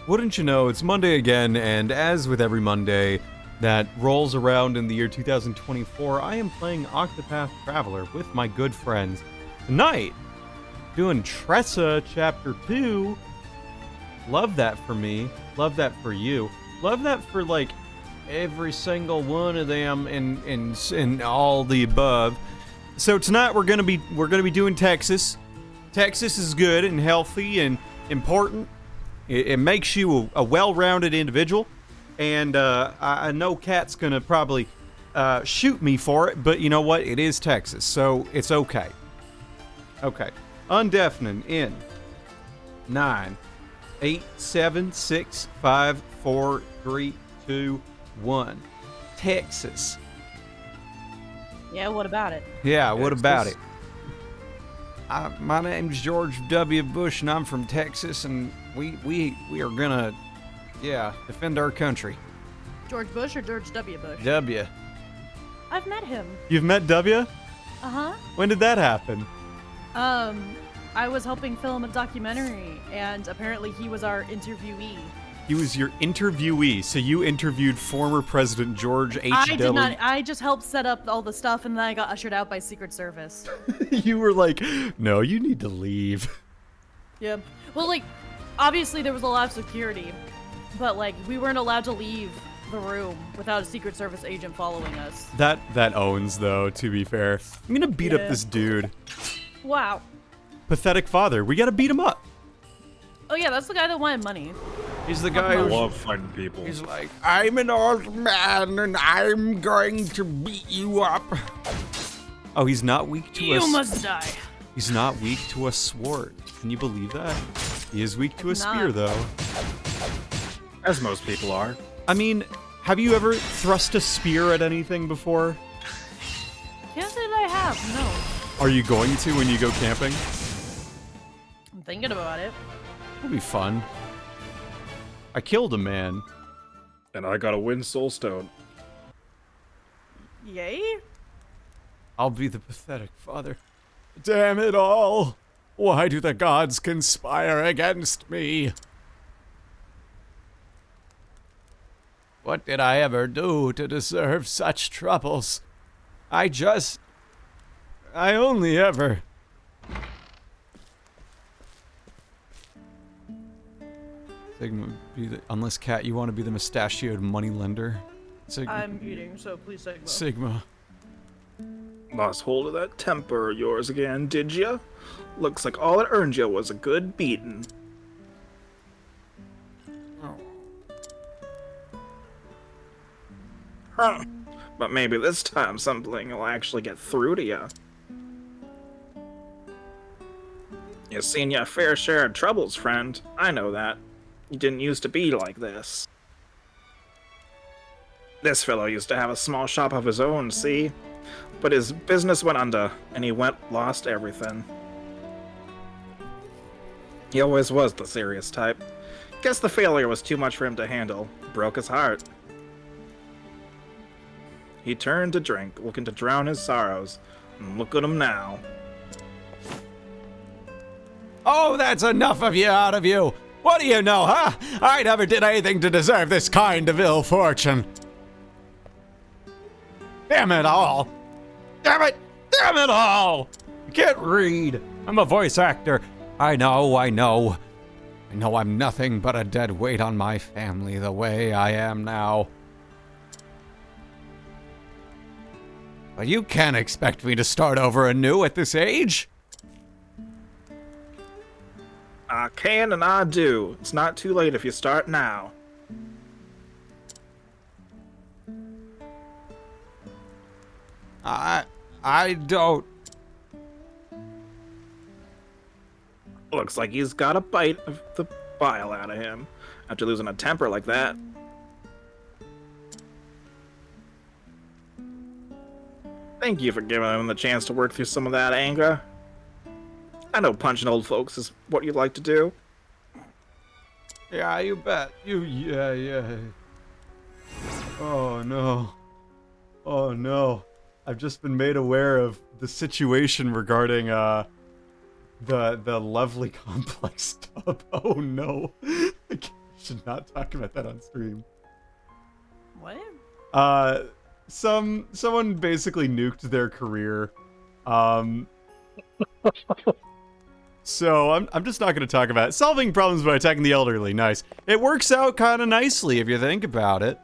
Wouldn't you know, it's Monday again, and as with every Monday that rolls around in the year 2024, I am playing Octopath Traveler with my good friends. Tonight, doing Tressa Chapter 2. Love that for me. Love that for you. Love that for, like, every single one of them and all the above. So tonight we're gonna be doing Texas. Texas is good and healthy and important. It makes you a well-rounded individual, and I know Kat's gonna probably shoot me for it, but you know what? It is Texas, so it's okay. Okay. Undeafening in 9, 8, 7, 6, 5, 4, 3, 2, 1. Texas. Yeah, what about it? Yeah, what about it? My name's George W. Bush, and I'm from Texas, and we are gonna, defend our country. George Bush or George W. Bush? W. I've met him. You've met W? Uh-huh. When did that happen? I was helping film a documentary, and apparently he was our interviewee. He was your interviewee, so you interviewed former President George H. I did not. I just helped set up all the stuff, and then I got ushered out by Secret Service. You were like, no, you need to leave. Yeah. Well, like, obviously there was a lot of security, but, like, we weren't allowed to leave the room without a Secret Service agent following us. That owns, though, to be fair. I'm gonna beat up this dude. Wow. Pathetic father. We gotta beat him up. Oh, yeah, that's the guy that wanted money. He's the guy who love fighting people. He's like, I'm an old man and I'm going to beat you up. Oh, he's not weak to You must die. He's not weak to a sword. Can you believe that? He is weak to a spear, though. As most people are. I mean, have you ever thrust a spear at anything before? Can't say that I have, no. Are you going to when you go camping? I'm thinking about it. It'll be fun. I killed a man. And I got a wind soulstone. Yay? I'll be the pathetic father. Damn it all! Why do the gods conspire against me? What did I ever do to deserve such troubles? I only ever... Sigma, unless Kat, you want to be the mustachioed moneylender. Sigma. I'm eating, so please Sigma. Sigma. Lost hold of that temper of yours again, did ya? Looks like all it earned ya was a good beating. Oh. Huh. But maybe this time something will actually get through to ya. You've seen your fair share of troubles, friend. I know that. You didn't used to be like this. This fellow used to have a small shop of his own, see? But his business went under, and he lost everything. He always was the serious type. Guess the failure was too much for him to handle. Broke his heart. He turned to drink, looking to drown his sorrows. And look at him now. Oh, that's enough of you out of you! What do you know, huh? I never did anything to deserve this kind of ill fortune. Damn it all! Damn it! Damn it all! I can't read. I'm a voice actor. I know. I know I'm nothing but a dead weight on my family the way I am now. But you can't expect me to start over anew at this age. I can and I do. It's not too late if you start now. I don't. Looks like he's got a bite of the bile out of him after losing a temper like that. Thank you for giving him the chance to work through some of that anger. I know punching old folks is what you like to do. Yeah, you bet. Yeah. Oh no. Oh no. I've just been made aware of the situation regarding the lovely complex tub. Oh no. should not talk about that on stream. What? Someone basically nuked their career. So I'm just not going to talk about it. Solving problems by attacking the elderly. Nice. It works out kind of nicely if you think about it.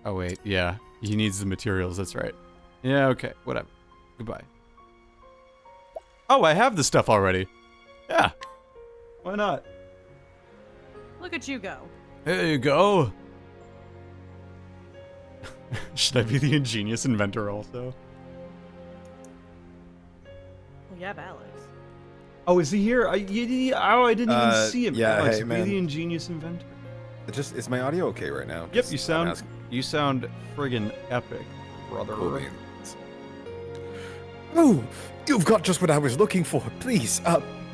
Oh wait, yeah. He needs the materials, that's right. Yeah, okay, whatever. Goodbye. Oh, I have the stuff already. Yeah. Why not? Look at you go. There you go. Should I be the ingenious inventor also? Well, yeah, Alex. Oh, is he here? I didn't even see him. Yeah, Alex, hey, be man. the ingenious inventor. Is my audio okay right now? Yep, Just- you I'm sound asking. friggin' epic, brother. Cool beans. Oh, you've got just what I was looking for. Please,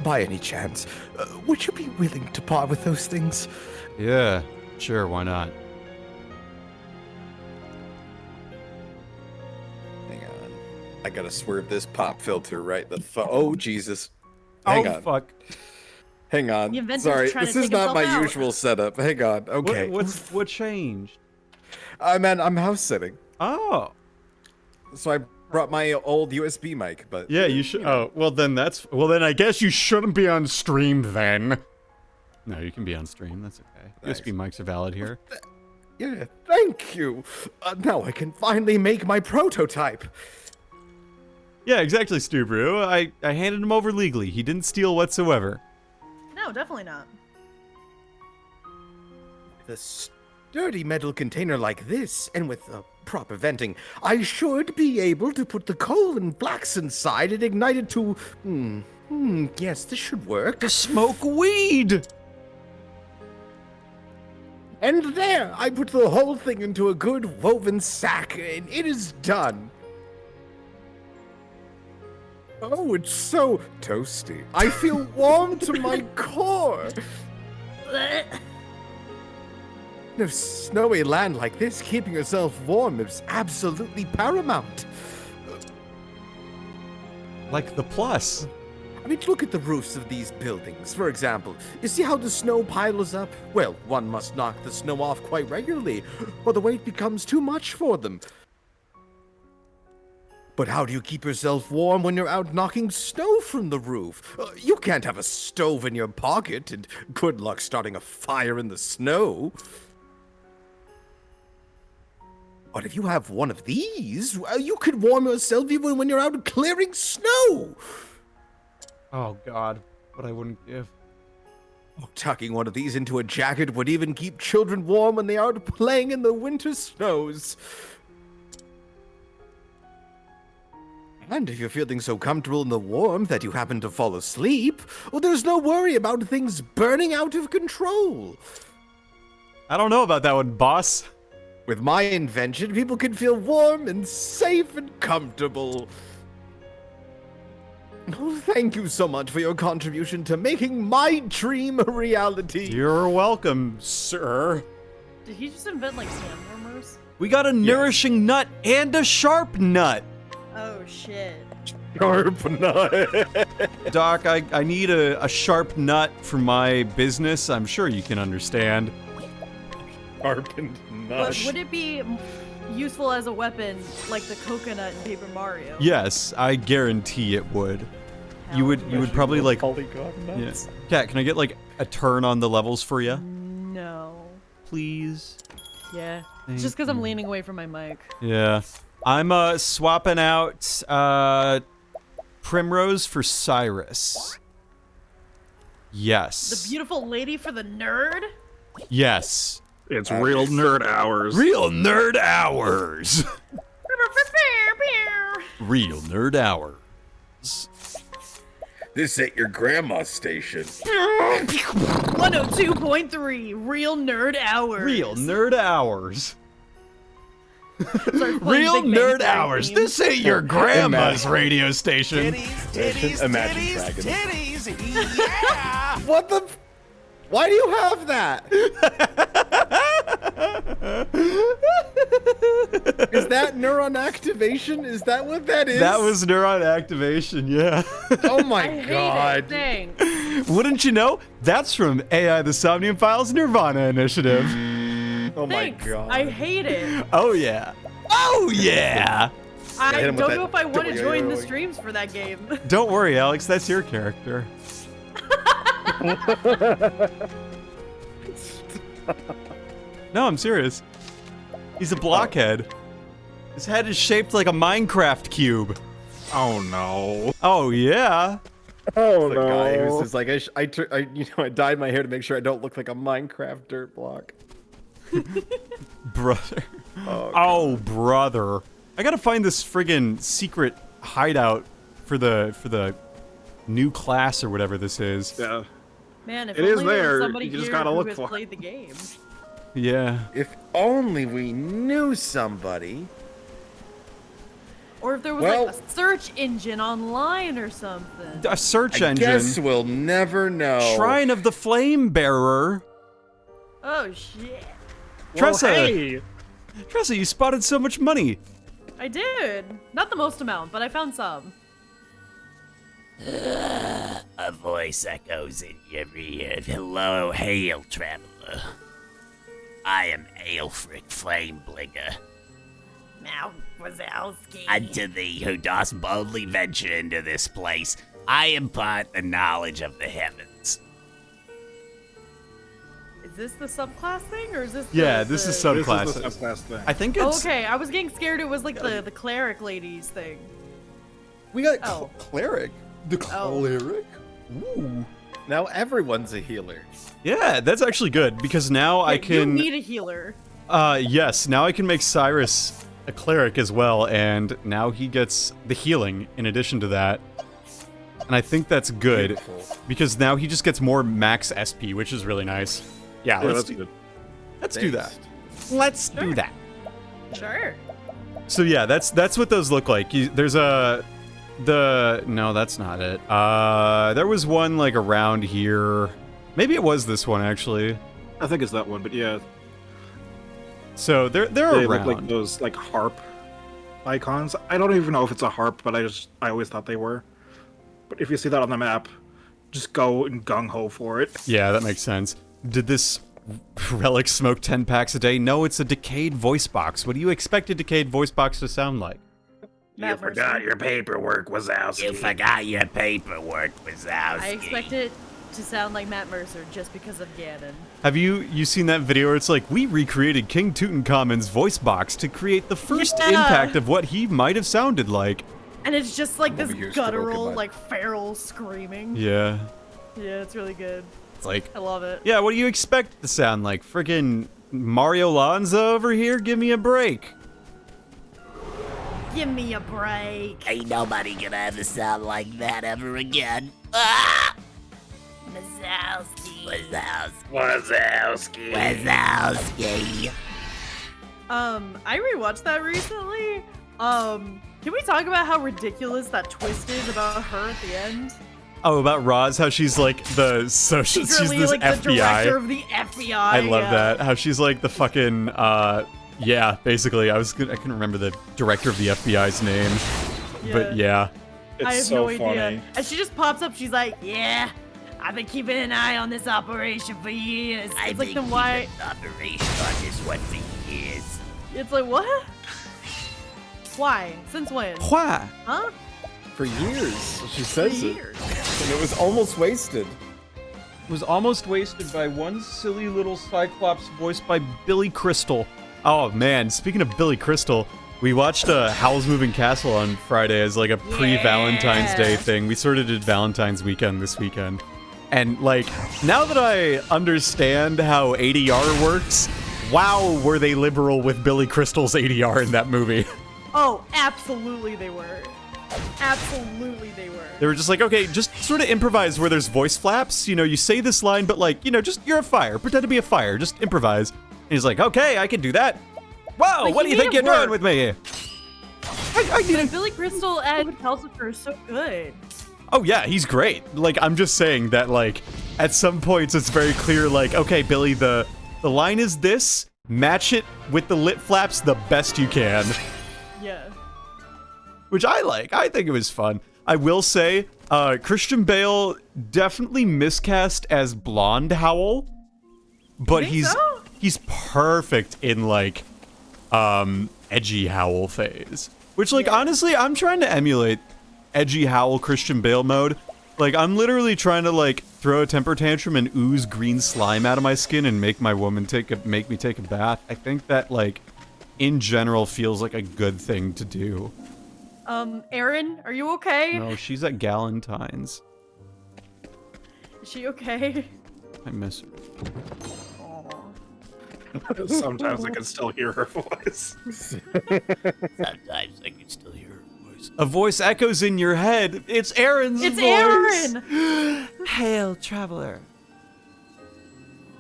by any chance, would you be willing to part with those things? Yeah, sure, why not? Hang on. I gotta swerve this pop filter right the oh, Jesus. Hang oh, on. fuck. Hang on. The inventor's Sorry, trying this to is take not my himself out. usual setup. Hang on. Okay. What changed? I'm house sitting. Oh. So I brought my old USB mic, but Yeah, you should. Oh, well then I guess you shouldn't be on stream then. No, you can be on stream. That's okay. Thanks. USB mics are valid here. Yeah, thank you. Now I can finally make my prototype. Yeah, exactly, Stubru. I handed him over legally. He didn't steal whatsoever. No, definitely not. The sturdy metal container like this, and with proper venting, I should be able to put the coal and flax inside and ignite it to. Yes, this should work. To smoke weed. And there, I put the whole thing into a good woven sack, and it is done. Oh, it's so toasty. I feel warm to my core. In a snowy land like this, keeping yourself warm is absolutely paramount. Like the plus. I mean, look at the roofs of these buildings, for example. You see how the snow piles up? Well, one must knock the snow off quite regularly, or the weight becomes too much for them. But how do you keep yourself warm when you're out knocking snow from the roof? You can't have a stove in your pocket, and good luck starting a fire in the snow. But if you have one of these, you could warm yourself even when you're out clearing snow. Oh God, what I wouldn't give. Oh, tucking one of these into a jacket would even keep children warm when they are out playing in the winter snows. And if you're feeling so comfortable in the warmth that you happen to fall asleep, well, there's no worry about things burning out of control. I don't know about that one, boss. With my invention, people can feel warm and safe and comfortable. Oh, thank you so much for your contribution to making my dream a reality. You're welcome, sir. Did he just invent like sandwormers? We got a nourishing nut and a sharp nut. Oh shit. Sharp nut. Doc, I need a sharp nut for my business. I'm sure you can understand. Sharpened But nut. would it be useful as a weapon like the coconut in Paper Mario? Yes, I guarantee it would. Hell You would probably like. Polygon Yeah. nuts. Cat, can I get like a turn on the levels for you, No. please? Yeah. Thank It's just because I'm you. leaning away from my mic. Yeah. I'm swapping out Primrose for Cyrus. Yes. The beautiful lady for the nerd? Yes. It's real nerd hours. Real nerd hours. Real nerd hours. This ain't your grandma's station. 102.3 Real Nerd Hours. Real nerd hours. Starts playing Real Big Bang nerd Theory hours. theme. This ain't your grandma's radio station. Imagine Dragons. What the? Why do you have that? Is that neuron activation? Is that what that is? That was neuron activation, yeah. Oh my I hate god. it. Thanks. Wouldn't you know? That's from AI the Somnium Files Nirvana Initiative. Oh my Thanks. god. I hate it. Oh yeah. Oh yeah. I hit him don't with know that if I want to join the doink. streams for that game. Don't worry, Alex. That's your character. No, I'm serious. He's a blockhead. His head is shaped like a Minecraft cube. Oh no. Oh yeah. Oh The guy who's just like, I dyed my hair to make sure I don't look like a Minecraft dirt block. Brother. Oh, Oh, brother. I gotta find this friggin' secret hideout for the new class or whatever this is. Yeah. Man, if It is only there was there, somebody you just here gotta who look has for it. played the game. Yeah. If only we knew somebody. Or if there was Well- like a search engine online or something. A search I engine. guess we'll never know. Shrine of the Flame Bearer. Oh shit. Tressa. Well, hey. Tressa, you spotted so much money. I did. Not the most amount, but I found some. A voice echoes in your ear. Hello, hail, traveler. I am Aelfric Flameblinger. Now, Wazowski. Unto thee who dost boldly venture into this place, I impart the knowledge of the heavens. Is this the subclass thing, or is this? Yeah, the, this is This is subclass. the subclass thing. I think Oh, it's. okay. I was getting scared. It was like the cleric ladies thing. We got Oh. cleric. The cleric. Ooh. Now everyone's a healer. Yeah, that's actually good because now I Yeah, can. You need a healer. Yes, now I can make Cyrus a cleric as well, and now he gets the healing in addition to that. And I think that's good Beautiful. because now he just gets more max SP, which is really nice. Yeah, Yeah, let's that's do, good. let's do that. Based. Let's do that. Sure. So yeah, that's what those look like. There's no, that's not it. There was one like around here. Maybe it was this one actually. I think it's that one, but yeah. So they're They around. look like those like harp icons. I don't even know if it's a harp, but I always thought they were. But if you see that on the map, just go and gung-ho for it. Yeah, that makes sense. Did this relic smoke 10 packs a day? No, it's a decayed voice box. What do you expect a decayed voice box to sound like? Matt Mercer. your paperwork, Wazowski. You forgot your paperwork, Wazowski. I expect it to sound like Matt Mercer just because of Ganon. Have you seen that video where it's like, we recreated King Tutankhamun's voice box to create the first Yeah. impact of what he might have sounded like? And it's just like this over here guttural, stroking my- like feral screaming. Yeah. Yeah, it's really good. It's like, I love it. yeah, what do you expect it to sound like? Friggin' Mario Lanza over here? Give me a break. Give me a break. Ain't nobody gonna ever sound like that ever again. Ah! Mazowski. Wazowski. Wazowski. I rewatched that recently. Can we talk about how ridiculous that twist is about her at the end? Oh, about Roz, how she's like she's Secretly, this like FBI. the director of the FBI. I love yeah. that. How she's like the fucking yeah, basically. I couldn't remember the director of the FBI's name. But yeah. It's I have so no funny. idea. And she just pops up. She's like, "Yeah, I've been keeping an eye on this operation for years." I've It's like, been then why? keeping operation on this one for years. It's like, what? Why? Since when? Why? Huh? For years, she For says it. years. And it was almost wasted. Was almost wasted by one silly little Cyclops voiced by Billy Crystal. Oh man, speaking of Billy Crystal, we watched Howl's Moving Castle on Friday as like a pre-Valentine's Day Yeah. thing. We sort of did Valentine's weekend this weekend. And like, now that I understand how ADR works, wow, were they liberal with Billy Crystal's ADR in that movie. Oh, absolutely they were. Absolutely they were. They were just like, okay, just sort of improvise where there's voice flaps. You know, you say this line, but like, you know, just you're a fire. Pretend to be a fire. Just improvise. And he's like, okay, I can do that. Whoa, But what do he you think made you're it doing work. with me? I need But Billy Crystal and Calcifer are so good. Oh yeah, he's great. Like, I'm just saying that, like, at some points it's very clear, like, okay, Billy, the line is this. Match it with the lip flaps the best you can. Yeah. Which I like. I think it was fun. I will say, Christian Bale definitely miscast as Blonde Howl, but think so? he's perfect in like edgy Howl phase. Which like honestly, I'm trying to emulate edgy Howl Christian Bale mode. Like I'm literally trying to like throw a temper tantrum and ooze green slime out of my skin and make my woman make me take a bath. I think that like in general feels like a good thing to do. Erin, are you okay? No, she's at Galentine's. Is she okay? I miss her. Aw. Sometimes I can still hear her voice. Sometimes I can still hear her voice. A voice echoes in your head. It's Erin's It's voice. Erin! Hail, traveler.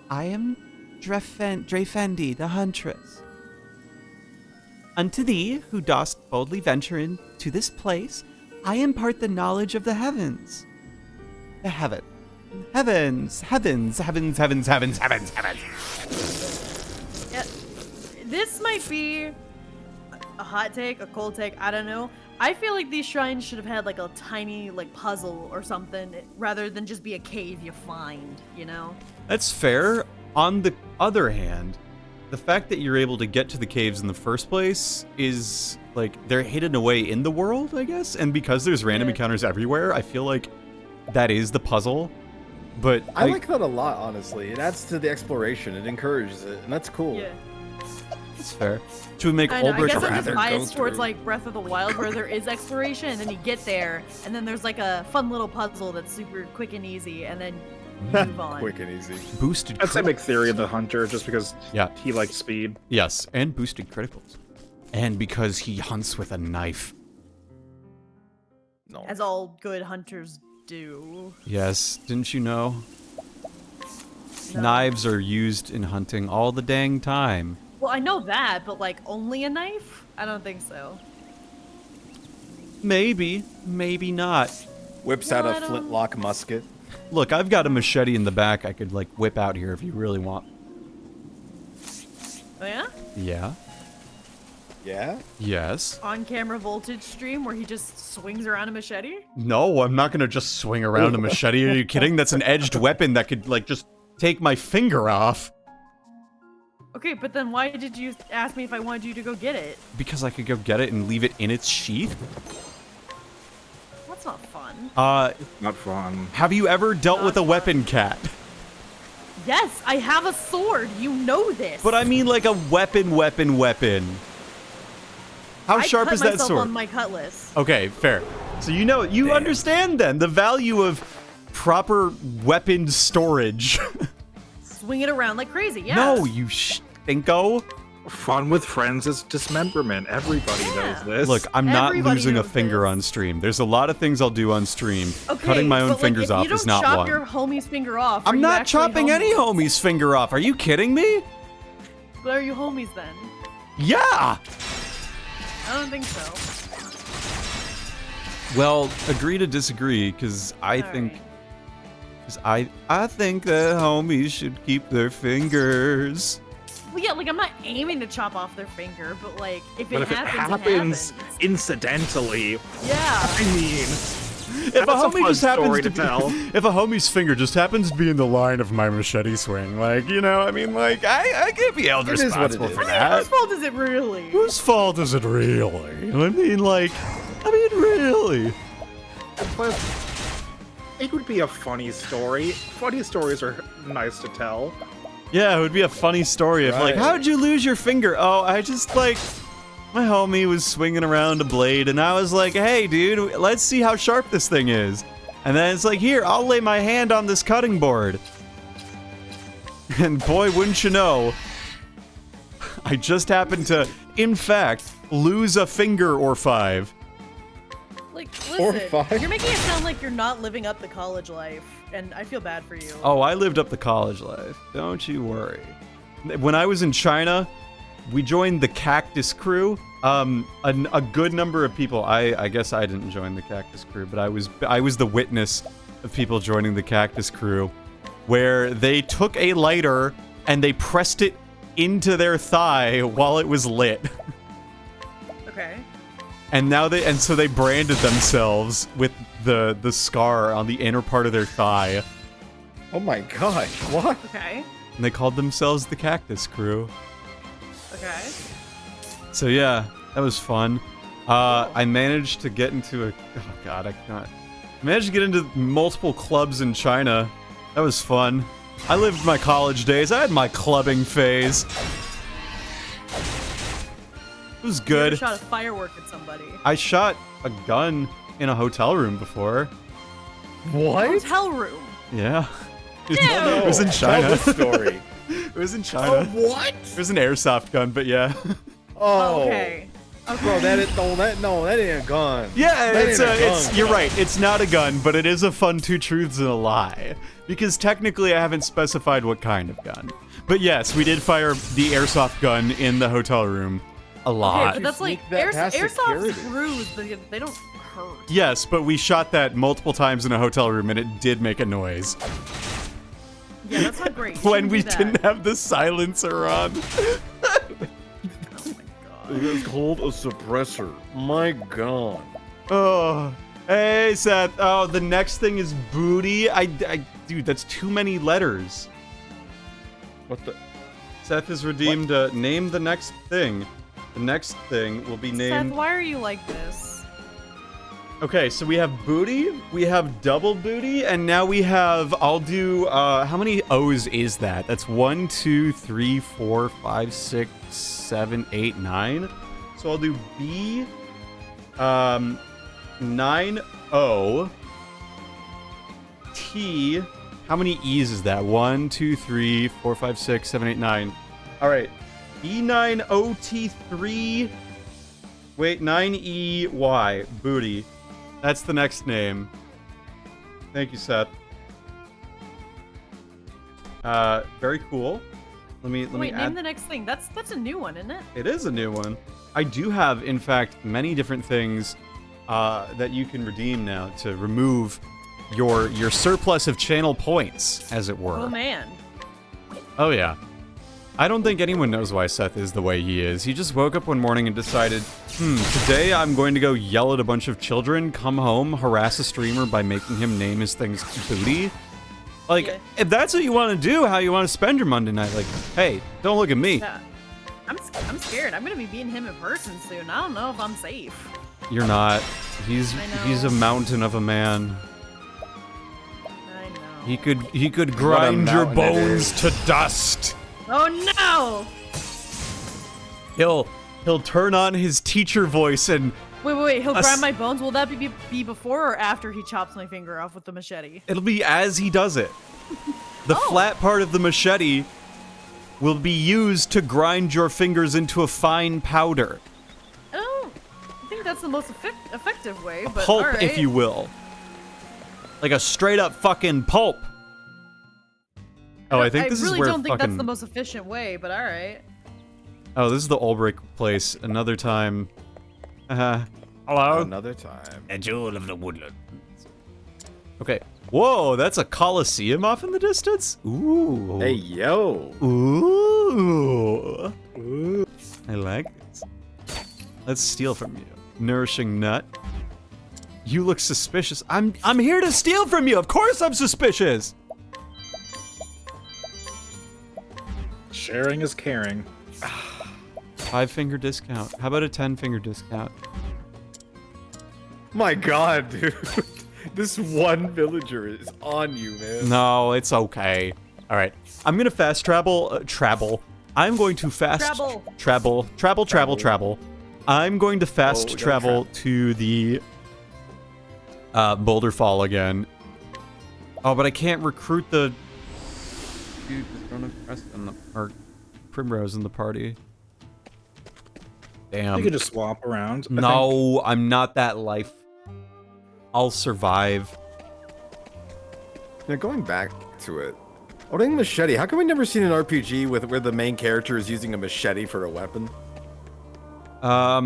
I am Drefendi, the huntress. Unto thee, who dost boldly venture into this place, I impart the knowledge of the heavens. The heavens. Yeah, this might be a hot take, a cold take, I don't know. I feel like these shrines should have had like a tiny like puzzle or something rather than just be a cave you find, you know? That's fair. On the other hand, the fact that you're able to get to the caves in the first place is like they're hidden away in the world, I guess. And because there's random Yeah. encounters everywhere, I feel like that is the puzzle. But I like that a lot, honestly. It adds to the exploration. It encourages it, and that's cool. Yeah. it's fair. Should we make I know, I Ulbrich guess I'm rather just go biased towards through. like Breath of the Wild where there is exploration and then you get there and then there's like a fun little puzzle that's super quick and easy and then you move on. Quick and easy. boosted I'd say crit- make Theory of the Hunter just because Yeah. he likes speed. Yes, and boosted criticals. And because he hunts with a knife. No. As all good hunters do. Yes, didn't you know? No. Knives are used in hunting all the dang time. Well, I know that, but like only a knife? I don't think so. Maybe, maybe not. Whips out No, I a don't- flintlock musket. Look, I've got a machete in the back I could like whip out here if you really want. Oh yeah? Yeah. Yeah? Yes. On camera voltage stream where he just swings around a machete? No, I'm not gonna just swing around a machete. Are you kidding? That's an edged weapon that could like just take my finger off. Okay, but then why did you ask me if I wanted you to go get it? Because I could go get it and leave it in its sheath. That's not fun. Not fun. Have you ever dealt with a weapon cat? Yes, I have a sword. You know this. But I mean like a weapon. How I sharp cut is that myself sword? on my cutlass. Okay, fair. So you know, you understand then the value of proper weapon storage. Swing it around like crazy, yeah. No, you stinko. Fun with friends is dismemberment. Everybody Yeah. knows this. Look, I'm not Everybody losing a knows finger this. on stream. There's a lot of things I'll do on stream. Okay, Cutting my own but, like, fingers if off you don't is not chop one. your homie's finger off. I'm are you not actually chopping any homies? homie's finger off. Are you kidding me? But are you homies then? Yeah. I don't think so. Well, agree to disagree, because I think, Alright. I think that homies should keep their fingers. Well, yeah, like I'm not aiming to chop off their finger, but like if but it if it happens, happens incidentally, Yeah. I mean, If a That's a homie fun just happens story to to tell. if a homie's finger just happens to be in the line of my machete swing, like, you know, I mean, like, I can't be held It is what it responsible is. for I mean, that. whose fault is it really? Whose fault is it really? I mean, like, really? but it would be a funny story. Funny stories are nice to tell. Yeah, it would be a funny story if, like, Right. how'd you lose your finger? Oh, I just, like, my homie was swinging around a blade, and I was like, hey, dude, let's see how sharp this thing is. And then it's like, here, I'll lay my hand on this cutting board. And boy, wouldn't you know, I just happened to, in fact, lose a finger or five. Like, Or listen, five. you're making it sound like you're not living up the college life, and I feel bad for you. Oh, I lived up the college life. Don't you worry. When I was in China, we joined the Cactus Crew. A good number of people. I guess I didn't join the Cactus Crew, but I was the witness of people joining the Cactus Crew, where they took a lighter and they pressed it into their thigh while it was lit. Okay. And so they branded themselves with the scar on the inner part of their thigh. Oh my god, what? Okay. And they called themselves the Cactus Crew. Okay. So yeah, that was fun. I managed to get into I managed to get into multiple clubs in China. That was fun. I lived my college days. I had my clubbing phase. It was You good. ever shot a firework at somebody. I shot a gun in a hotel room before. What? Hotel room. Yeah. Ew. It was in Tell China. the story. It was in China. What? It was an airsoft gun, but yeah. Oh. Okay. Okay. Bro, that ain't a gun. Yeah, That it's ain't a gun. you're right. It's not a gun, but it is a fun two truths and a lie. Because technically I haven't specified what kind of gun. But yes, we did fire the airsoft gun in the hotel room a Okay, lot. but that's like Sneak that past airsoft security. screws, but they don't hurt. Yes, but we shot that multiple times in a hotel room and it did make a noise. Yeah, that's not great. You When shouldn't we do that. didn't have the silencer on. Oh my god. It is called a suppressor. My god. Oh. Hey, Seth. Oh, the next thing is booty. Dude, that's too many letters. What the? Seth has redeemed name the next thing. The next thing will be Seth, named... why are you like this? Okay, so we have booty, we have double booty, and now we have... I'll do... how many O's is that? That's 1, 2, 3, 4, 5, 6, 7, 8, 9. So I'll do B... 9O... T... How many E's is that? 1, 2, 3, 4, 5, 6, 7, 8, 9. Alright. E9OT3... Wait, 9EY. Booty. That's the next name. Thank you, Seth. Very cool. Let me Wait, add... name the next thing. That's a new one, isn't it? It is a new one. I do have, in fact, many different things that you can redeem now to remove your surplus of channel points, as it were. Oh man. Oh, yeah. I don't think anyone knows why Seth is the way he is. He just woke up one morning and decided, today I'm going to go yell at a bunch of children, come home, harass a streamer by making him name his things booty. Like, Yeah. if that's what you want to do, how you want to spend your Monday night, like, hey, don't look at me. Yeah. I'm scared. I'm gonna be beating him in person soon. I don't know if I'm safe. You're not. He's I know. a mountain of a man. I know. He could grind your mountain it bones is. to dust. Oh no! He'll turn on his teacher voice and Wait. He'll Us- grind my bones. Will that be before or after he chops my finger off with the machete? it'll be as he does it. The Oh. flat part of the machete will be used to grind your fingers into a fine powder. I don't think that's the most effective way, but Pulp, alright. if you will. Like a straight up fucking pulp. Oh, I think this really is where don't think fucking... that's the most efficient way, but alright. Oh, this is the Ulbrich place. Another time. Hello? Another time. A jewel of the woodland. Okay. Whoa, that's a coliseum off in the distance? Ooh. Hey, yo. Ooh. Ooh. I like this. Let's steal from you. Nourishing nut. You look suspicious. I'm here to steal from you. Of course I'm suspicious. Sharing is caring. 5-finger discount. How about a 10-finger discount? My god, dude. This one villager is on you, man. No, it's okay. All right. I'm going to fast travel. I'm going to fast travel. I'm going to fast don't travel to the Boulder Fall again. Oh, but I can't recruit the dude. Don't have Preston or Primrose in the party. You Damn. could just swap around. I think. No, I'm not that life. I'll survive. Now, going back to it. Holding machete. How come we never seen an RPG where the main character is using a machete for a weapon? I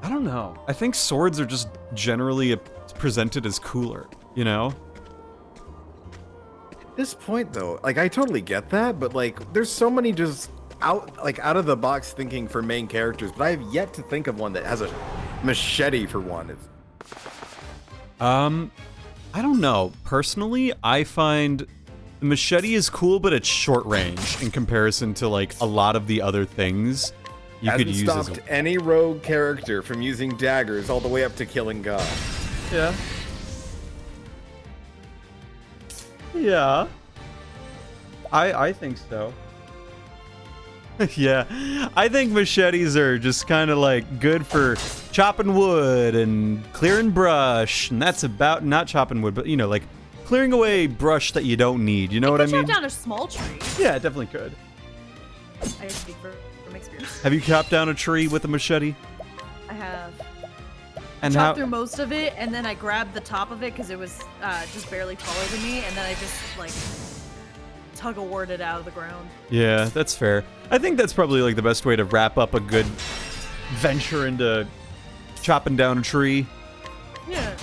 don't know. I think swords are just generally presented as cooler, you know? At this point, though, like, I totally get that, but, like, there's so many just out of the box thinking for main characters, but I have yet to think of one that has a machete for one. I don't know. Personally, I find the machete is cool, but it's short range in comparison to like a lot of the other things you could use. Stopped any rogue character from using daggers all the way up to killing God. Yeah. Yeah. I think so. Yeah. I think machetes are just kind of like good for chopping wood and clearing brush, and that's about not chopping wood, but you know, like clearing away brush that you don't need. You know what I mean? Chop down a small tree. Yeah, it definitely could. I speak from experience. Have you chopped down a tree with a machete? I have. And Chopped through most of it, and then I grabbed the top of it because it was just barely taller than me, and then I just like tug-of-warred it out of the ground. Yeah, that's fair. I think that's probably like the best way to wrap up a good venture into chopping down a tree. Yeah.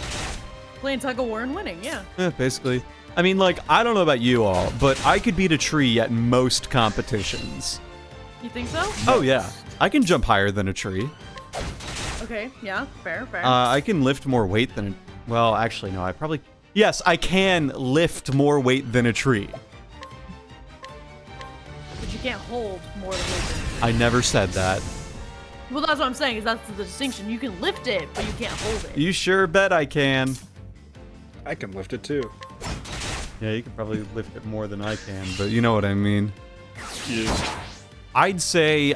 Playing tug-of-war and winning, yeah. Yeah, basically. I mean, like, I don't know about you all, but I could beat a tree at most competitions. You think so? Oh, yeah. I can jump higher than a tree. Okay, yeah, fair. I can lift more weight than well, actually, no, yes, I can lift more weight than a tree. But you can't hold more than weight. I never said that. Well, that's what I'm saying, is that's the distinction. You can lift it, but you can't hold it. You sure bet I can. I can lift it too. Yeah, you can probably lift it more than I can, but you know what I mean. Yeah. I'd say,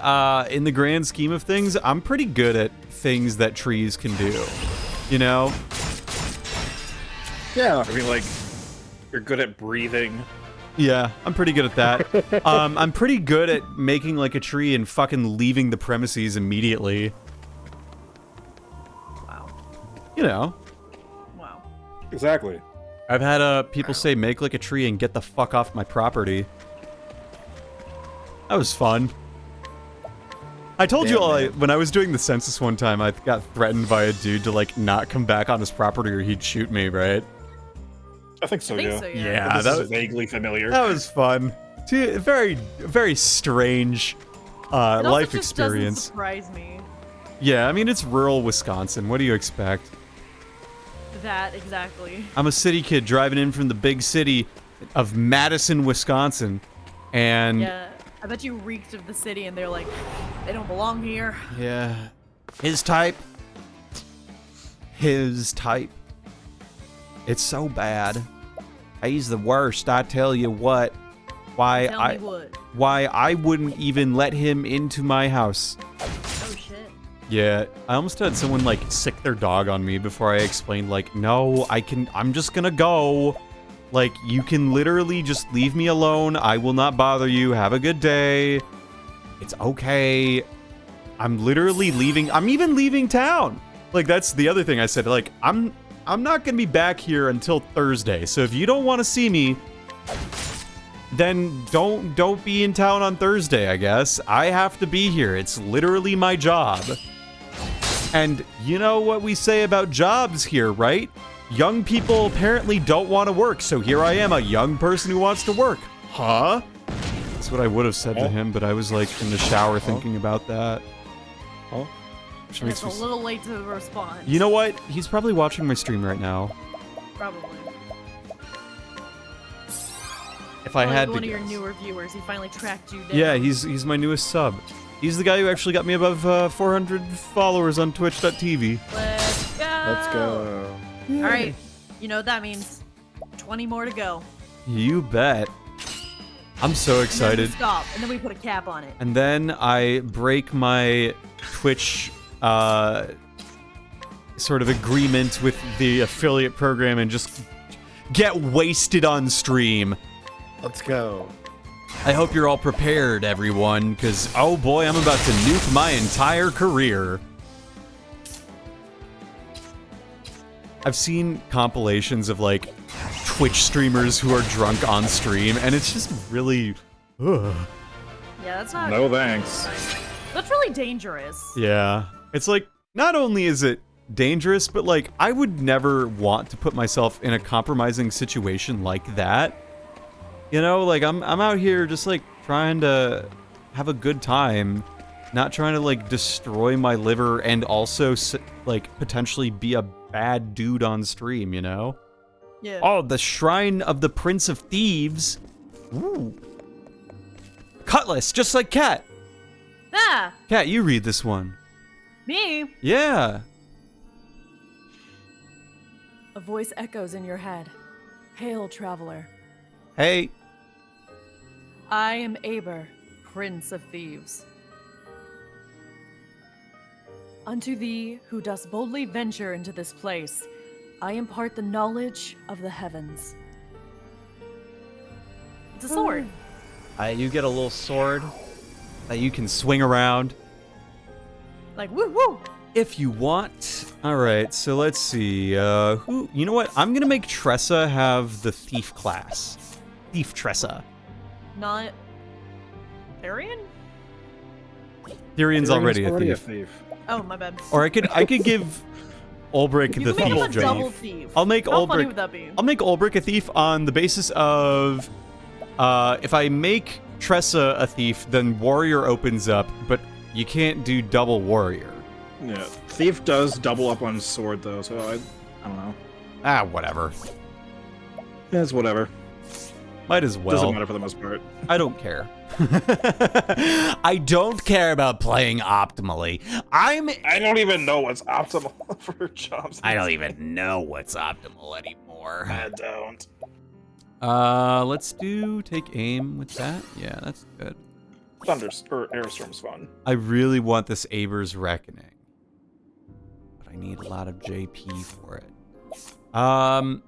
in the grand scheme of things, I'm pretty good at things that trees can do. You know? Yeah. I mean, like, you're good at breathing. Yeah, I'm pretty good at that. I'm pretty good at making like a tree and fucking leaving the premises immediately. Wow. You know. Wow. Exactly. I've had people say make like a tree and get the fuck off my property. That was fun. I told you all, when I was doing the census one time, I got threatened by a dude to like not come back on his property or he'd shoot me, right? I think so, yeah. Yeah, This that is was vaguely familiar. That was fun. Very, very strange life experience. Doesn't surprise me. Yeah, I mean, it's rural Wisconsin. What do you expect? That, exactly. I'm a city kid driving in from the big city of Madison, Wisconsin, and... Yeah, I bet you reeked of the city and they're like, they don't belong here. Yeah. His type. His type. It's so bad. He's the worst, I tell you what. Why I wouldn't even let him into my house. Oh shit. Yeah, I almost had someone like sick their dog on me before I explained like, no, I'm just gonna go. Like, you can literally just leave me alone. I will not bother you. Have a good day. It's okay. I'm literally leaving. I'm even leaving town. Like, that's the other thing I said. Like, I'm not gonna be back here until Thursday. So if you don't want to see me, then don't be in town on Thursday, I guess. I have to be here. It's literally my job. And you know what we say about jobs here, right? Young people apparently don't want to work, so here I am, a young person who wants to work. Huh? That's what I would have said to him, but I was like in the shower thinking about that. Huh? And it's a little late to respond. You know what? He's probably watching my stream right now. Probably. If I had to one of guess. your newer viewers, he finally tracked you down. Yeah, he's my newest sub. He's the guy who actually got me above 400 followers on twitch.tv. Let's go. Let's go. All right. You know what that means. 20 more to go. You bet. I'm so And then we excited. stop, and then we put a cap on it. And then I break my Twitch sort of agreement with the affiliate program and just get wasted on stream. Let's go. I hope you're all prepared, everyone, because, oh boy, I'm about to nuke my entire career. I've seen compilations of, like, Twitch streamers who are drunk on stream, and it's just really... Ugh. Yeah, that's not... No thanks. That's really dangerous. Yeah. It's like, not only is it dangerous, but, like, I would never want to put myself in a compromising situation like that. You know, like, I'm out here just, like, trying to have a good time, Not trying to, like, destroy my liver and also, like, potentially be a bad dude on stream, you know? Yeah. Oh, the Shrine of the Prince of Thieves. Ooh. Cutlass, just like Cat. Ah, Cat, you read this one. me. Yeah. A voice echoes in your head. Hail, traveler. Hey. I am Aber, Prince of Thieves. Unto thee, who dost boldly venture into this place, I impart the knowledge of the heavens. It's a sword. You get a little sword that you can swing around Like, woo woo. if you want. All right, so let's see. Who? You know what? I'm gonna make Tressa have the thief class. Thief Tressa. Not Arian? Tyrion's already a thief. Oh, my bad. Or I could give Ulbrich You the can make him a thief. double thief. I'll make How funny Ulbrich. would that be? I'll make Ulbrich a thief on the basis of, if I make Tressa a thief, then warrior opens up, but you can't do double warrior. Yeah, thief does double up on sword though, so I don't know. Ah, whatever. Yeah, it's whatever. Might as well. Doesn't matter for the most part. I don't care. I don't care about playing optimally. I don't even know what's optimal for jobs. I don't even know what's optimal anymore. I don't. Let's do take aim with that. Yeah, that's good. Airstrom's fun. I really want this Aber's Reckoning, but I need a lot of JP for it.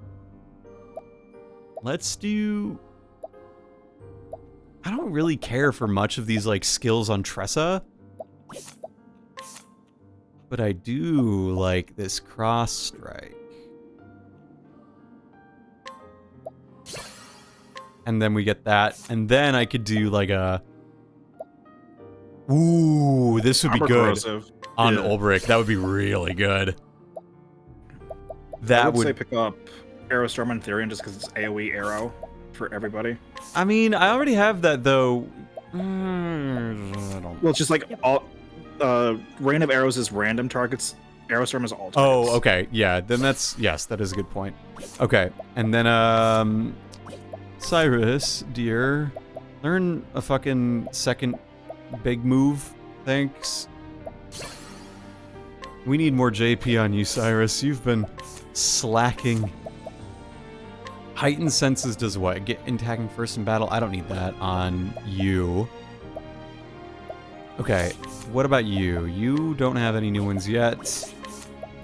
Let's do. I don't really care for much of these like skills on Tressa, but I do like this cross strike. And then we get that, and then I could do like a. Ooh, this would be Armor good corrosive. on Yeah. Ulbrich. That would be really good. I That would say would. pick up Aerostorm and Therion just because it's AoE arrow for everybody. I mean, I already have that though. I don't. Well, it's just like all. Rain of Arrows is random targets. Aerostorm is all targets. Oh, okay. Yeah, then that's yes, that is a good point. Okay, and then Cyrus, dear, learn a fucking second big move. Thanks. We need more JP on you, Cyrus. You've been slacking. Heightened senses does what? Get attacking first in battle? I don't need that on you. Okay, what about you? You don't have any new ones yet.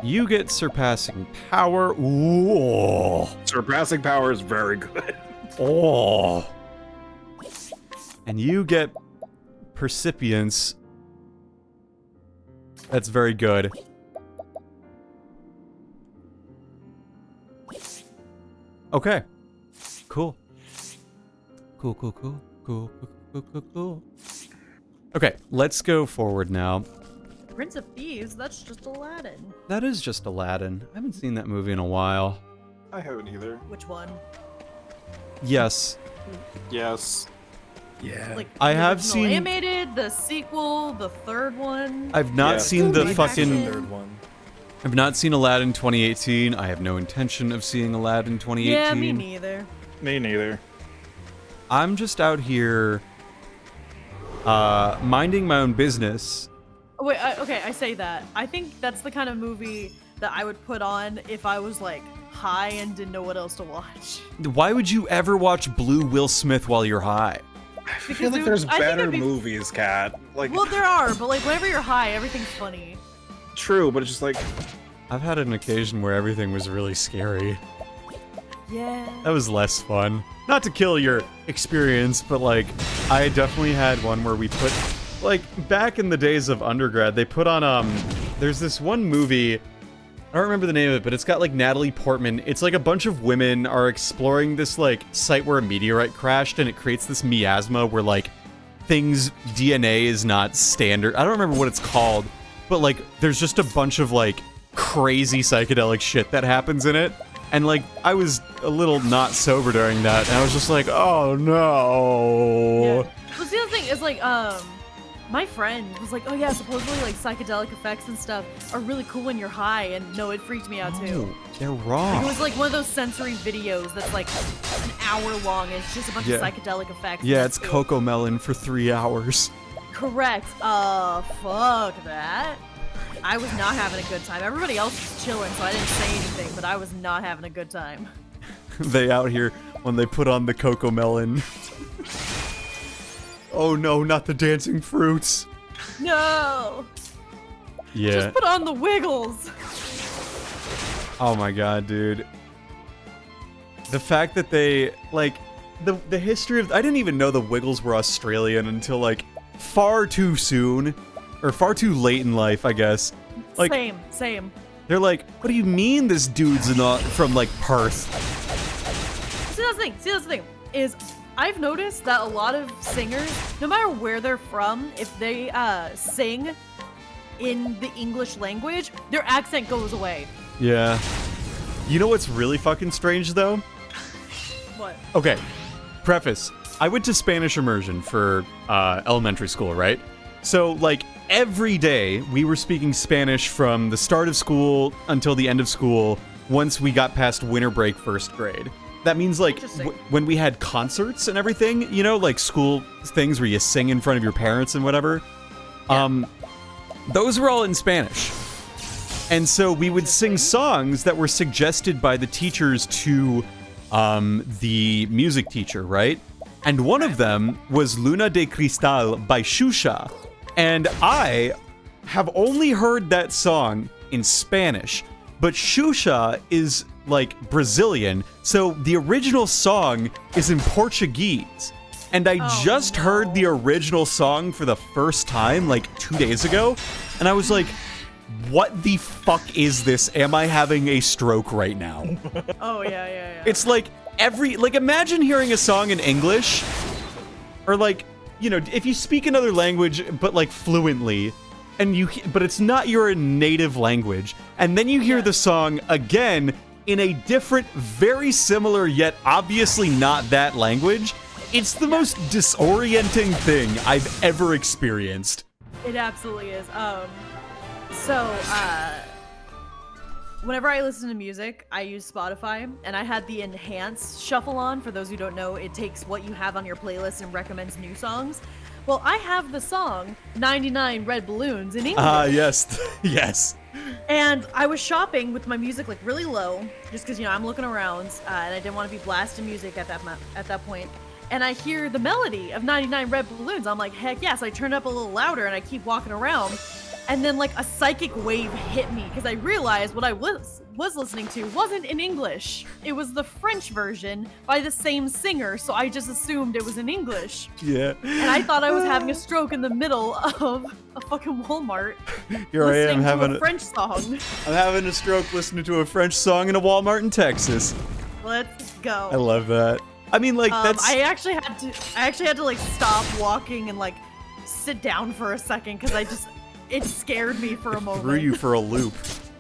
You get surpassing power. Ooh. Surpassing power is very good. Oh. And you get percipience. That's very good. Okay. Cool. Cool. Okay, let's go forward now. Prince of Thieves, that's just Aladdin. That is just Aladdin. I haven't seen that movie in a while. I haven't either. Which one? Yes. Yes. Yeah. Like I the have original seen- animated, the sequel, the third one. I've not Yeah. seen the Live fucking... action. Third one. I've not seen Aladdin 2018. I have no intention of seeing Aladdin 2018. Yeah, me neither. Me neither. I'm just out here minding my own business. Oh, wait, okay, I say that. I think that's the kind of movie that I would put on if I was like high and didn't know what else to watch. Why would you ever watch Blue Will Smith while you're high? I feel Because like it there's would- I think better it'd be- movies, Kat. Like, Well, there are, but like whenever you're high, everything's funny. true, but it's just like, I've had an occasion where everything was really scary. Yeah. That was less fun. Not to kill your experience, but like, I definitely had one where we put, like, back in the days of undergrad, they put on, there's this one movie, I don't remember the name of it, but it's got like Natalie Portman. It's like a bunch of women are exploring this like site where a meteorite crashed and it creates this miasma where like things, DNA is not standard. I don't remember what it's called, but like there's just a bunch of like crazy psychedelic shit that happens in it. And like I was a little not sober during that and I was just like, oh no. Yeah. But the other thing is like, My friend was like, oh yeah, supposedly like psychedelic effects and stuff are really cool when you're high, and no, it freaked me out too. Oh, they're Like, wrong. it was like one of those sensory videos that's like an hour long, and it's just a bunch of psychedelic effects. Yeah, and it's that's it. Coco Melon for 3 hours. Correct. Fuck that. I was not having a good time. Everybody else was chilling, so I didn't say anything, but I was not having a good time. They out here when they put on the Coco Melon. Oh no, not the dancing fruits. No! Yeah. Just put on the Wiggles! Oh my god, dude. The fact that they, like, the history of... I didn't even know the Wiggles were Australian until, like, far too soon. Or far too late in life, I guess. Like, Same. they're like, what do you mean this dude's not from, like, Perth? See, that's the thing, is I've noticed that a lot of singers, no matter where they're from, if they sing in the English language, their accent goes away. Yeah. You know what's really fucking strange, though? What? Okay, preface. I went to Spanish immersion for elementary school, right? So, like, every day we were speaking Spanish from the start of school until the end of school once we got past winter break first grade. That means, like, Interesting. when we had concerts and everything, you know, like school things where you sing in front of your parents and whatever, those were all in Spanish. And so we would sing songs that were suggested by the teachers to the music teacher, right? And one of them was Luna de Cristal by Xuxa. And I have only heard that song in Spanish, but Xuxa is, like, Brazilian, so the original song is in Portuguese. And I just heard the original song for the first time, like, 2 days ago, and I was like, what the fuck is this? Am I having a stroke right now? Oh, yeah. It's like imagine hearing a song in English, or like, you know, if you speak another language, but like fluently, but it's not your native language, and then you hear the song again in a different, very similar, yet obviously not that language. It's the most disorienting thing I've ever experienced. It absolutely is. Whenever I listen to music, I use Spotify, and I had the Enhance shuffle on. For those who don't know, it takes what you have on your playlist and recommends new songs. Well, I have the song 99 Red Balloons in English. Yes. Yes. And I was shopping with my music like really low, just because, you know, I'm looking around, and I didn't want to be blasting music at that point. And I hear the melody of 99 Red Balloons. I'm like, heck yes. I turn it up a little louder, and I keep walking around. And then, like, a psychic wave hit me, because I realized what I was listening to wasn't in English. It was the French version by the same singer, so I just assumed it was in English. Yeah. And I thought I was having a stroke in the middle of a fucking Walmart. Here I am listening to having a French song. I'm having a stroke listening to a French song in a Walmart in Texas. Let's go. I love that. I mean, like, that's... I actually had to like stop walking and like sit down for a second, because it scared me for a moment. threw you for a loop.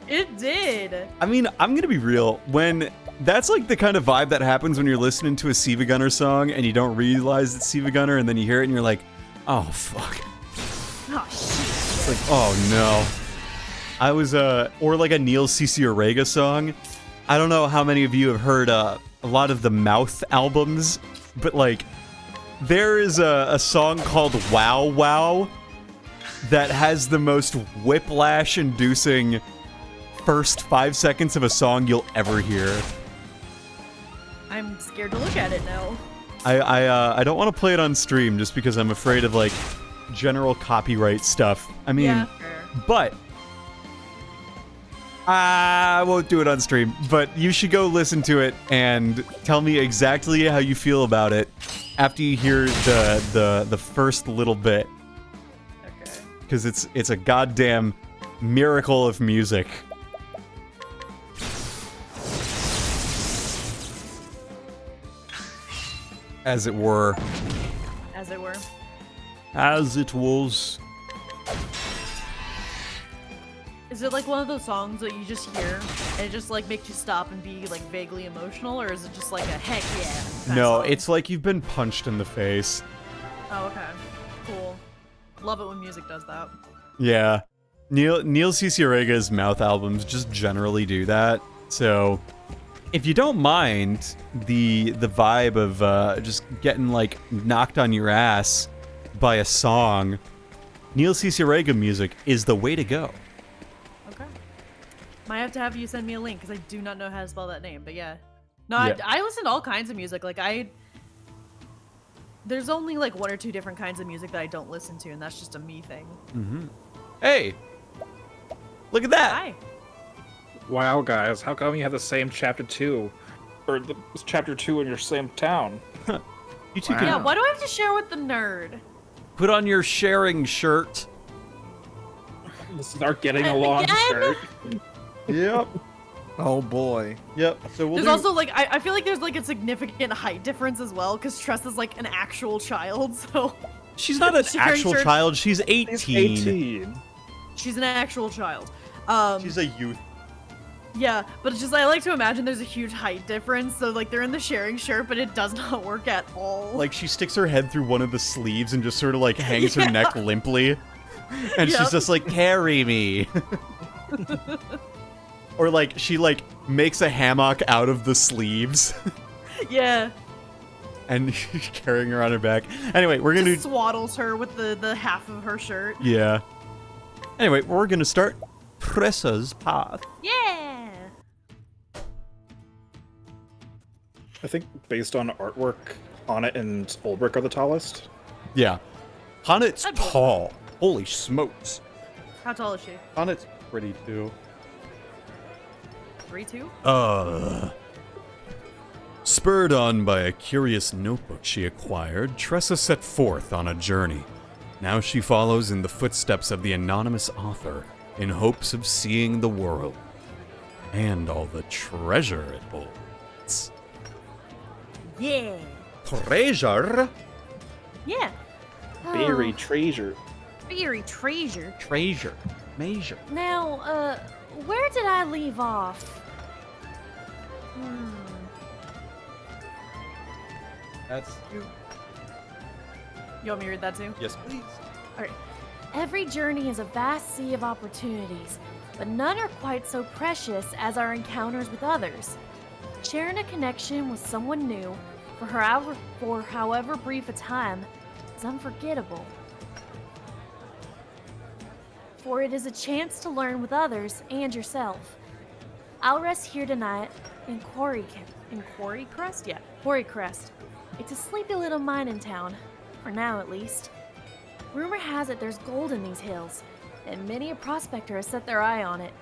It did. I mean, I'm gonna be real. When that's like the kind of vibe that happens when you're listening to a Siva Gunner song and you don't realize it's Siva Gunner, and then you hear it and you're like, oh fuck. Oh shit. It's like, oh no. I was or like a Neil Cicierega song. I don't know how many of you have heard a lot of the Mouth albums, but like there is a song called Wow Wow that has the most whiplash-inducing first 5 seconds of a song you'll ever hear. I'm scared to look at it now. I don't want to play it on stream just because I'm afraid of, like, general copyright stuff. I mean, Yeah, sure. but I won't do it on stream, but you should go listen to it and tell me exactly how you feel about it after you hear the first little bit. Okay. Because it's a goddamn miracle of music. As it were. As it were. As it was. Is it like one of those songs that you just hear and it just like makes you stop and be like vaguely emotional, or is it just like a heck yeah? No, song? it's like you've been punched in the face. Oh, okay. Cool. Love it when music does that. Yeah. Neil Cicierega's mouth albums just generally do that. So if you don't mind the vibe of just getting like knocked on your ass by a song, Neil Cicierega music is the way to go. Okay. Might have to have you send me a link because I do not know how to spell that name. But yeah, no, Yeah. I listen to all kinds of music. Like there's only like 1 or 2 different kinds of music that I don't listen to, and that's just a me thing. Hey, look at that. Hi. Wow, guys, how come you have the same chapter 2? Or the chapter 2 in your same town? You two Wow. can Yeah, why do I have to share with the nerd? put on your sharing shirt. This is our getting along Again? shirt. Yep. Oh boy. Yep. So we'll There's do... also like I feel like there's like a significant height difference as well because Tress is like an actual child, so She's not an Sharing actual shirt. child. She's 18. He's 18. she's an actual child. She's a youth. Yeah, but it's just I like to imagine there's a huge height difference, so like they're in the sharing shirt, but it does not work at all. Like she sticks her head through one of the sleeves and just sort of like hangs her neck limply. And she's Yep. just like, carry me. Or like she like makes a hammock out of the sleeves yeah, and she's carrying her on her back. Anyway, we're gonna just swaddles her with the half of her shirt. Yeah. Anyway, we're gonna start Tressa's path. Yeah. I think based on artwork, Onnit and Ulbrich are the tallest. Yeah. Honnet's I'd believe tall. Holy smokes. How tall is she? Honnet's pretty too. 3'2"? Spurred on by a curious notebook she acquired, Tressa set forth on a journey. Now she follows in the footsteps of the anonymous author in hopes of seeing the world and all the treasure it holds. Yeah. Treasure? Yeah. Buried treasure. Very treasure. Treasure. Major. Now, where did I leave off? That's you. You want me to read that too? Yes, please. Alright. Every journey is a vast sea of opportunities, but none are quite so precious as our encounters with others. Sharing a connection with someone new, for however brief a time, is unforgettable. For it is a chance to learn with others and yourself. I'll rest here tonight in Quarry Crest? Yeah, Quarry Crest. It's a sleepy little mining town, for now at least. Rumor has it there's gold in these hills, and many a prospector has set their eye on it.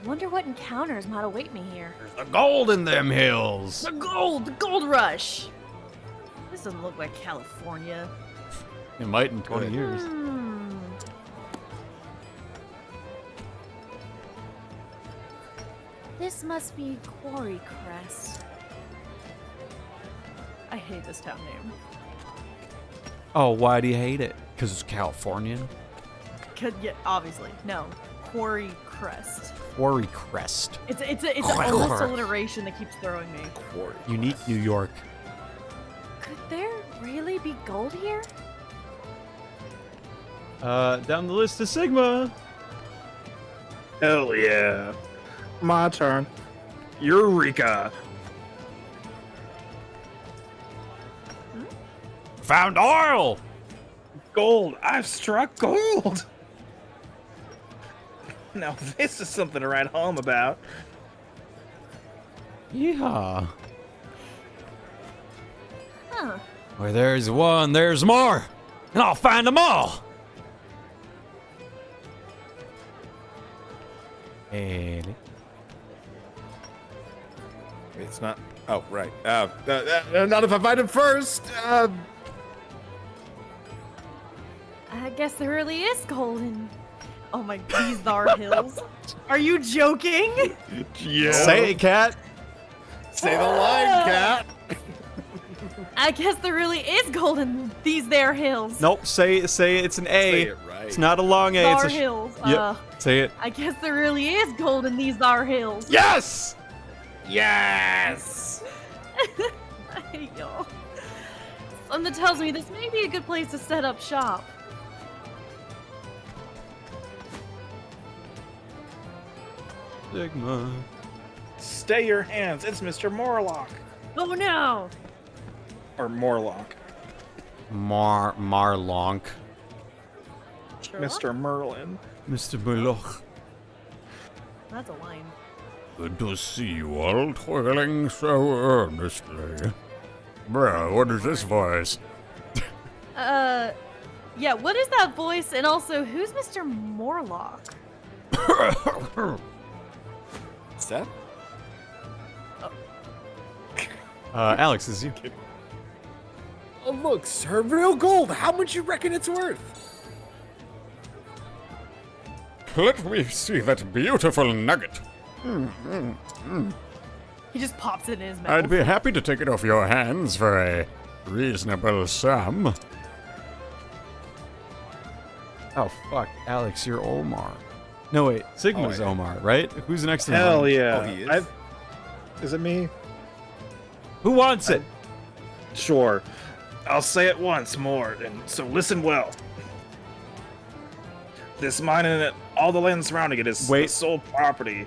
I wonder what encounters might await me here. The gold in them hills. The gold rush. This doesn't look like California. It might in 20 Good. years. This must be Quarry Crest. I hate this town name. Oh, why do you hate it? Because it's Californian? Yeah, obviously. No. Quarry Crest. Quarry Crest. It's an almost alliteration that keeps throwing me. Unique New York. Could there really be gold here? Down the list is Sigma. Hell yeah. My turn. Eureka! Found oil! Gold! I've struck gold! Now this is something to write home about. Yeehaw. Huh. Where there's one, there's more. And I'll find them all. And It's not. Oh, right. Not if I find him first. I guess there really is gold in. Oh my, these are hills. Are you joking? Yeah. say it, cat. Say the line, cat. I guess there really is gold in these there hills. Nope, say it's an A. Say it right. It's not a long A. Thar It's a hills. Yep. Say it. I guess there really is gold in these thar hills. Yes. Yes! I hate y'all. Something tells me this may be a good place to set up shop. Sigma. Stay your hands. It's Mr. Morlock. Oh no! Or Morlock. Marlonk. Sherlock? Mr. Merlin. Mr. Murloc. That's a line. Good to see you all toiling so earnestly. Bruh, what is this voice? Yeah, what is that voice? And also, who's Mr. Morlock? Is that? Alex, this is you. Oh, look, sir, real gold. How much you reckon it's worth? Let me see that beautiful nugget. He just pops it in his mouth. I'd be happy to take it off your hands for a reasonable sum. Oh, fuck. Alex, you're Omar. No, wait. Sigma's Oh, yeah. Omar, right? Who's next in Hell line? yeah. Oh, he is? Is it me? Who wants it? Sure. I'll say it once more, and so listen well. This mine and all the land surrounding it is the sole property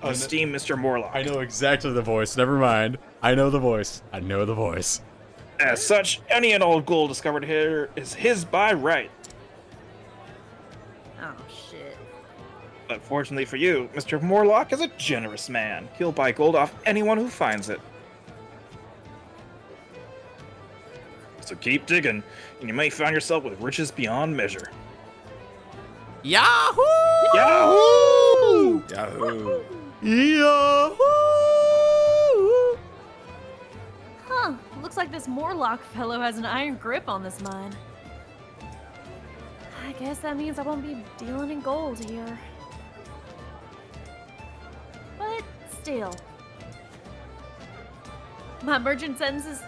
of esteemed Mr. Morlock. I know exactly the voice. Never mind. I know the voice. I know the voice. As such, any and all gold discovered here is his by right. Oh, shit. But fortunately for you, Mr. Morlock is a generous man. He'll buy gold off anyone who finds it. So keep digging, and you may find yourself with riches beyond measure. Yahoo! Yahoo! Yahoo. Yahoo! Huh, looks like this Morlock fellow has an iron grip on this mine. I guess that means I won't be dealing in gold here. But still. My merchant senses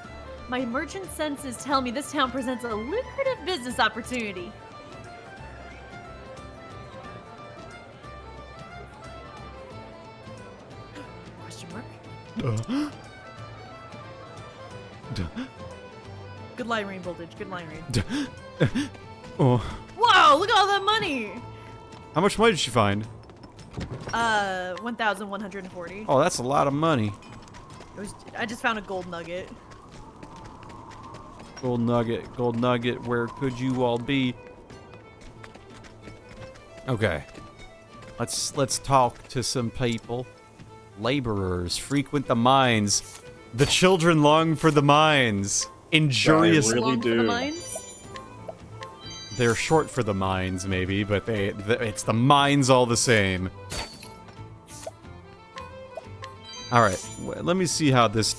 tell me this town presents a lucrative business opportunity. Question mark? Good line read, Voltage. Good line read. Oh. Whoa, look at all that money! How much money did she find? 1,140. Oh, that's a lot of money. I just found a gold nugget. Gold nugget, where could you all be? Okay. Let's talk to some people. Laborers frequent the mines. The children long for the mines. Injurious. I really Long for the do. mines? They're short for the mines, maybe, but it's the mines all the same. All right, let me see how this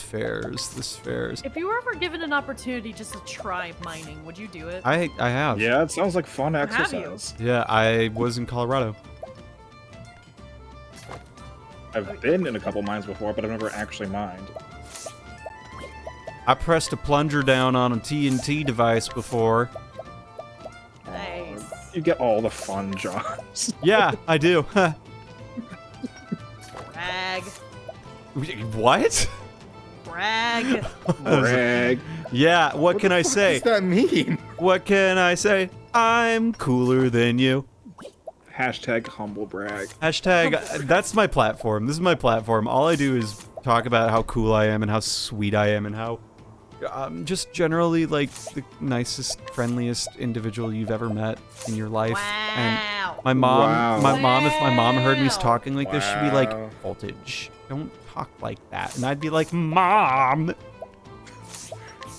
fares. This fares. If you were ever given an opportunity just to try mining, would you do it? I have. Yeah, it sounds like fun have you? exercise. Yeah, I was in Colorado. I've been in a couple mines before, but I've never actually mined. I pressed a plunger down on a TNT device before. Nice. You get all the fun jobs. Yeah, I do. Brag. What? Brag. Brag. Yeah, what can I What say? does that mean? What can I say? I'm cooler than you. Hashtag humble brag. Hashtag, that's my platform. This is my platform. All I do is talk about how cool I am and how sweet I am and how I'm just generally like the nicest, friendliest individual you've ever met in your life. And Wow. my mom, Wow. if my mom heard me talking like this, she'd be like, Wow. Voltage, don't talk like that. And I'd be like, Mom.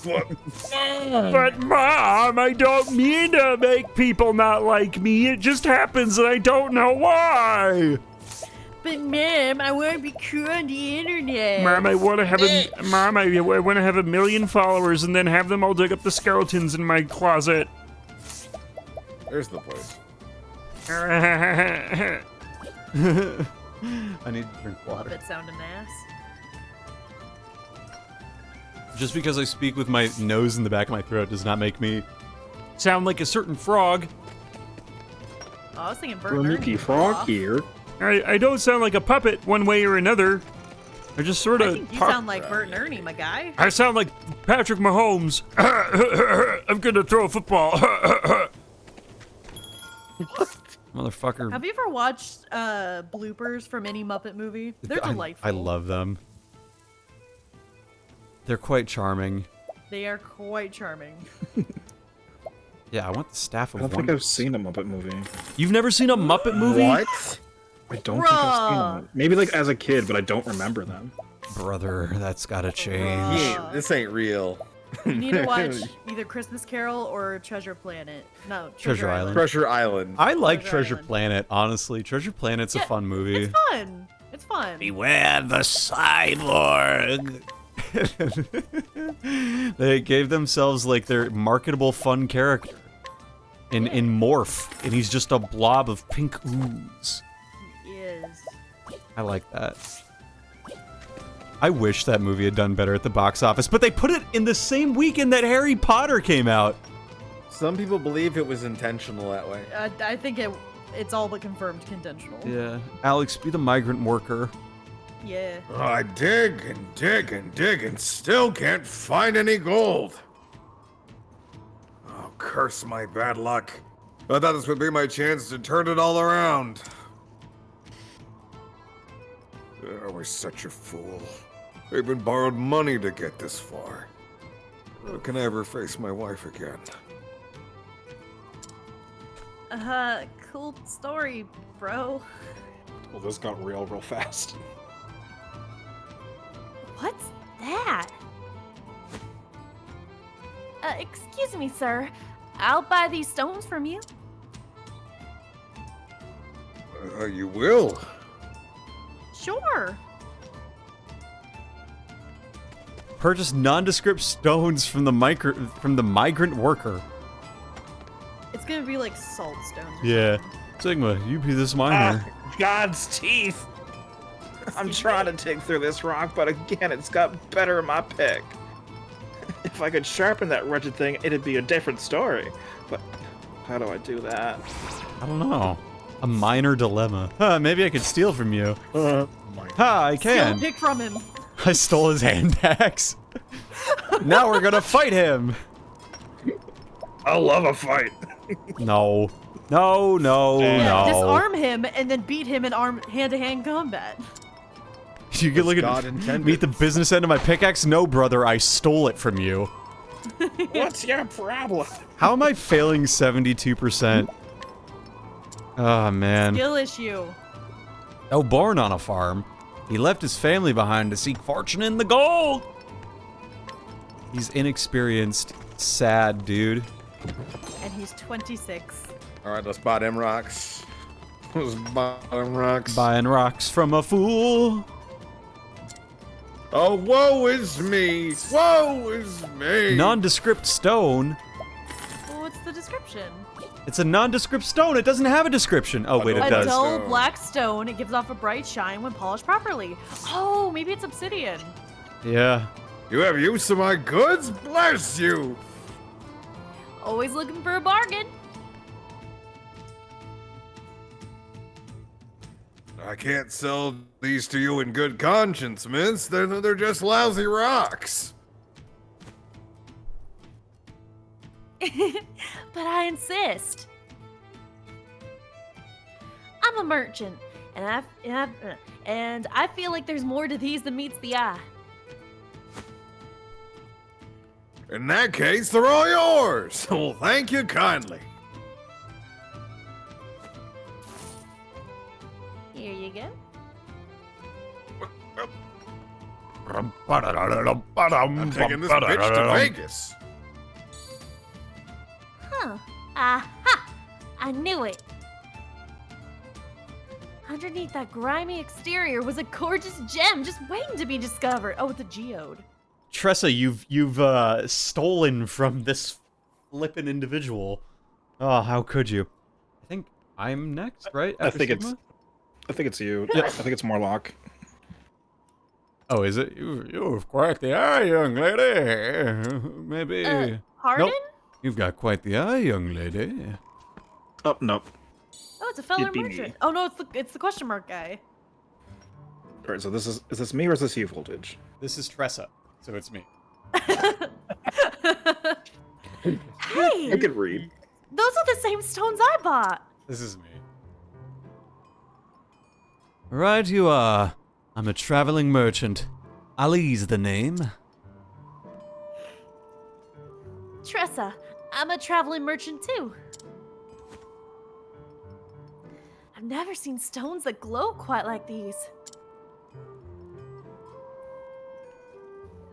But Mom, I don't mean to make people not like me. It just happens and I don't know why. But Mom, I want to be cool on the internet. Mom, I want to have a million followers and then have them all dig up the skeletons in my closet. There's the voice. I need to drink water. That sound an ass. Just because I speak with my nose in the back of my throat does not make me sound like a certain frog. Oh, I was thinking Bert and Mickey Ernie. Frog here. I don't sound like a puppet one way or another. I just sort I of think you sound like Bert and Ernie, my guy. I sound like Patrick Mahomes. I'm gonna throw a football. Motherfucker. Have you ever watched bloopers from any Muppet movie? They're delightful. I love them. They're quite charming. They are quite charming. Yeah, I want the Staff of I don't think Wonder. I've seen a Muppet movie. You've never seen a Muppet movie? What? I don't think I've seen them. Maybe like as a kid, but I don't remember them. Brother, that's gotta change. This ain't real. You need to watch either Christmas Carol or Treasure Planet. No, Treasure Island. Treasure Island. I like Treasure Treasure Island. Planet, honestly. Treasure Planet's a fun movie. It's fun. It's fun. Beware the cyborg. They gave themselves like their marketable fun character in Morph, and he's just a blob of pink ooze. He is. I like that. I wish that movie had done better at the box office, but they put it in the same weekend that Harry Potter came out. Some people believe it was intentional that way. I think it's all but confirmed intentional. Yeah. Alex, be the migrant worker. Yeah. I dig and dig and dig and still can't find any gold. Oh, curse my bad luck. I thought this would be my chance to turn it all around. I was such a fool. I even borrowed money to get this far. How can I ever face my wife again? Cool story, bro. Well, this got real fast. What's that? Excuse me, sir. I'll buy these stones from you. You will? Sure. Purchase nondescript stones from the migrant worker. It's gonna be like salt stones. Yeah. Sigma, you be this miner. God's teeth! I'm trying to dig through this rock, but again, it's got better in my pick. If I could sharpen that wretched thing, it'd be a different story. But how do I do that? I don't know. A minor dilemma. Huh, maybe I could steal from you. Ha, I Steal can. pick from him. I stole his hand axe. Now we're gonna fight him. I love a fight. No. No, no, Yeah, no. disarm him and then beat him in hand-to-hand combat. You can look God at intended. meet the business end of my pickaxe. No, brother, I stole it from you. What's your problem? How am I failing 72%? Oh, man. Skill issue. Oh, born on a farm. He left his family behind to seek fortune in the gold. He's inexperienced, sad dude. And he's 26. Alright, let's buy them rocks. Let's buy them rocks. Buying rocks from a fool. Oh, woe is me! Woe is me! Nondescript stone. Well, what's the description? It's a nondescript stone. It doesn't have a description. Oh, wait, it A does. dull Stone. black stone. It gives off a bright shine when polished properly. Oh, maybe it's obsidian. Yeah. You have use of my goods? Bless you! Always looking for a bargain. I can't sell these to you in good conscience, miss. They're just lousy rocks. But I insist. I'm a merchant, and I feel like there's more to these than meets the eye. In that case, they're all yours. Well, thank you kindly. Here you go. I'm taking this bitch to Vegas. Huh. Aha! I knew it. Underneath that grimy exterior was a gorgeous gem just waiting to be discovered. Oh, it's a geode. Tressa, you've stolen from this flippin' individual. Oh, how could you? I think I'm next, right? I After think Sigma? I think it's you. Yeah, I think it's Morlock. Oh, is it? You've quite the eye, young lady. Maybe. Pardon? Nope. You've got quite the eye, young lady. Oh, nope. Oh, it's a fellow It'd be merchant. me. Oh no, it's the question mark guy. Alright, so is this me or is this you, Voltage? This is Tressa, so it's me. Hey, I could read. those are the same stones I bought. This is me. Right you are. I'm a traveling merchant. Ali's the name. Tressa, I'm a traveling merchant too. I've never seen stones that glow quite like these.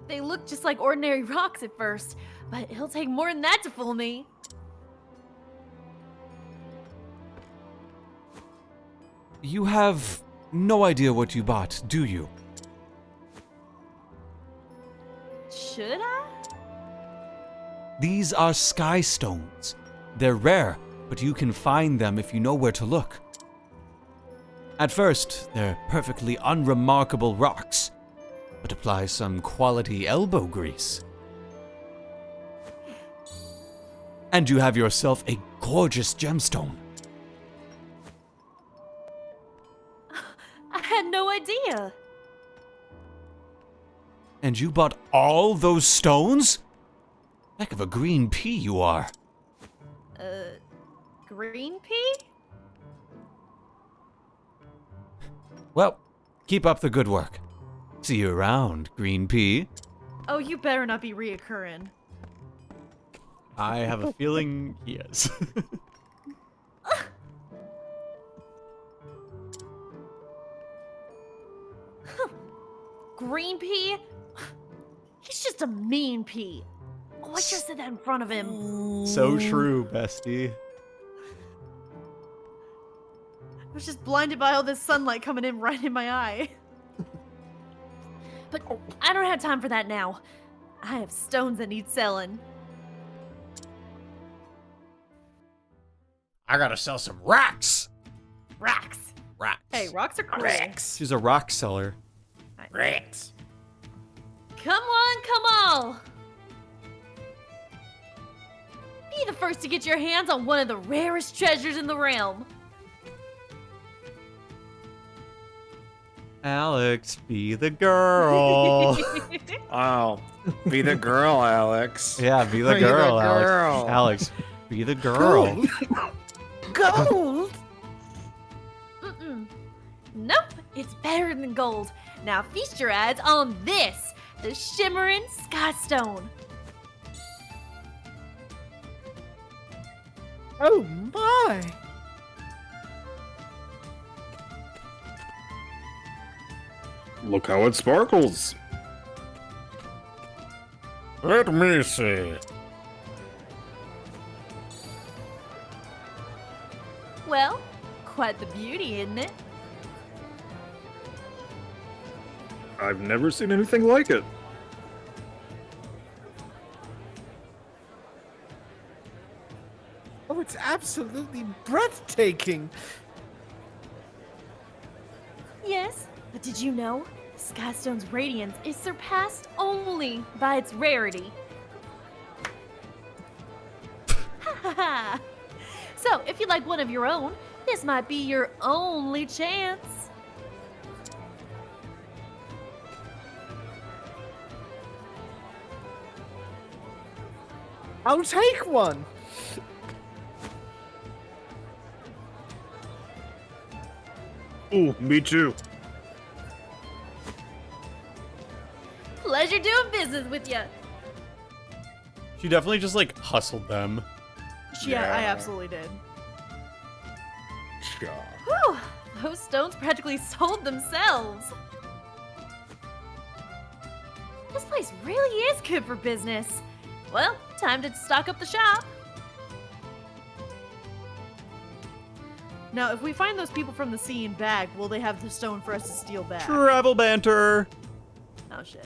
They look just like ordinary rocks at first, but it'll take more than that to fool me. You have no idea what you bought, do you? Should I? These are sky stones. They're rare, but you can find them if you know where to look. At first, they're perfectly unremarkable rocks, but apply some quality elbow grease. And you have yourself a gorgeous gemstone. I had no idea. And you bought all those stones? Heck of a green pea you are. Green pea? Well, keep up the good work. See you around, green pea. Oh, you better not be reoccurring. I have a feeling he is. Green pea? He's just a mean pea. Oh, I just said that in front of him. So true, bestie. I was just blinded by all this sunlight coming in right in my eye. But I don't have time for that now. I have stones that need selling. I gotta sell some rocks. Rocks. Rocks. Hey, rocks are cool. She's a rock seller. Rocks. Come on, come on! Be the first to get your hands on one of the rarest treasures in the realm. Alex, be the girl. Oh, be the girl, Alex. Yeah, be the Be the girl, Alex. girl. Alex, be the girl. Gold! Mm-mm. Nope, it's better than gold. Now feast your eyes on this, the shimmering skystone. Oh my! Look how it sparkles. Let me see. Well, quite the beauty, isn't it? I've never seen anything like it. Oh, it's absolutely breathtaking. Yes, but did you know the skystone's radiance is surpassed only by its rarity? Ha ha ha! So, if you'd like one of your own, this might be your only chance. I'll take one. Ooh, me too. Pleasure doing business with you. She definitely just like hustled them. Yeah, I Yeah. absolutely did. Sure. Whew, those stones practically sold themselves. This place really is good for business. Well, time to stock up the shop. Now, if we find those people from the scene back, will they have the stone for us to steal back? Travel banter. Oh shit.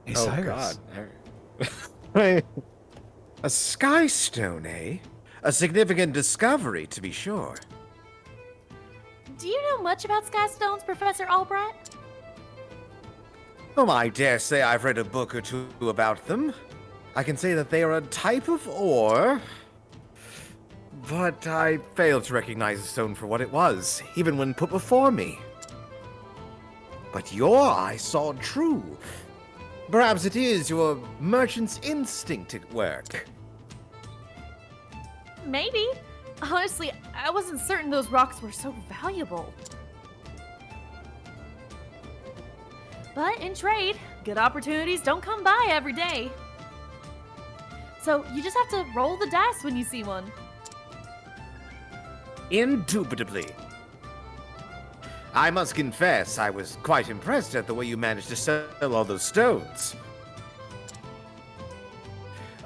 Hey, Oh Cyrus. God. A sky stone, eh? A significant discovery, to be sure. Do you know much about skystones, Professor Albright? Oh, I dare say I've read a book or two about them. I can say that they are a type of ore, but I failed to recognize the stone for what it was, even when put before me. But your eye saw true. Perhaps it is your merchant's instinct at work. Maybe. Honestly, I wasn't certain those rocks were so valuable. But in trade, good opportunities don't come by every day. So you just have to roll the dice when you see one. Indubitably. I must confess, I was quite impressed at the way you managed to sell all those stones.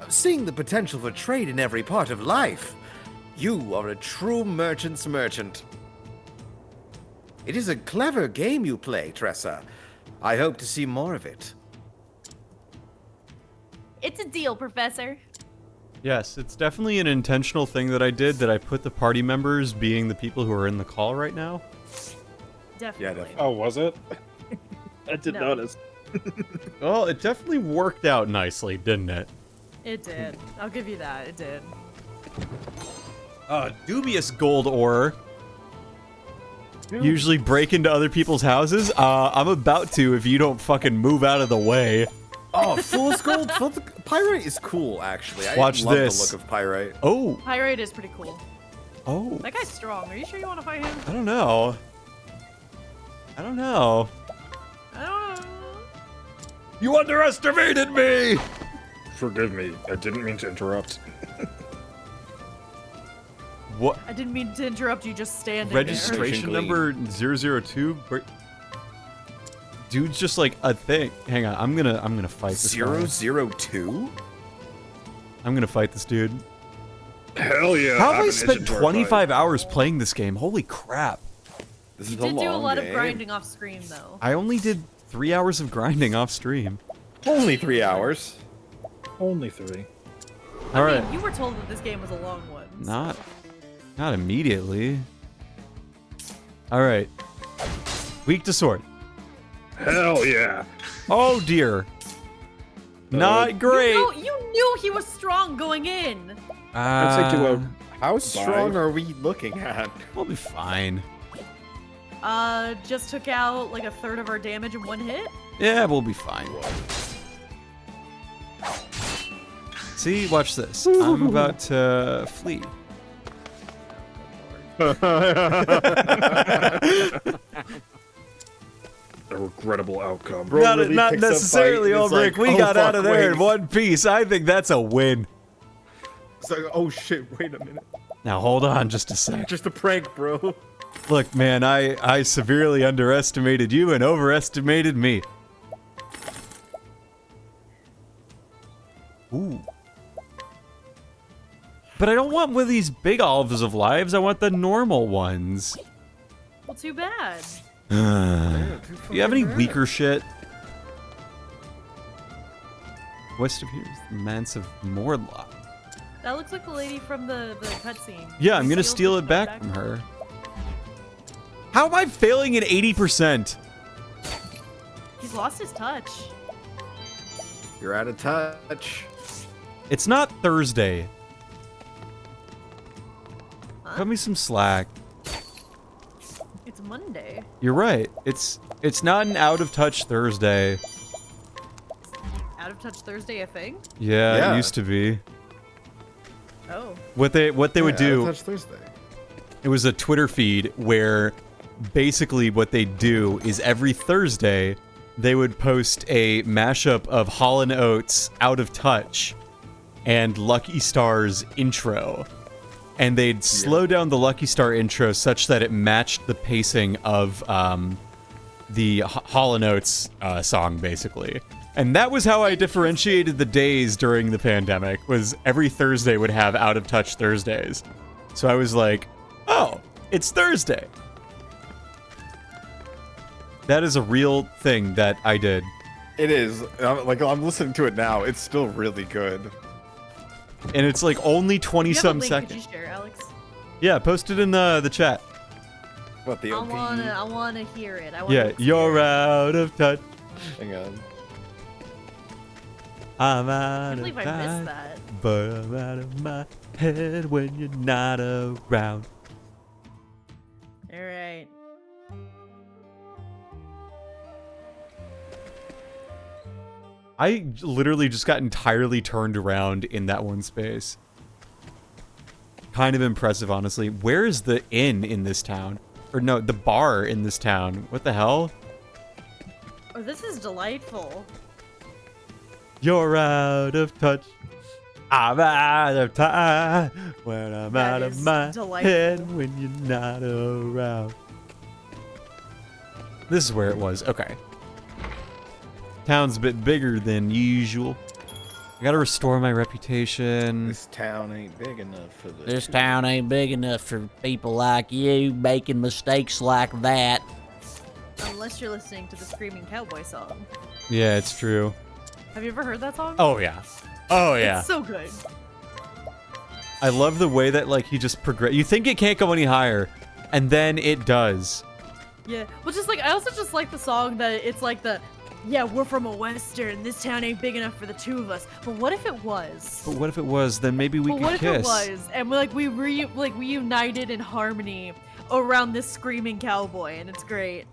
Seeing the potential for trade in every part of life, you are a true merchant's merchant. It is a clever game you play, Tressa. I hope to see more of it. It's a deal, Professor. Yes, it's definitely an intentional thing that I did, that I put the party members being the people who are in the call right now. Definitely. Oh, was it? I did No. notice. Well, it definitely worked out nicely, didn't it? It did. I'll give you that. It did. Dubious gold ore. Usually break into other people's houses. I'm about to if you don't fucking move out of the way. Oh, fool's gold? Pyrite is cool, actually. I Watch love this. the look of pyrite. Oh, Pyrite is pretty cool. oh. That guy's strong. Are you sure you want to fight him? I don't know. I don't know. I don't know. You underestimated me! Forgive me. I didn't mean to interrupt. What? I didn't mean to interrupt you. Just standing Registration number 002? Dude's just like a thing. Hang on, I'm gonna fight this guy. 002? I'm gonna fight this dude. Hell yeah. How have I spent 25 hours playing this game? Holy crap. This You is a did long do a lot game. of grinding off screen, though. I only did 3 hours of grinding off stream. Only 3 hours. Only 3. All I right. mean, you were told that this game was a long one. so- Not immediately. All right. Weak to sword. Hell yeah. Oh dear. Not great. You knew he was strong going in. How strong are we looking at? We'll be fine. Just took out like a third of our damage in one hit. Yeah, we'll be fine. See, watch this. I'm about to flee. A regrettable outcome. Not, really not picks up necessarily, fight, and it's Ulbrich. like, We oh, got out fuck, of there in wait. one piece. I think that's a win. It's like, oh shit, wait a minute. Now hold on just a sec. Just a prank, bro. Look, man, I severely underestimated you and overestimated me. Ooh. But I don't want one of these big olives of lives. I want the normal ones. Well, too bad. Do you have any weaker shit? West of here is the Manse of Mordlock. That looks like the lady from the cutscene. Yeah, I'm You gonna steal it back from her. How am I failing at 80%? He's lost his touch. You're out of touch. It's not Thursday. Huh? Cut me some slack. It's Monday. You're right. It's not an out of touch Thursday. Out of touch Thursday a thing? Yeah, Yeah. it used to be. Oh. What they would do, Touch Thursday. it was a Twitter feed where basically what they do is every Thursday they would post a mashup of Hall & Oates Out of Touch and Lucky Star's intro. And they'd slow down the Lucky Star intro such that it matched the pacing of the Hall & Oates song, basically. And that was how I differentiated the days during the pandemic, was every Thursday would have Out of Touch Thursdays. So I was like, oh, it's Thursday. That is a real thing that I did. It is. I'm listening to it now. It's still really good. And it's like only You have a 20-some link, seconds. could you share, Alex? Yeah, post it in the chat. What, the OP? I wanna hear it. I wanna Yeah, experience you're it. out of touch. Hang on. I'm I out can't of believe I missed touch, that. but I'm out of my head when you're not around. Alright. I literally just got entirely turned around in that one space. kind of impressive, honestly. Where is the inn in this town? Or no, the bar in this town. What the hell? Oh, this is delightful. You're out of touch. I'm out of time when I'm That out of is my delightful. head when you're not around. This is where it was. Okay. Town's a bit bigger than usual. I gotta restore my reputation. This town ain't big enough for the. This town ain't big enough for people like you making mistakes like that. Unless you're listening to the Screaming Cowboy song. Yeah, it's true. Have you ever heard that song? Oh, yeah. Oh, yeah. It's so good. I love the way that, like, he just progress. You think it can't go any higher, and then it does. Yeah. Well, just like, I also just like the song that it's like yeah, we're from a western. This town ain't big enough for the two of us. But what if it was? But what if it was? Then maybe we But could what if kiss. it was? And we reunited in harmony around this screaming cowboy, and it's great.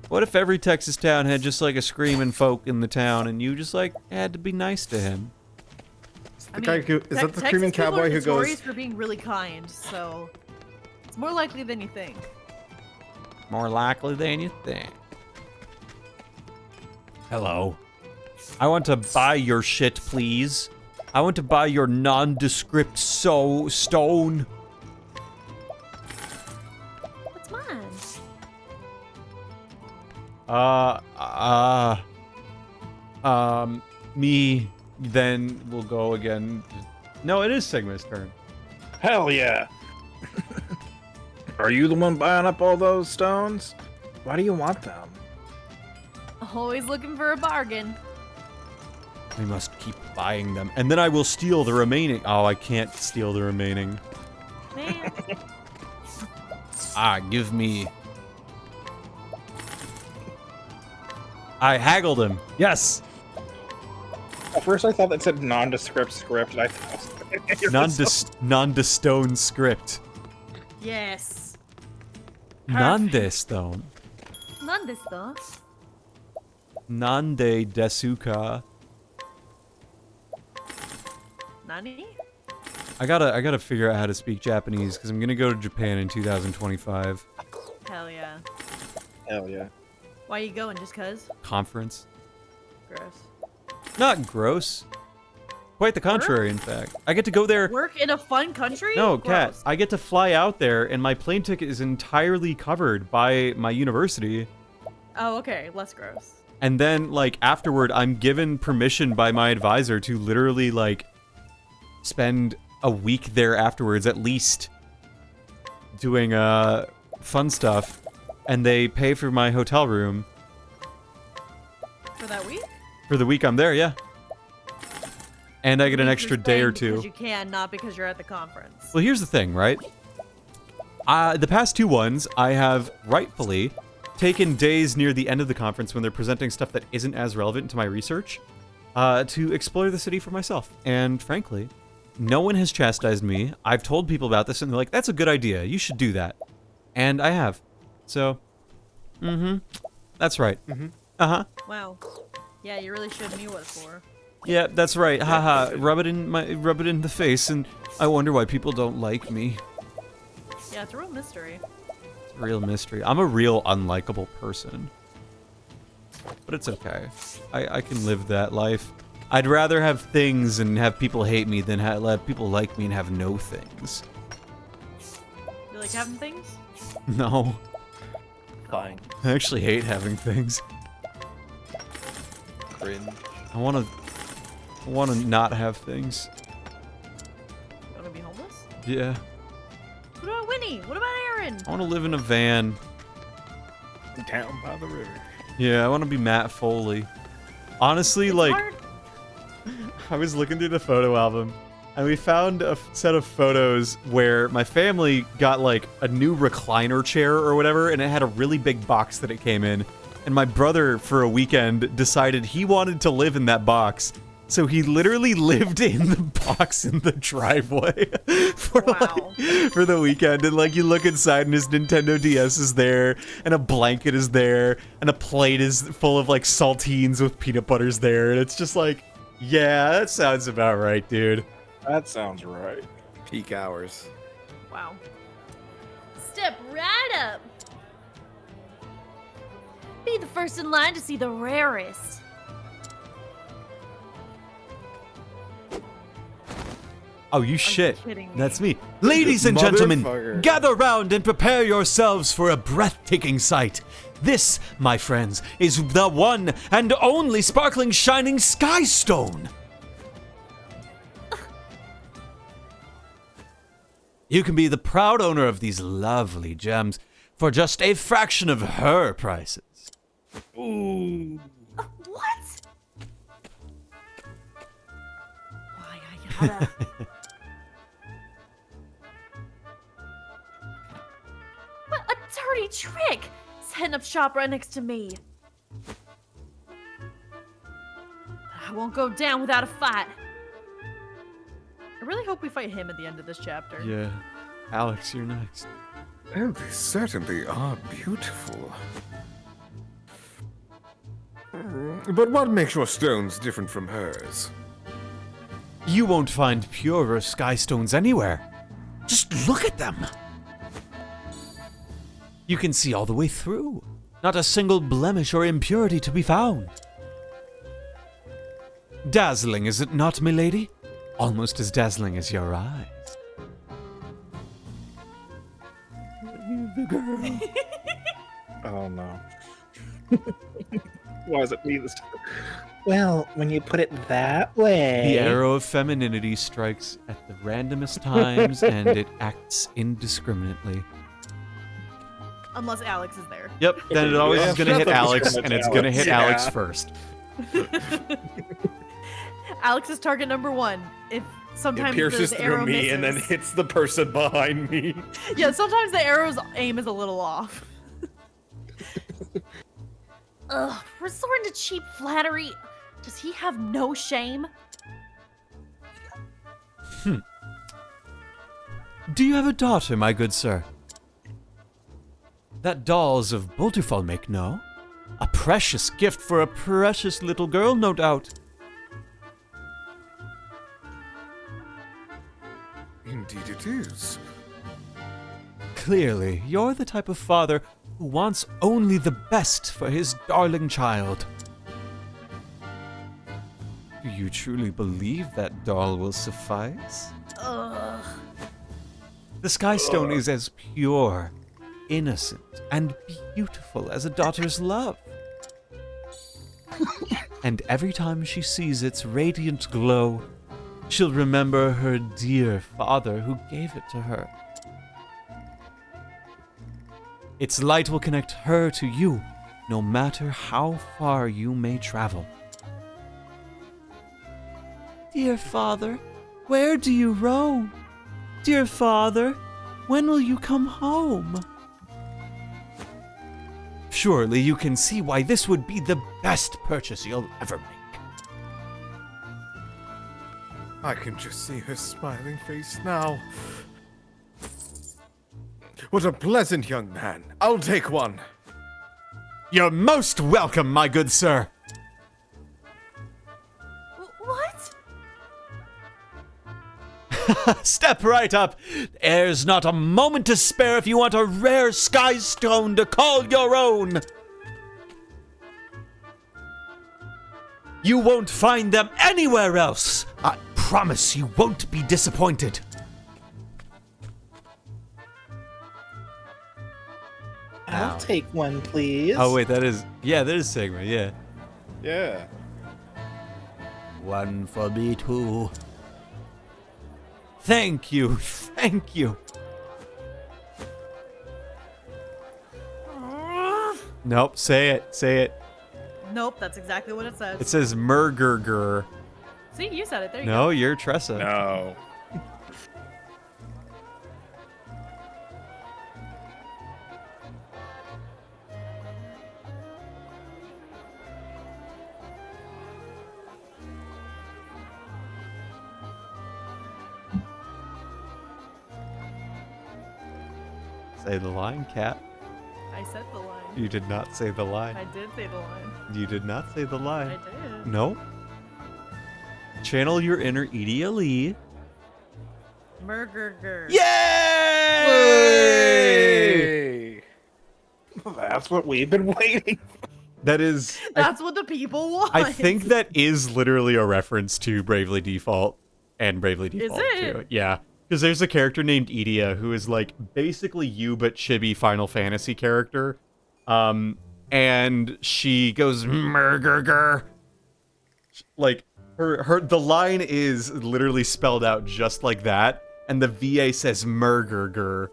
What if every Texas town had just, like, a screaming folk in the town, and you just, like, had to be nice to him? The guy who, is that the screaming cowboy who goes? Notorious for being really kind, so it's more likely than you think. More likely than you think. Hello. I want to buy your shit, please. I want to buy your nondescript stone. What's mine? Me, then we'll go again. No, it is Sigma's turn. Hell yeah! Are you the one buying up all those stones? Why do you want them? Always looking for a bargain. We must keep buying them. And then I will steal the remaining. Oh, I can't steal the remaining. Man. Give me. I haggled him. Yes. At first I thought that said nondescript script, and I thought Nondestone script. Yes. Nondestone. None this though. Nande desuka. Nani? I gotta figure out how to speak Japanese because I'm gonna go to Japan in 2025. Hell yeah. Hell yeah. Why you going? Just cause? Conference. Gross. Not gross. Quite the contrary, in fact. I get to go there. Work in a fun country? No, Kat. Gross. I get to fly out there, and my plane ticket is entirely covered by my university. Oh, okay. Less gross. And then, like, afterward, I'm given permission by my advisor to literally, like, spend a week there afterwards, at least, doing, fun stuff. And they pay for my hotel room. For that week? For the week I'm there, yeah. And I get an You're extra day or staying two. Because you can, not because you're at the conference. Well, here's the thing, right? The past two ones, I have rightfully taken days near the end of the conference when they're presenting stuff that isn't as relevant to my research to explore the city for myself. And frankly, no one has chastised me. I've told people about this, and they're like, that's a good idea. You should do that. And I have. So, that's right. Uh-huh. Wow. Yeah, you really showed me what it's for. Yeah, that's right. Haha. Rub it in the face, and I wonder why people don't like me. Yeah, it's a real mystery. It's a real mystery. I'm a real unlikable person. But it's okay. I can live that life. I'd rather have things and have people hate me than let people like me and have no things. You like having things? No. Fine. I actually hate having things. Cringe. I want to not have things. You wanna be homeless? Yeah. What about Winnie? What about Aaron? I want to live in a van. Down by the river. Yeah, I want to be Matt Foley. Honestly, It's like, hard. I was looking through the photo album, and we found a set of photos where my family got, like, a new recliner chair or whatever, and it had a really big box that it came in. And my brother, for a weekend, decided he wanted to live in that box. So he literally lived in the box in the driveway for the weekend. And like you look inside and his Nintendo DS is there, and a blanket is there, and a plate is full of like saltines with peanut butter's there. And it's just like, yeah, that sounds about right, dude. That sounds right. Peak hours. Wow. Step right up. Be the first in line to see the rarest. Oh, you shit. kidding me? That's me. Ladies and gentlemen, Motherfucker. gather round and prepare yourselves for a breathtaking sight. This, my friends, is the one and only sparkling shining sky stone. You can be the proud owner of these lovely gems for just a fraction of her prices. Ooh. What? Why I gotta. What a dirty trick! Setting up shop right next to me. I won't go down without a fight. I really hope we fight him at the end of this chapter. Yeah. Alex, you're next. Oh, they certainly are beautiful. But what makes your stones different from hers? You won't find purer sky stones anywhere. Just look at them. You can see all the way through. Not a single blemish or impurity to be found. Dazzling, is it not, milady? Almost as dazzling as your eyes. The girl. Oh no. Why is it me this time? Well, when you put it that way. The arrow of femininity strikes at the randomest times and it acts indiscriminately. Unless Alex is there. Yep, then it always Yeah, is going to hit nothing's Alex, gonna and it's hit going to hit Alex. Alex first. Alex is target number 1. If sometimes It pierces the through arrow me and then misses. hits the person behind me. Yeah, sometimes the arrow's aim is a little off. Ugh, resorting to cheap flattery. Does he have no shame? Do you have a daughter, my good sir? That dolls of Bolterfall make, no? A precious gift for a precious little girl, no doubt. Indeed it is. Clearly, you're the type of father who wants only the best for his darling child. Do you truly believe that doll will suffice? Ugh. The Sky Stone is as pure, innocent, and beautiful as a daughter's love. And every time she sees its radiant glow, she'll remember her dear father who gave it to her. Its light will connect her to you, no matter how far you may travel. Dear father, where do you roam? Dear father, when will you come home? Surely you can see why this would be the best purchase you'll ever make. I can just see her smiling face now. What a pleasant young man. I'll take one. You're most welcome, my good sir. What? Step right up. There's not a moment to spare if you want a rare sky stone to call your own. You won't find them anywhere else. I promise you won't be disappointed. I'll take one, please. Oh wait, that is Sigma, yeah. Yeah. One for me too. Thank you, thank you. Nope, say it. Nope, that's exactly what it says. It says Murgurger. See, you said it. There you No, you're Tressa. No. Say the line, cat. go. I said the line. You did not say the line. I did say the line. You did not say the line. I did. No. E. Channel your inner EDLE. Murgurger. Yeah! Murgurger. Yeah! Yay! That's what we've been waiting for. That is. That's what the people want. I think that is literally a reference to Bravely Default and Bravely Default it? too. Yeah. Because there's a character named Idia who is like basically you but chibi Final Fantasy character. And she goes Murgurger. Like the line is literally spelled out just like that, and the VA says Murgurger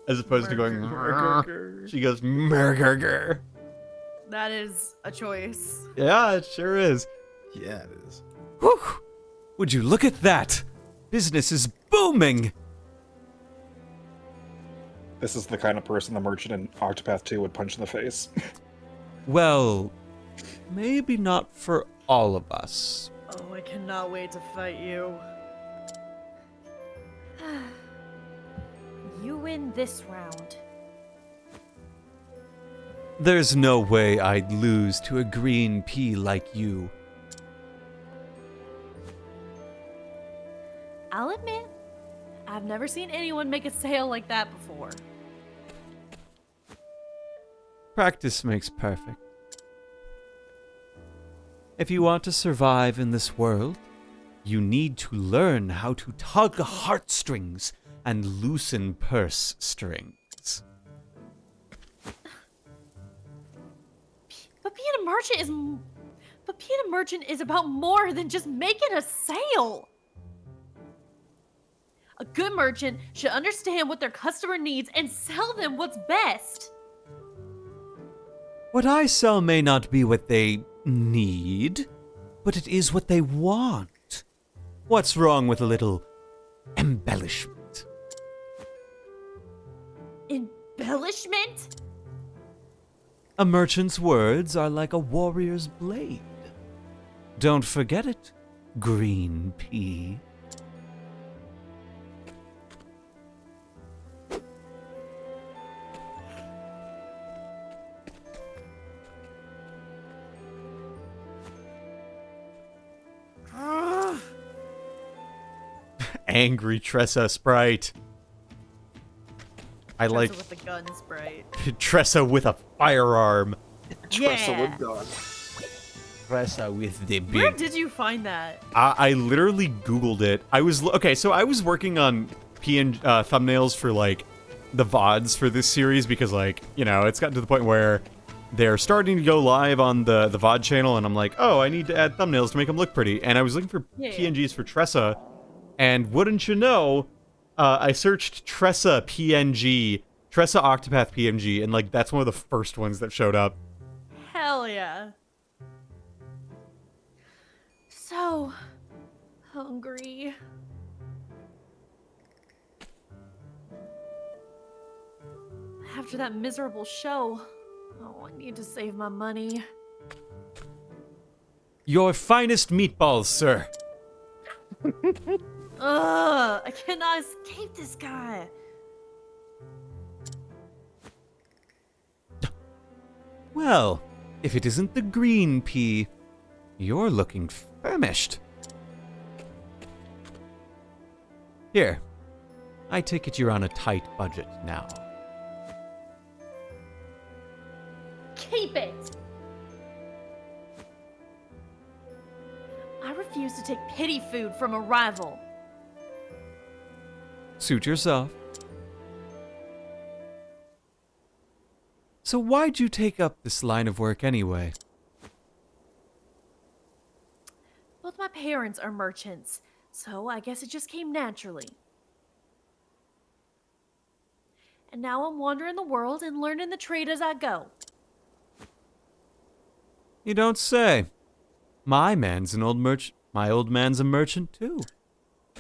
as opposed to going Murgurger. She goes Murgurger. That is a choice. Yeah, it sure is. Yeah, it is. Whew. Would you look at that? Business is booming. This is the kind of person the merchant in Octopath 2 would punch in the face. Well, maybe not for all of us. Oh, I cannot wait to fight you. You win this round. There's no way I'd lose to a green pea like you. I'll admit, I've never seen anyone make a sale like that before. Practice makes perfect. If you want to survive in this world, you need to learn how to tug heartstrings and loosen purse strings. But being a merchant is about more than just making a sale. A good merchant should understand what their customer needs and sell them what's best. What I sell may not be what they need, but it is what they want. What's wrong with a little embellishment? Embellishment? A merchant's words are like a warrior's blade. Don't forget it, green pea. Angry Tressa sprite. I like with the gun sprite. Tressa with a firearm. Yeah. Tressa with the Where big. did you find that? I literally Googled it. I was working on thumbnails for like the VODs for this series because like, you know, it's gotten to the point where they're starting to go live on the VOD channel and I'm like, oh, I need to add thumbnails to make them look pretty. And I was looking for PNGs for Tressa, and wouldn't you know, I searched Tressa PNG, Tressa Octopath PNG, and like that's one of the first ones that showed up. Hell yeah. So hungry. After that miserable show, oh, I need to save my money. Your finest meatballs, sir. Ugh, I cannot escape this guy. Well, if it isn't the green pea, you're looking famished. Here, I take it you're on a tight budget now. Keep it. I refuse to take pity food from a rival. Suit yourself. So why'd you take up this line of work anyway? Both my parents are merchants, so I guess it just came naturally. And now I'm wandering the world and learning the trade as I go. You don't say. My old man's a merchant too.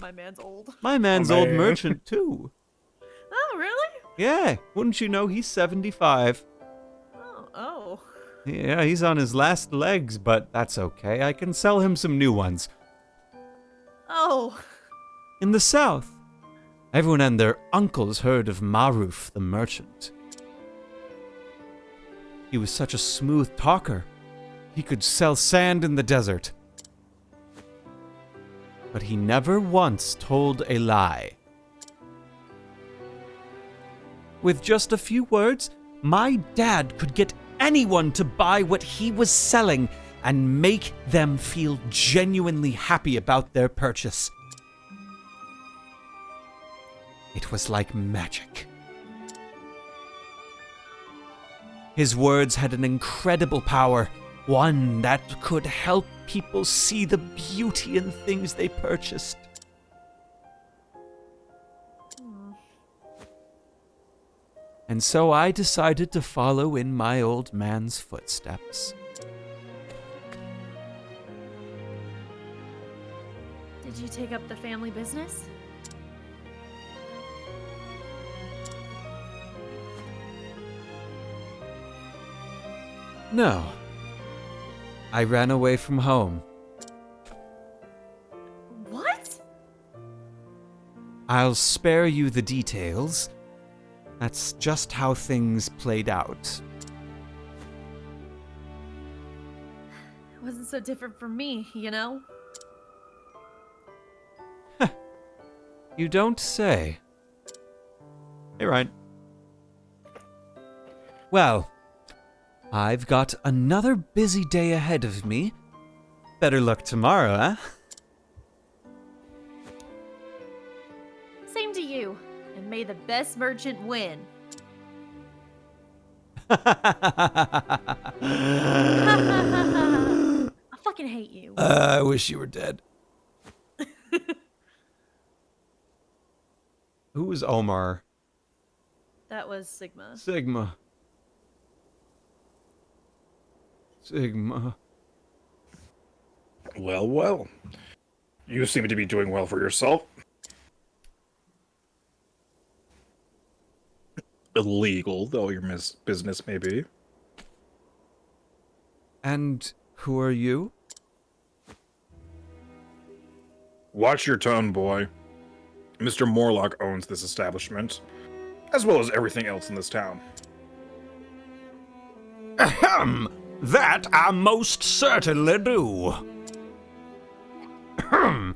My man's old. My man's Oh, old man. merchant too. Oh, really? Yeah, wouldn't you know he's 75. Oh. Yeah, he's on his last legs, but that's okay. I can sell him some new ones. Oh. In the south, everyone and their uncles heard of Maruf the merchant. He was such a smooth talker. He could sell sand in the desert. But he never once told a lie. With just a few words, my dad could get anyone to buy what he was selling and make them feel genuinely happy about their purchase. It was like magic. His words had an incredible power, one that could help people see the beauty in things they purchased. And so I decided to follow in my old man's footsteps. Did you take up the family business? No. I ran away from home. What? I'll spare you the details. That's just how things played out. It wasn't so different from me, you know? You don't say. Hey, Ryan. Well, I've got another busy day ahead of me. Better luck tomorrow, huh? Same to you. And may the best merchant win. I fucking hate you. I wish you were dead. Who was Omar? That was Sigma. Sigma. Sigma. Well, well. You seem to be doing well for yourself. Illegal, though your business may be. And who are you? Watch your tone, boy. Mr. Morlock owns this establishment, as well as everything else in this town. Ahem! That I most certainly do. Ahem.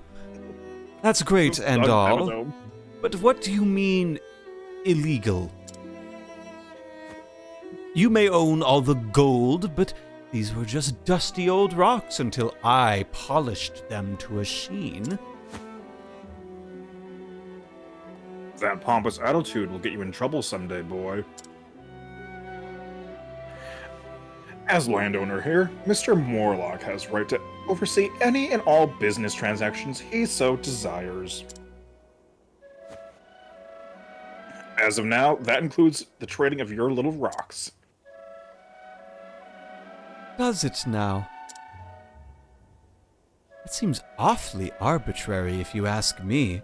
That's great and all, but what do you mean, illegal? You may own all the gold, but these were just dusty old rocks until I polished them to a sheen. That pompous attitude will get you in trouble someday, boy. As landowner here, Mr. Morlock has right to oversee any and all business transactions he so desires. As of now, that includes the trading of your little rocks. Does it now? It seems awfully arbitrary if you ask me.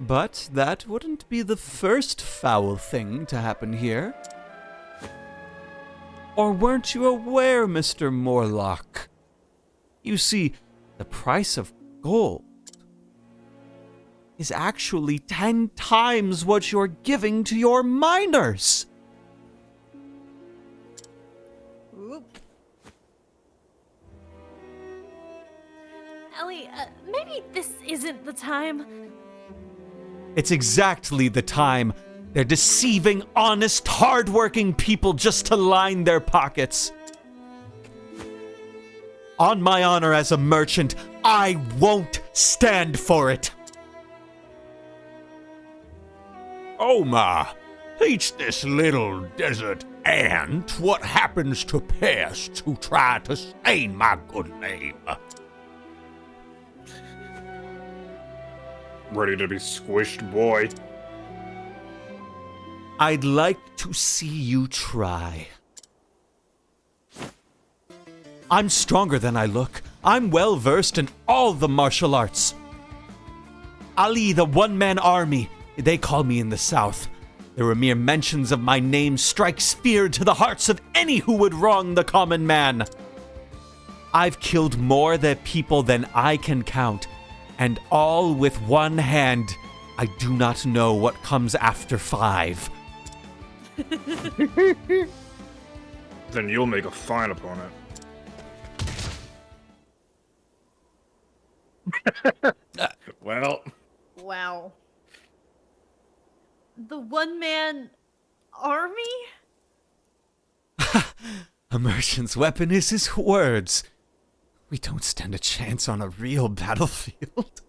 But that wouldn't be the first foul thing to happen here. Or weren't you aware, Mr. Morlock? You see, the price of gold is actually 10 times what you're giving to your miners. Oop. Ellie, maybe this isn't the time. It's exactly the time. They're deceiving honest, hard-working people just to line their pockets. On my honor as a merchant, I won't stand for it. Omar, teach this little desert ant what happens to pests who try to stain my good name. Ready to be squished, boy? I'd like to see you try. I'm stronger than I look. I'm well versed in all the martial arts. Ali, the one-man army, they call me in the South. There were mere mentions of my name strikes fear to the hearts of any who would wrong the common man. I've killed more the people than I can count, and all with one hand. I do not know what comes after 5. Then you'll make a fine opponent. Well, merchant's weapon is his words. We don't stand a chance on a real battlefield.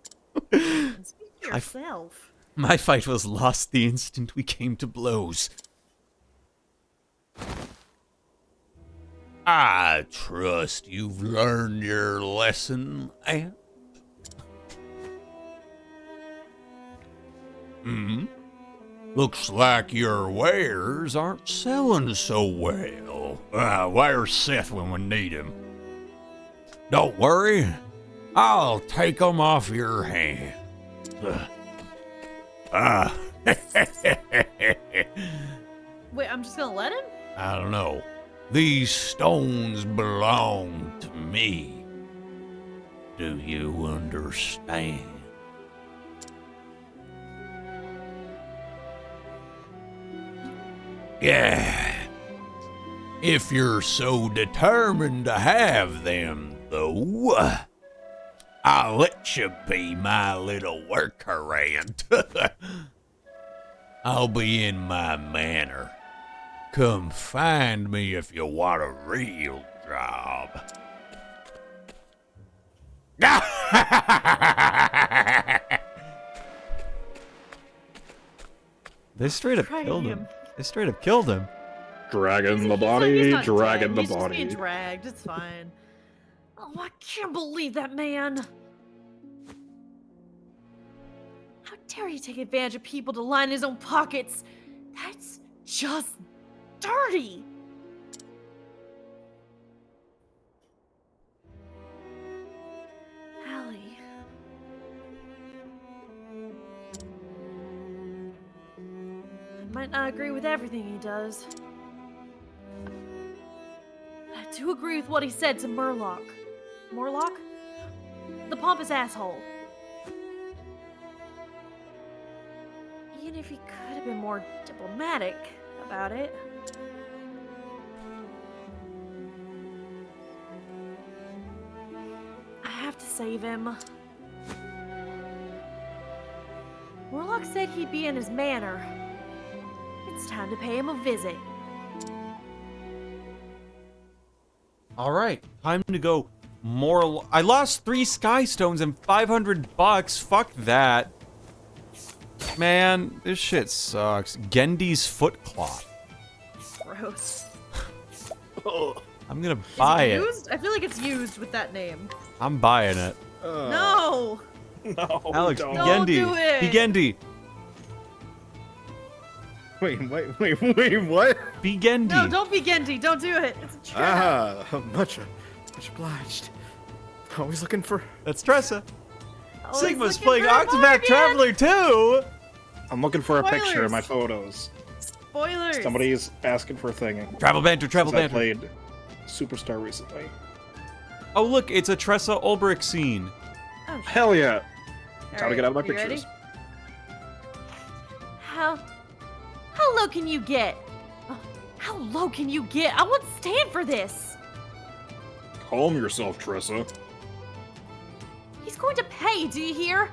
Speak for yourself. My fight was lost the instant we came to blows. I trust you've learned your lesson, Ant. Looks like your wares aren't selling so well. Where's Seth when we need him? Don't worry, I'll take 'em off your hands. Wait, I'm just gonna let him? I don't know. These stones belong to me. Do you understand? Yeah. If you're so determined to have them, though, I'll let you be my little worker ant. I'll be in my manor. Come find me if you want a real job. They straight up killed him. They straight up killed him. Dragging the He's body, not dragging dead. the He's just body. being dragged. It's fine. Oh, I can't believe that man. How dare he take advantage of people to line his own pockets? That's just dirty. Allie. I might not agree with everything he does. But I do agree with what he said to Murloc. Morlock? The pompous asshole. Even if he could have been more diplomatic about it. I have to save him. Morlock said he'd be in his manor. It's time to pay him a visit. All right, time to go more. I lost 3 sky stones and $500. Fuck that. Man, this shit sucks. Gendy's foot cloth. Gross. I'm gonna buy it. Used? I feel like it's used with that name. I'm buying it. No! No, Alex, don't. Don't Gendy. do it. Be Gendy. Wait, what? Be Gendy. No, don't be Gendy. Don't do it. It's a trap. Much obliged. Always looking for... That's Tressa. Always Sigma's looking playing for more, Octopath man. Traveler 2. I'm looking for a picture Spoilers. of my photos. Spoilers. Somebody's asking for a thing. Travel banter, travel Since I banter. played Superstar recently. Oh, look, it's a Tressa Ulbrich scene. Oh, shit. Hell yeah. Time Alright, to get out of my you ready? pictures. How low can you get? How low can you get? I won't stand for this. Calm yourself, Tressa. He's going to pay, do you hear?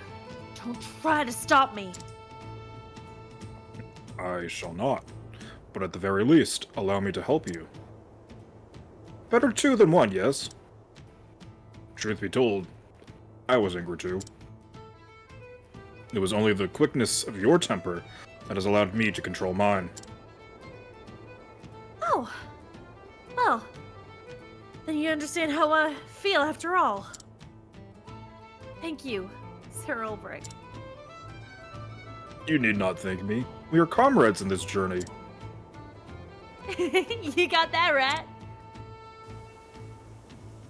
Don't try to stop me. I shall not. But at the very least, allow me to help you. Better 2 than 1, yes? Truth be told, I was angry too. It was only the quickness of your temper that has allowed me to control mine. Oh. Well. Then you understand how I feel after all. Thank you, Sir Ulbrich. You need not thank me. We are comrades in this journey. You got that right.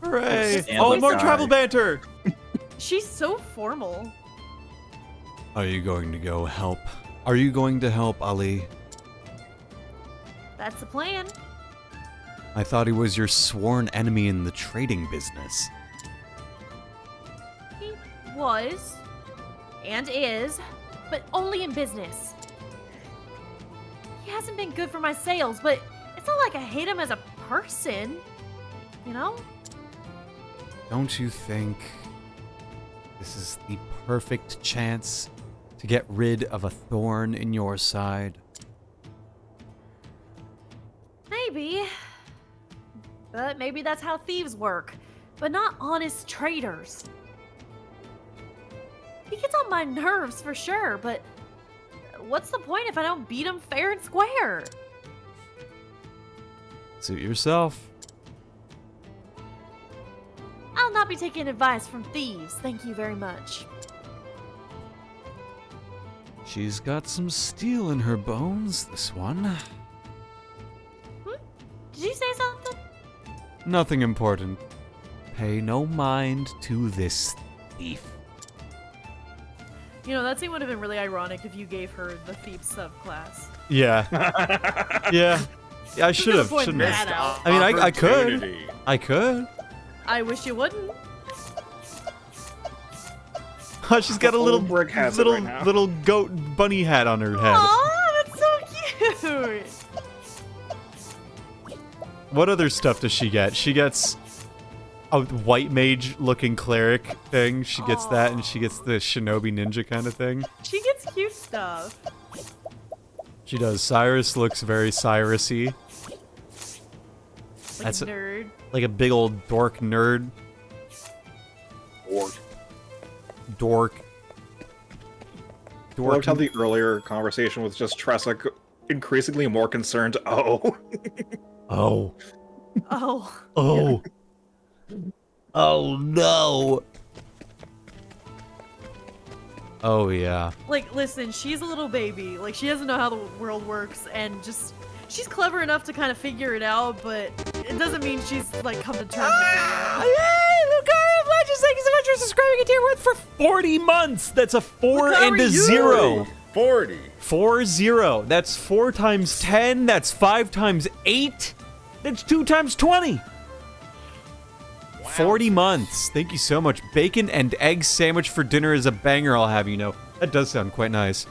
Hooray! Stand Oh, like more guy. travel banter. She's so formal. Are you going to go help? Are you going to help Ali? That's the plan. I thought he was your sworn enemy in the trading business. He was. And is. But only in business. He hasn't been good for my sales, but it's not like I hate him as a person. You know? Don't you think this is the perfect chance to get rid of a thorn in your side? Maybe. But maybe that's how thieves work. But not honest traders. He gets on my nerves for sure, but what's the point if I don't beat him fair and square? Suit yourself. I'll not be taking advice from thieves, thank you very much. She's got some steel in her bones, this one. Did you say something? Nothing important. Pay no mind to this thief. You know, that scene would have been really ironic if you gave her the thief subclass. Yeah. Yeah. I should have, point shouldn't that have. out. I mean, I could. Opportunity. I could. I wish you wouldn't. Oh, she's got a little Old Brick has it little right now. little goat bunny hat on her head. Aw, that's so cute. What other stuff does she get? She gets a white mage looking cleric thing. She gets that, and she gets the shinobi ninja kind of thing. She gets cute stuff. She does. Cyrus looks very Cyrus-y. Like That's a nerd. like a big old dork nerd. Dork. I loved how the earlier conversation was just Tressa increasingly more concerned. Oh. Oh. Oh. Oh. Oh no. Oh yeah. Like, listen, she's a little baby. Like, she doesn't know how the world works, and just she's clever enough to kind of figure it out, but it doesn't mean she's like come to terms with it yet. Hey, Lucario of Legends, thank you so much for subscribing to Tier 1 for 40 months. That's a 4 Look, how and are a you? 0. 40. 4-0. That's 4 times 10. That's 5 times 8. That's 2 times 20. 40 months. Thank you so much. Bacon and egg sandwich for dinner is a banger, I'll have you know. That does sound quite nice.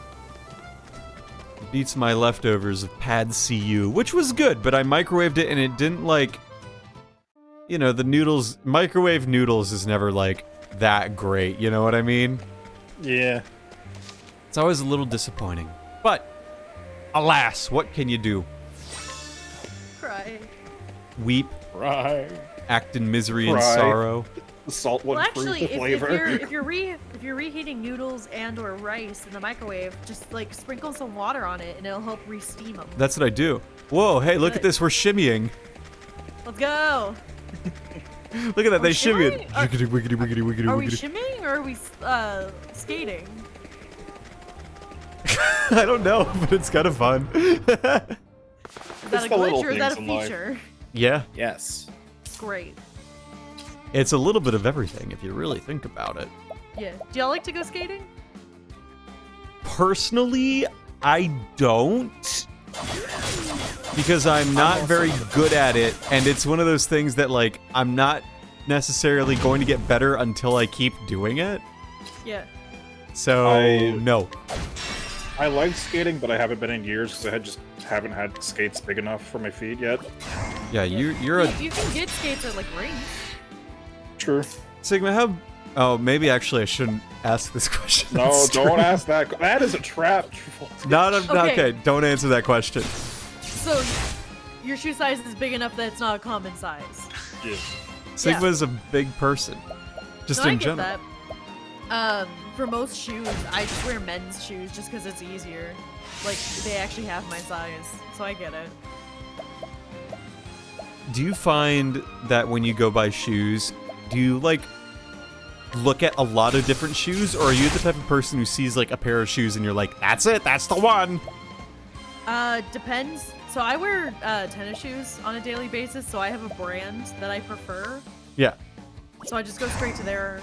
Beats my leftovers of Pad CU, which was good, but I microwaved it and it didn't like... You know, the noodles... Microwave noodles is never like that great, you know what I mean? Yeah. It's always a little disappointing. But, alas, what can you do? Cry. Weep, Right. act in misery and Right. sorrow. The salt Well, wouldn't actually, prove the if flavor. you're reheating noodles and or rice in the microwave, just like sprinkle some water on it, and it'll help re-steam them. That's what I do. Whoa, hey, look at Good. this, we're shimmying. Let's go. Look at that, they we shimmied. shimmying? Wiggity, wiggity, wiggity, wiggity, Are we wiggity. shimmying or are we skating? I don't know, but it's kind of fun. Is that It's a the little glitch or is that a things in life. feature? Yeah, Yes. Great. it's a little bit of everything if you really think about it. Yeah. Do y'all like to go skating? Personally, I don't. Because I'm not very good at it, and it's one of those things that, like, I'm not necessarily going to get better until I keep doing it. Yeah. So, no. I like skating, but I haven't been in years because I just haven't had skates big enough for my feet yet. Yeah, you're a... You can get skates at like rings. True. Sigma, how... Oh, maybe actually I shouldn't ask this question. No, on don't stream. ask that. That is a trap. Okay, don't answer that question. So, your shoe size is big enough that it's not a common size. Yeah. Sigma's a big person. Just No, in I get general. that. For most shoes, I just wear men's shoes just because it's easier. Like, they actually have my size, so I get it. Do you find that when you go buy shoes, do you, like, look at a lot of different shoes, or are you the type of person who sees, like, a pair of shoes and you're like, that's it, that's the one? Depends. So I wear tennis shoes on a daily basis, so I have a brand that I prefer. Yeah. So I just go straight to their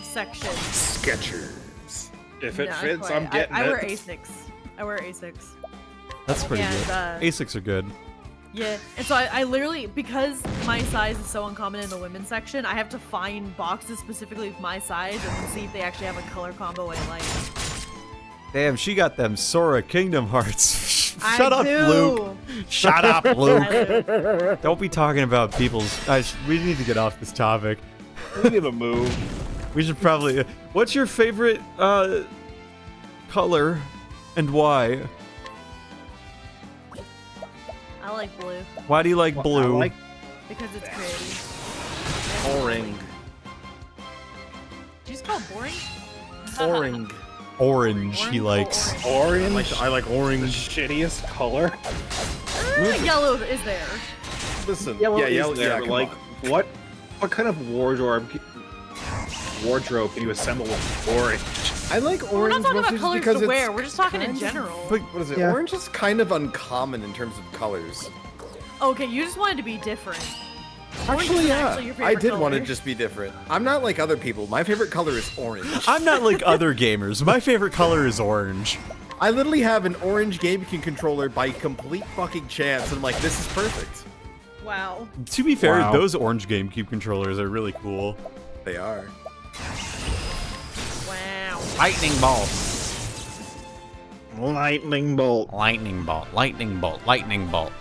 section. Skechers. If it Not fits, quite. I'm getting I it. wear Asics. I wear Asics. That's pretty And, good. Asics are good. Yeah, and so I literally, because my size is so uncommon in the women's section, I have to find boxes specifically with my size and then see if they actually have a color combo I like. Damn, she got them Sora Kingdom Hearts. I Shut up, do. Luke. Shut up, Luke. I do. Don't be talking about people's... we need to get off this topic. We need to move. We should probably... What's your favorite color and why? I like blue. Why do you like blue? because it's creative. Oring. Did you just call it boring? Oring. Orange, he likes. Orange. I like The orange. shittiest color. Yellow is there. Listen, Yellow yeah, is yellow. there, Yeah, but come like, on. what kind of wardrobe can you assemble with orange? I like We're orange not talking mostly about just colors because to it's wear. We're just talking in kind of- general. But what is it? Yeah. Orange is kind of uncommon in terms of colors. Okay, you just wanted to be different. Orange Actually, isn't yeah. actually your I favorite did want to color. just be different. I'm not like other people. My favorite color is orange. I'm not like other gamers. My favorite color is orange. I literally have an orange GameCube controller by complete fucking chance, and I'm like, this is perfect. Wow. To be fair, Wow. those orange GameCube controllers are really cool. They are. Wow. Lightning bolt. Lightning bolt. Lightning bolt. Lightning bolt. Lightning bolt.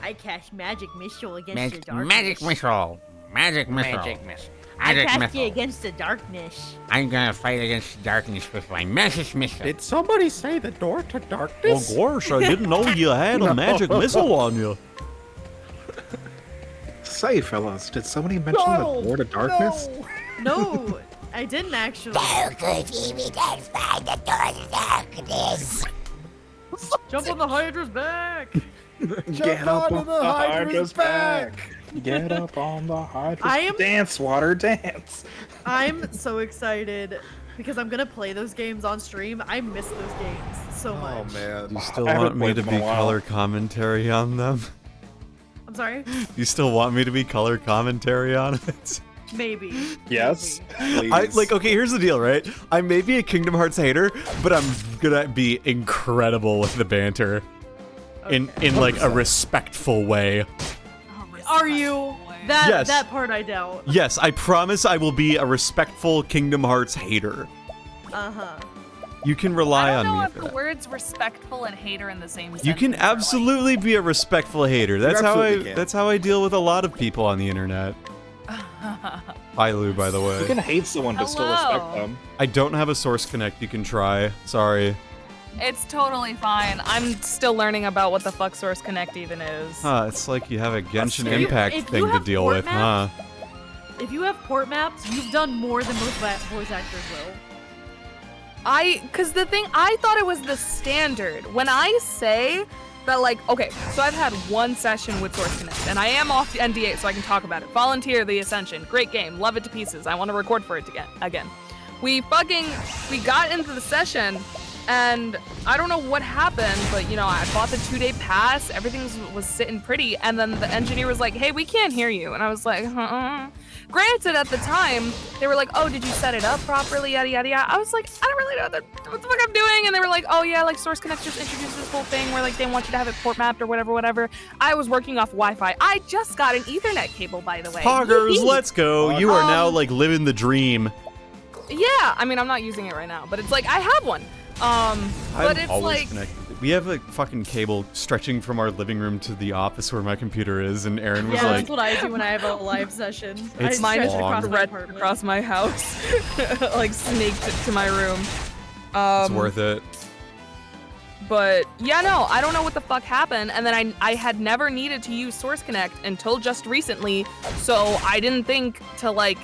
I cast magic missile against the Magic, darkness. magic missile. Magic missile. Magic missile. I Magic cast missile. you against the darkness. I'm gonna fight against the darkness with my magic missile. Did somebody say the door to Well, darkness? gosh, I didn't know you had a magic missile on you. Say, fellas, did somebody mention the door to darkness? No, I didn't actually. Jump on the Hydra's back. Get up on the Hydra's back. Get up on the Hydra's I am- Dance, water, dance. I'm so excited because I'm gonna play those games on stream. I miss those games so Oh much. man. You still I haven't want me played to them in be a while. color commentary on them? I'm sorry. You still want me to be color commentary on it? Maybe. Yes. Maybe. I like. Okay, here's the deal, right? I may be a Kingdom Hearts hater, but I'm gonna be incredible with the banter, in like a respectful way. Are you? That Yes. that part I doubt. Yes, I promise I will be a respectful Kingdom Hearts hater. Uh huh. You can rely I don't on know me if for the that. words respectful and hater in the same sentence. You can are, like- absolutely be a respectful hater. That's how absolutely can. That's how I deal with a lot of people on the internet. Hi, Lou, by the You way. can hate someone but still respect Hello. them. I don't have a Source Connect. You can try. Sorry. It's totally fine. I'm still learning about what the fuck Source Connect even is. Huh, it's like you have a Genshin If you- Impact if you thing to have deal port with, huh? maps- If you have port maps, you've done more than most voice actors will. Cause the thing, I thought it was the standard. When I say that, like, okay, so I've had one session with Source Connect, and I am off the NDA, so I can talk about it. Volunteer the Ascension, great game, love it to pieces. I want to record for it again. We got into the session, and I don't know what happened, but you know, I bought the 2-day pass, everything was sitting pretty, and then the engineer was like, hey, we can't hear you. And I was like, Granted, at the time, they were like, oh, did you set it up properly, yada, yada, yada. I was like, I don't really know what the fuck I'm doing. And they were like, oh, yeah, like, Source Connect just introduced this whole thing where, like, they want you to have it port mapped or whatever. I was working off Wi-Fi. I just got an Ethernet cable, by the way. Poggers, Yee-hee. let's go. You are now, like, living the dream. Yeah, I mean, I'm not using it right now, but it's like, I have one. But I'm it's always like, connected. We have a fucking cable stretching from our living room to the office where my computer is, and Aaron was Yeah, like, that's what I do when I have a live session. It's I stretch it long. across my right apartment. across my house, like, snaked to my room. it's worth it. But yeah, no, I don't know what the fuck happened. And then I had never needed to use Source Connect until just recently. So I didn't think to like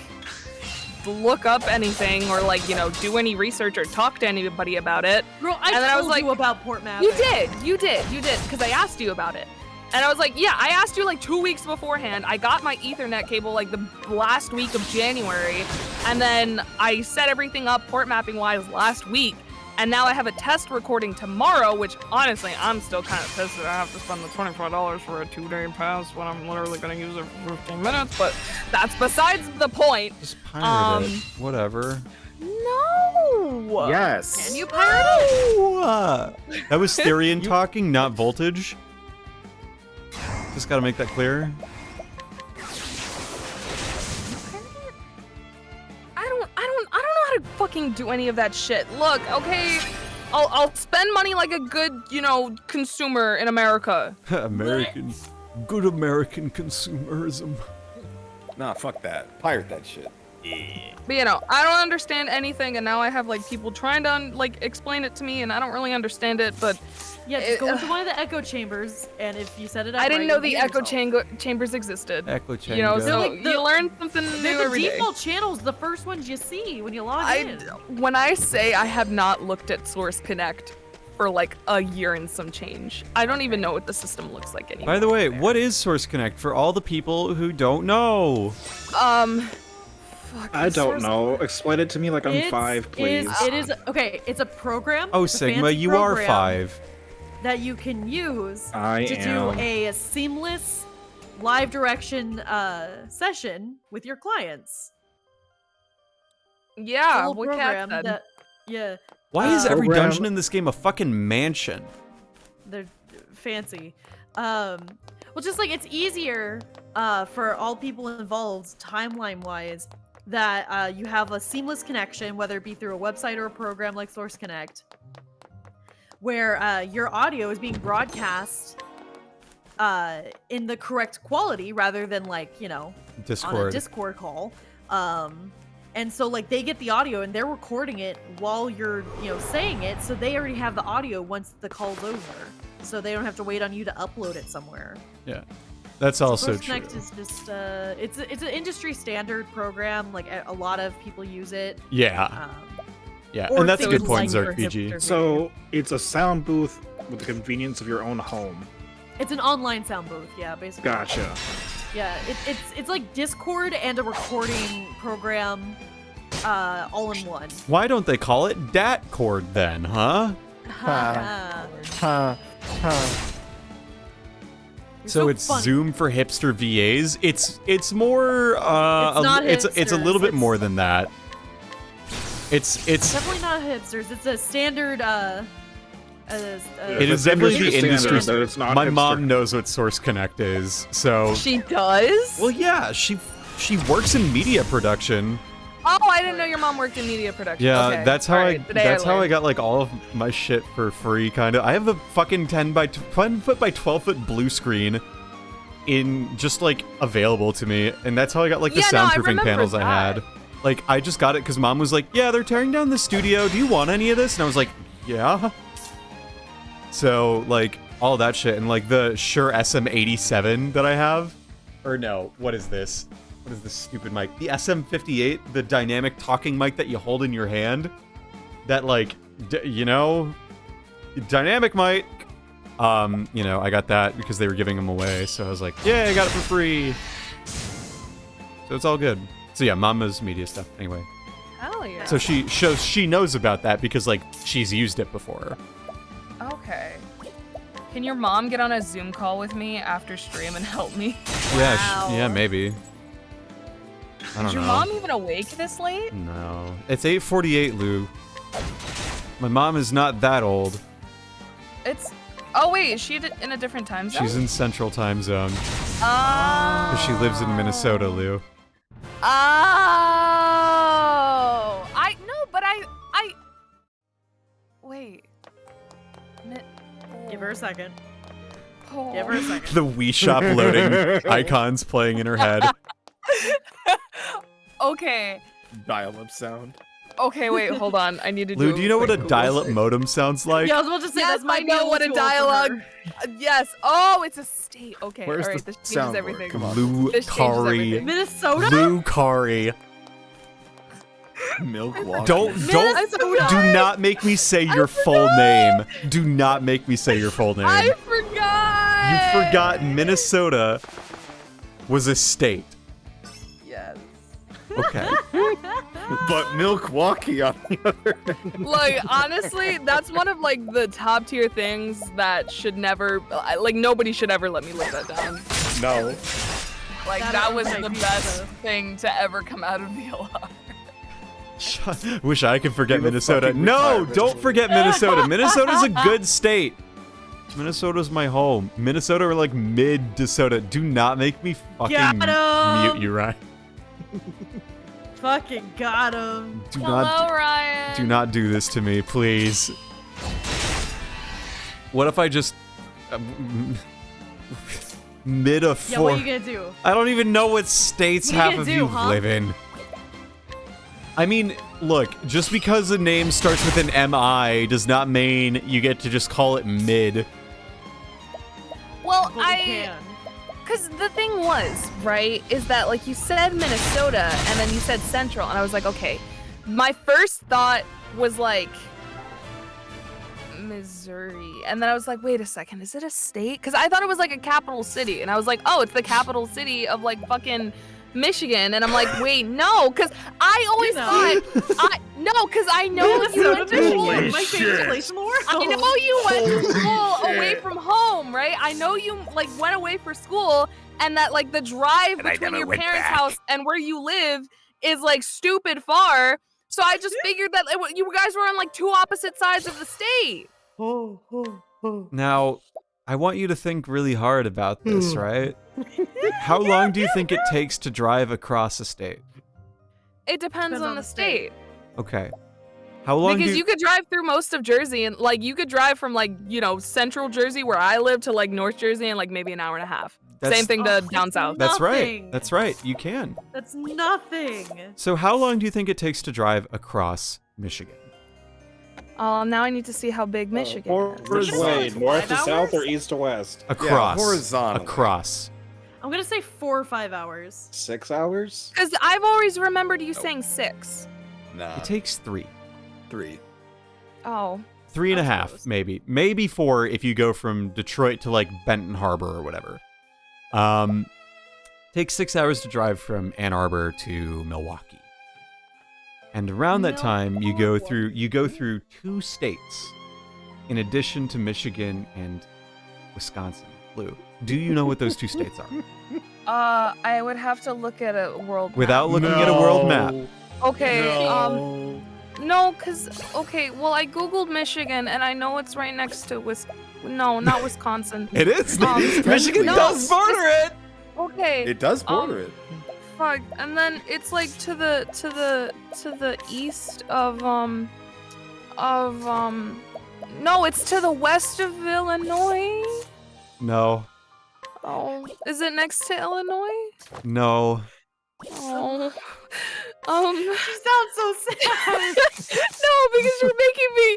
look up anything or like, you know, do any research or talk to anybody about it. Girl, And then I was told like, you about port mapping. You did, because I asked you about it. And I was like, yeah, I asked you like 2 weeks beforehand. I got my Ethernet cable like the last week of January. And then I set everything up port mapping wise last week. And now I have a test recording tomorrow, which honestly, I'm still kind of pissed that I have to spend the $24 for a 2-day pass when I'm literally going to use it for 15 minutes. But that's besides the point. Just pirate it. Whatever. No! Yes. Can you pirate it? That was Styrian talking, not Voltage. Just gotta make that clear. I don't know how to fucking do any of that shit. Look, okay, I'll spend money like a good, you know, consumer in America. Good American consumerism. Nah, fuck that. Pirate that shit. But you know, I don't understand anything, and now I have like people trying to like explain it to me, and I don't really understand it. But Yeah, just go into one of the echo chambers, and if you set it up, I didn't right, know you'll the mute echo yourself. chambers existed. Echo You know, chamber. so They're like you learn something new They're the every day. default channels, the first ones you see when you log in. When I say I have not looked at Source Connect for like a year and some change, I don't even know what the system looks like anymore. By the way, what is Source Connect for all the people who don't know? I don't know. Explain it to me like I'm It's- 5, please. It is okay. It's a program. Oh, it's a Sigma, fancy you are program 5. That you can use I to am. do a seamless live direction session with your clients. Yeah, Little what Kat program said. that, yeah, Why is every Program- dungeon in this game a fucking mansion? they're fancy. Well, just like it's easier for all people involved, timeline-wise, that you have a seamless connection, whether it be through a website or a program like Source Connect, where your audio is being broadcast in the correct quality rather than like, you know, on a Discord. Discord call. And so like they get the audio and they're recording it while you're, you know, saying it, so they already have the audio once the call's over. So they don't have to wait on you to upload it somewhere. Yeah. That's also Source true. Connect is just it's an industry standard program, like a lot of people use it. Yeah. Yeah, or and that's a good things point, like RPG. So it's a sound booth with the convenience of your own home. It's an online sound booth, yeah, basically. Gotcha. Yeah, it's like Discord and a recording program, all in one. Why don't they call it DAT-cord then, huh? You're So it's funny. Zoom for hipster VAs. It's more It's not it's a little hipsters, bit it's- more than that. It's Definitely not hipsters. It's a standard. it is definitely the industry. standard, it's not My hipster. mom knows what Source Connect is, so She does? well, yeah, she works in media production. Oh, I didn't know your mom worked in media production. Yeah, Okay. that's how Alright, today that's how I learned. got like all of my shit for free, kind of. I have a fucking 10 foot by 12 foot blue screen in just like available to me, and that's how I got like the Yeah, no, I soundproofing remember panels I that. had. Like I just got it because mom was like, "Yeah, they're tearing down the studio. Do you want any of this?" And I was like, "Yeah." So like all that shit and like the Shure SM87 that I have, or no, what is this? What is this stupid mic? The SM58, the dynamic talking mic that you hold in your hand. That like, you know, dynamic mic. You know, I got that because they were giving them away, so I was like, yeah, I got it for free. So it's all good. So yeah, Mama's media stuff. Anyway, Hell yeah. so she knows about that because like she's used it before. Okay. Can your mom get on a Zoom call with me after stream and help me? Yeah, Wow. yeah, maybe. I don't Is your know. mom even awake this late? No, it's 8:48, Lou. My mom is not that old. It's. Oh wait, is she in a different time zone? She's in Central Time Zone Oh. because she lives in Minnesota, Lou. Oh. I no, but I. Wait. Give her a second. Oh. Give her a second. The Wii Shop loading icons playing in her head. Okay. Dial-up sound. Okay, wait, hold on. I need to Lou, do do you know what a quick dial-up Google modem sounds like? Yeah, I was about to say Yes, that might I be a know what a little too old for dialogue. her. Yes. Oh, it's a state. Okay. Where's all the right. This changes soundboard? everything. Come on. Lou This changes Kari. everything. Minnesota? Lou Kari. Milwaukee. Don't Minnesota. do not make me say your full name. Do not make me say your full name. I forgot. You forgot Minnesota was a state. Yes. Okay. But Milwaukee on the other hand. Like honestly, that's one of like the top tier things that should never, like nobody should ever let me live that down. No. Like That that is was my the pizza. best thing to ever come out of VLR. Wish I could forget You're the Minnesota. fucking No, retirement don't boy. forget Minnesota. Minnesota's a good state. Minnesota's my home. Minnesota or like mid-Desota. Do not make me fucking Got 'em. mute you, Ryan. Fucking got him. Do Hello, not Ryan. do not do this to me, please. What if I just mid a Yeah, what four? are you gonna do? I don't even know what states What are you half gonna of do, you huh? live in. I mean, look, just because a name starts with an MI does not mean you get to just call it mid. Well, Well, we can. Because the thing was, right, is that, like, you said Minnesota, and then you said Central, and I was like, okay. My first thought was, like, Missouri. And then I was like, wait a second, is it a state? Because I thought it was, like, a capital city. And I was like, oh, it's the capital city of, like, fucking Michigan. And I'm like, wait, no. Because I always thought, because I know you went to school. Holy My favorite place in the world. I know you went to school away from home, right? I know you like went away for school, and that like the drive between your parents' house and where you live is like stupid far. So I just figured that you guys were on like two opposite sides of the state. Now, I want you to think really hard about this, right? How long do you think it takes to drive across a state? It depends on the state. Okay. How long Because do you could drive through most of Jersey, and like you could drive from like, you know, central Jersey where I live to like North Jersey in like maybe an hour and a half. Same thing to down south. That's right. Nothing. That's right. You can. That's nothing. So how long do you think it takes to drive across Michigan? Now I need to see how big Michigan is. Which way? North to 5 south or hours? east to west? Across. horizontally. Across. I'm gonna say 4 or 5 hours. 6 hours? Because I've always remembered you saying 6. Nah, It takes 3. 3. Oh. 3.5, That's close. maybe. Maybe 4 if you go from Detroit to like Benton Harbor or whatever. Takes 6 hours to drive from Ann Arbor to Milwaukee. And around that time you go through 2 states in addition to Michigan and Wisconsin. Lou, do you know what those 2 states are? I would have to look at a world map. Without looking at a world map. Okay, no, because, okay, well, I Googled Michigan, and I know it's right next to no, not Wisconsin. It is. Michigan Michigan does border it. Okay. It does border it. Fuck, and then it's like to the east of, no, it's to the west of Illinois. No. Oh, is it next to Illinois? No. Oh. She sounds so sad. No, because you're making me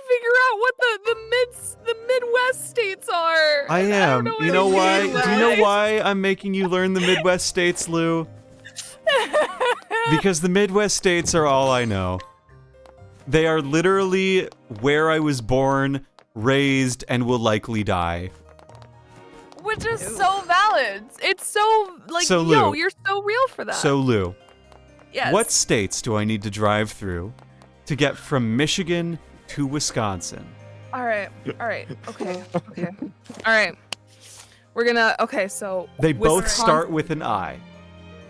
figure out what the Midwest states are. I and am. don't know You know what why? it Do you know means. why I'm making you learn the Midwest states, Lou? Because the Midwest states are all I know. They are literally where I was born, raised, and will likely die. Which is so valid. It's so like, So, yo, Lou. you're so real for that. So, Lou, yes. what states do I need to drive through to get from Michigan to Wisconsin? All right. Okay. All right. We're gonna. Okay. So They both Wisconsin- start with an I.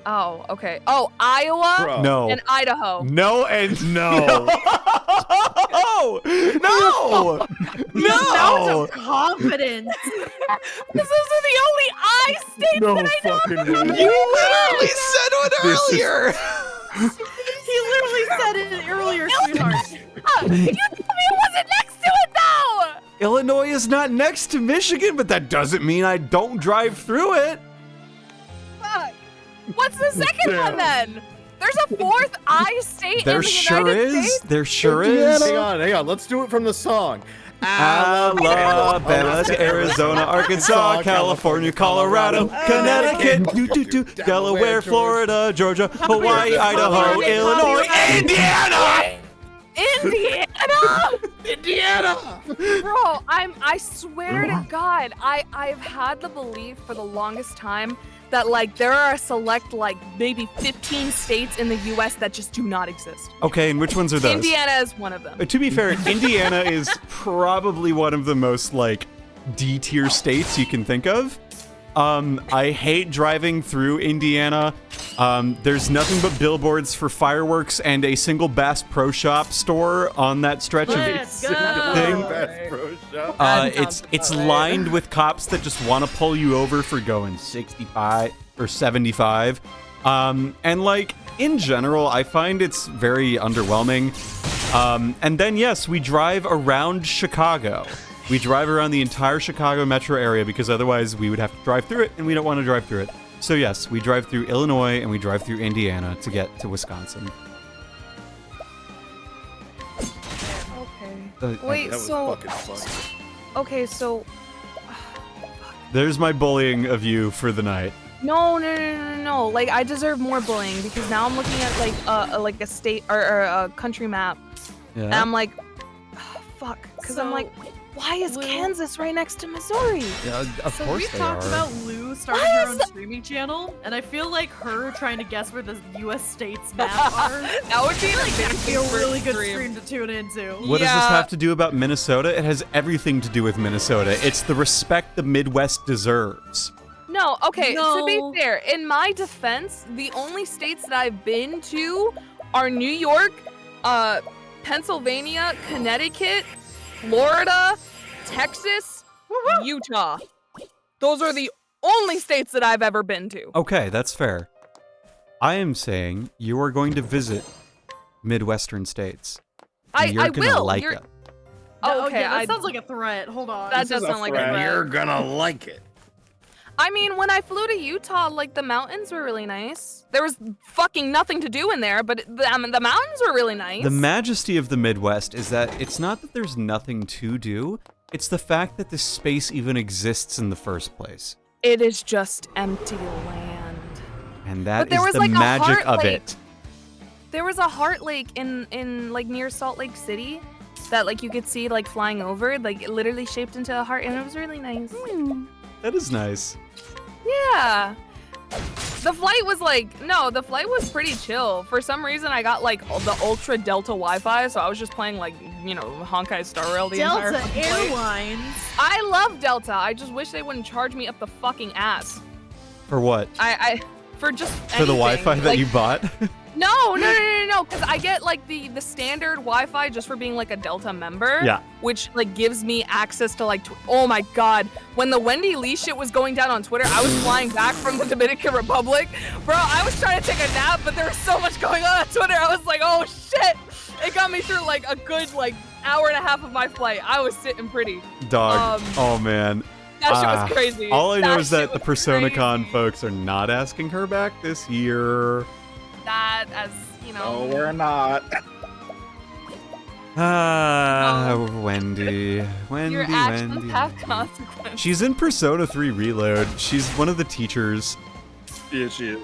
Oh. Okay. Oh, Iowa Bro. No. and Idaho. No and no. No! No! Confidence. Because those are the only I states No that I know. fucking way. You literally said one earlier! He literally said it earlier, sweetheart. You told me it wasn't next to it though. Illinois is not next to Michigan, but that doesn't mean I don't drive through it. Fuck. What's the second one then? There's a fourth I state There in the sure United is. States? There sure is. Hang on. Let's do it from the song. Alabama to Arizona, Arkansas, California, Colorado, Connecticut, Delaware, Florida, Georgia, Hawaii, Idaho, Illinois, Indiana! Indiana! Bro, I swear to God, I've had the belief for the longest time that like there are a select like maybe 15 states in the US that just do not exist. Okay, and which ones are those? Indiana is one of them. To be fair, Indiana is probably one of the most like D-tier states you can think of. I hate driving through Indiana. There's nothing but billboards for fireworks and a single Bass Pro Shop store on that stretch Let's of go. thing. Best pro shop. It's lined with cops that just want to pull you over for going 65 or 75. And like in general, I find it's very underwhelming. And then yes, we drive around Chicago. We drive around the entire Chicago metro area because otherwise we would have to drive through it, and we don't want to drive through it. So yes, we drive through Illinois and we drive through Indiana to get to Wisconsin. Wait, That was so fucking fun. okay, so There's my bullying of you for the night. no. Like I deserve more bullying because now I'm looking at like a state or a country map, and Yeah. I'm like, fuck, because I'm like, why is Lou- Kansas right next to Missouri? Yeah, of So course we've they talked are. about Lou starting her own streaming channel, and I feel like her trying to guess where the U.S. states map are. That would be like That'd be a really good stream. stream to tune into. What does this Yeah. have to do about Minnesota? It has everything to do with Minnesota. It's the respect the Midwest deserves. No, okay, to No. be fair, in my defense, the only states that I've been to are New York, Pennsylvania, Connecticut, Florida, Texas, Utah. Those are the only states that I've ever been to. Okay, that's fair. I am saying you are going to visit Midwestern states. And you're I gonna will. like You're- it. Oh, okay, yeah, I- that sounds like a threat. Hold on. That This does is a sound like a threat. threat. You're gonna like it. I mean, when I flew to Utah, like the mountains were really nice. There was fucking nothing to do in there, but the mountains were really nice. The majesty of the Midwest is that it's not that there's nothing to do, it's the fact that this space even exists in the first place. It is just empty land. And that But there is was, the like, a magic heart of lake. it. There was a heart lake in like near Salt Lake City that like you could see like flying over, like it literally shaped into a heart, and it was really nice. That is nice. Yeah. The flight was pretty chill. For some reason, I got like the Ultra Delta Wi-Fi, so I was just playing like, you know, Honkai Star Rail the entire Delta fucking flight. Airlines. I love Delta. I just wish they wouldn't charge me up the fucking ass. For what? I for just For the anything. Wi-Fi that Like, you bought? No, because I get like the standard Wi-Fi just for being like a Delta member. Yeah. Which like gives me access to like, oh my god, when the Wendy Lee shit was going down on Twitter, I was flying back from the Dominican Republic, bro. I was trying to take a nap, but there was so much going on Twitter. I was like, oh shit, it got me through like a good like hour and a half of my flight. I was sitting pretty. Dog. Oh man. That shit was crazy. All I know is that the shit was PersonaCon crazy. folks are not asking her back this year. That as you know. No, we're not. Wendy. Your actions Wendy. have consequences. She's in Persona 3 Reload. She's one of the teachers. Yeah, she is.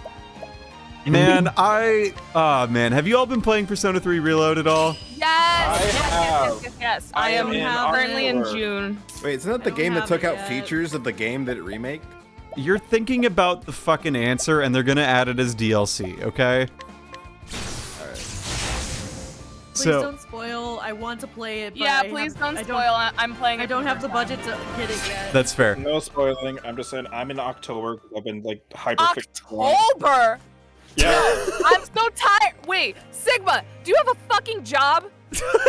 Man, man, have you all been playing Persona 3 Reload at all? Yes. I am in currently in October. June. Wait, isn't that the I don't game that have took it out yet. features of the game that it remaked? You're thinking about the fucking answer, and they're gonna add it as DLC, okay? Please So, don't spoil. I want to play it. But Yeah, I please have- don't I spoil. I'm playing it. I don't for have the first budget to get it yet. that's fair. No spoiling. I'm just saying I'm in October because I've been like hyper fixated. October. Yeah, I'm so tired. Wait, Sigma, do you have a fucking job?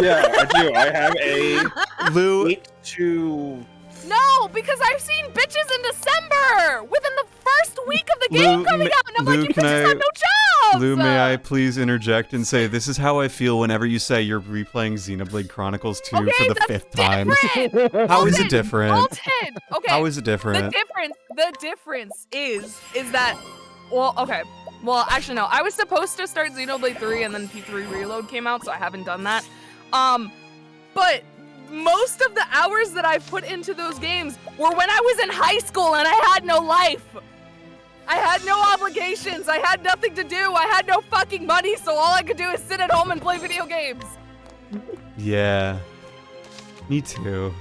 yeah, I do. I have a Lou, 8 to. No, because I've seen bitches in December within the first week of the game Lou, coming out, and I'm Lou, like, you can bitches I- have no jobs. Lou, may I please interject and say this is how I feel whenever you say you're replaying Xenoblade Chronicles 2 Okay, for the that's 5th time. different. How is it Alton, different? Alton. Okay. How is it different? The difference is that, well, okay. Well, actually, no. I was supposed to start Xenoblade 3 and then P3 Reload came out, so I haven't done that. But most of the hours that I've put into those games were when I was in high school and I had no life. I had no obligations. I had nothing to do. I had no fucking money, so all I could do is sit at home and play video games. Yeah. Me too.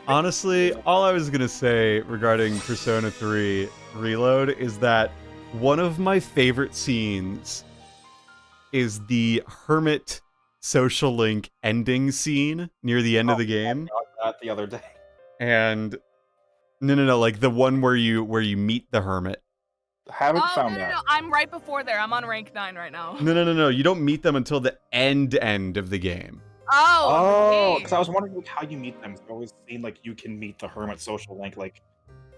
Honestly, all I was gonna say regarding Persona 3 Reload is that one of my favorite scenes is the Hermit social link ending scene near the end of the game. I got that the other day. And no, like the one where you meet the Hermit. Haven't Oh, found no, that. I'm right before there. I'm on rank 9 right now. No. You don't meet them until the end of the game. Oh, okay. because I was wondering like, how you meet them. I've always seen like you can meet the Hermit social link. Like,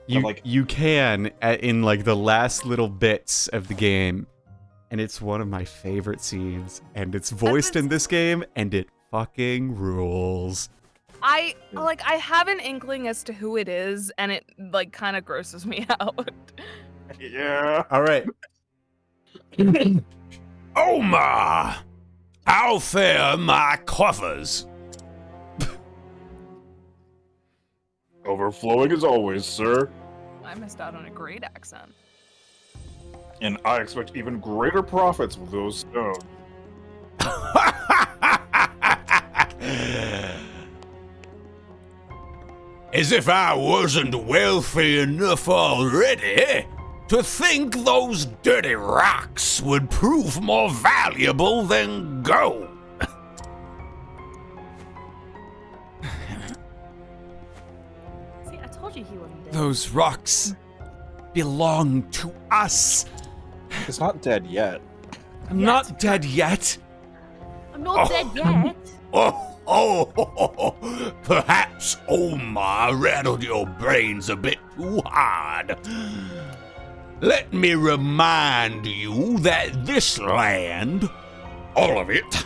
You can in like the last little bits of the game, and it's one of my favorite scenes, and it's voiced in this game, and it fucking rules. I have an inkling as to who it is, and it like kind of grosses me out. yeah. All right. Oma! How fare my coffers? Overflowing as always, sir. I missed out on a great accent. And I expect even greater profits with those stones. As if I wasn't wealthy enough already to think those dirty rocks would prove more valuable than gold. See, I told you he wasn't dead. Those rocks belong to us. It's not dead yet. I'm not dead yet. I'm not dead yet. Perhaps Omar rattled your brains a bit too hard. Let me remind you that this land, all of it,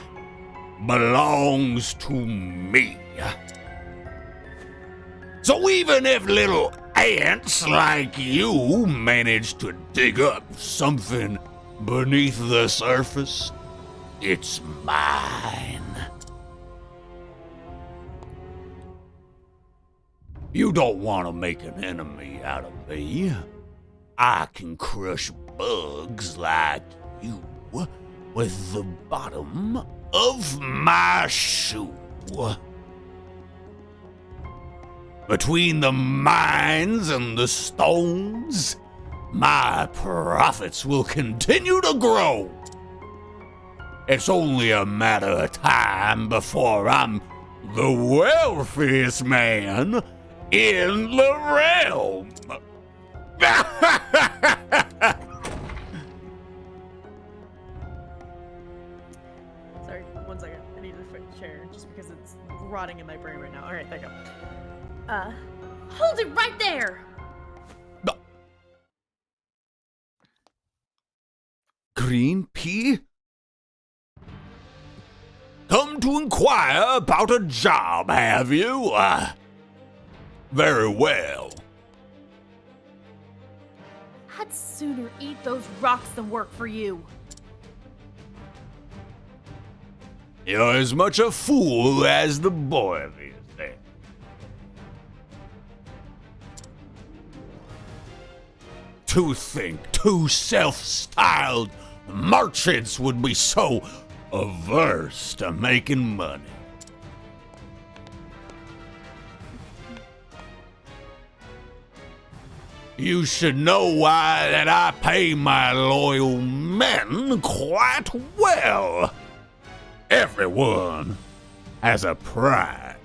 belongs to me. So even if little ants like you manage to dig up something beneath the surface, it's mine. You don't want to make an enemy out of me. I can crush bugs like you with the bottom of my shoe. Between the mines and the stones, my profits will continue to grow. It's only a matter of time before I'm the wealthiest man in the realm. Sorry, 1 second. I need to switch chair just because it's rotting in my brain right now. All right, there you go. Hold it right there. Green pea? Come to inquire about a job, have you? Very well. I'd sooner eat those rocks than work for you. You're as much a fool as the boy is there. To think two self-styled merchants would be so averse to making money. You should know why that I pay my loyal men quite well. Everyone has a price.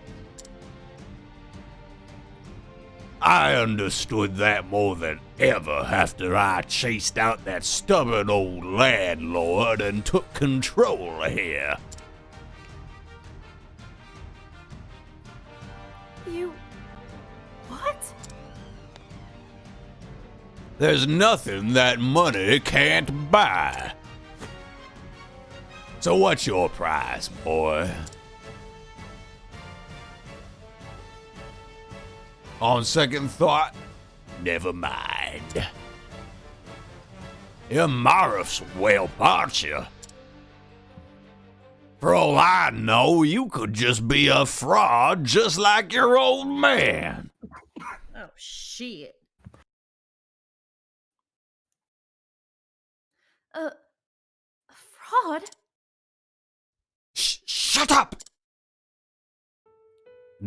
I understood that more than ever after I chased out that stubborn old landlord and took control here. You... what? There's nothing that money can't buy. So what's your price, boy? On second thought, never mind. Your Marif's well bought you. For all I know, you could just be a fraud just like your old man. Oh, shit. Fraud? Shut up!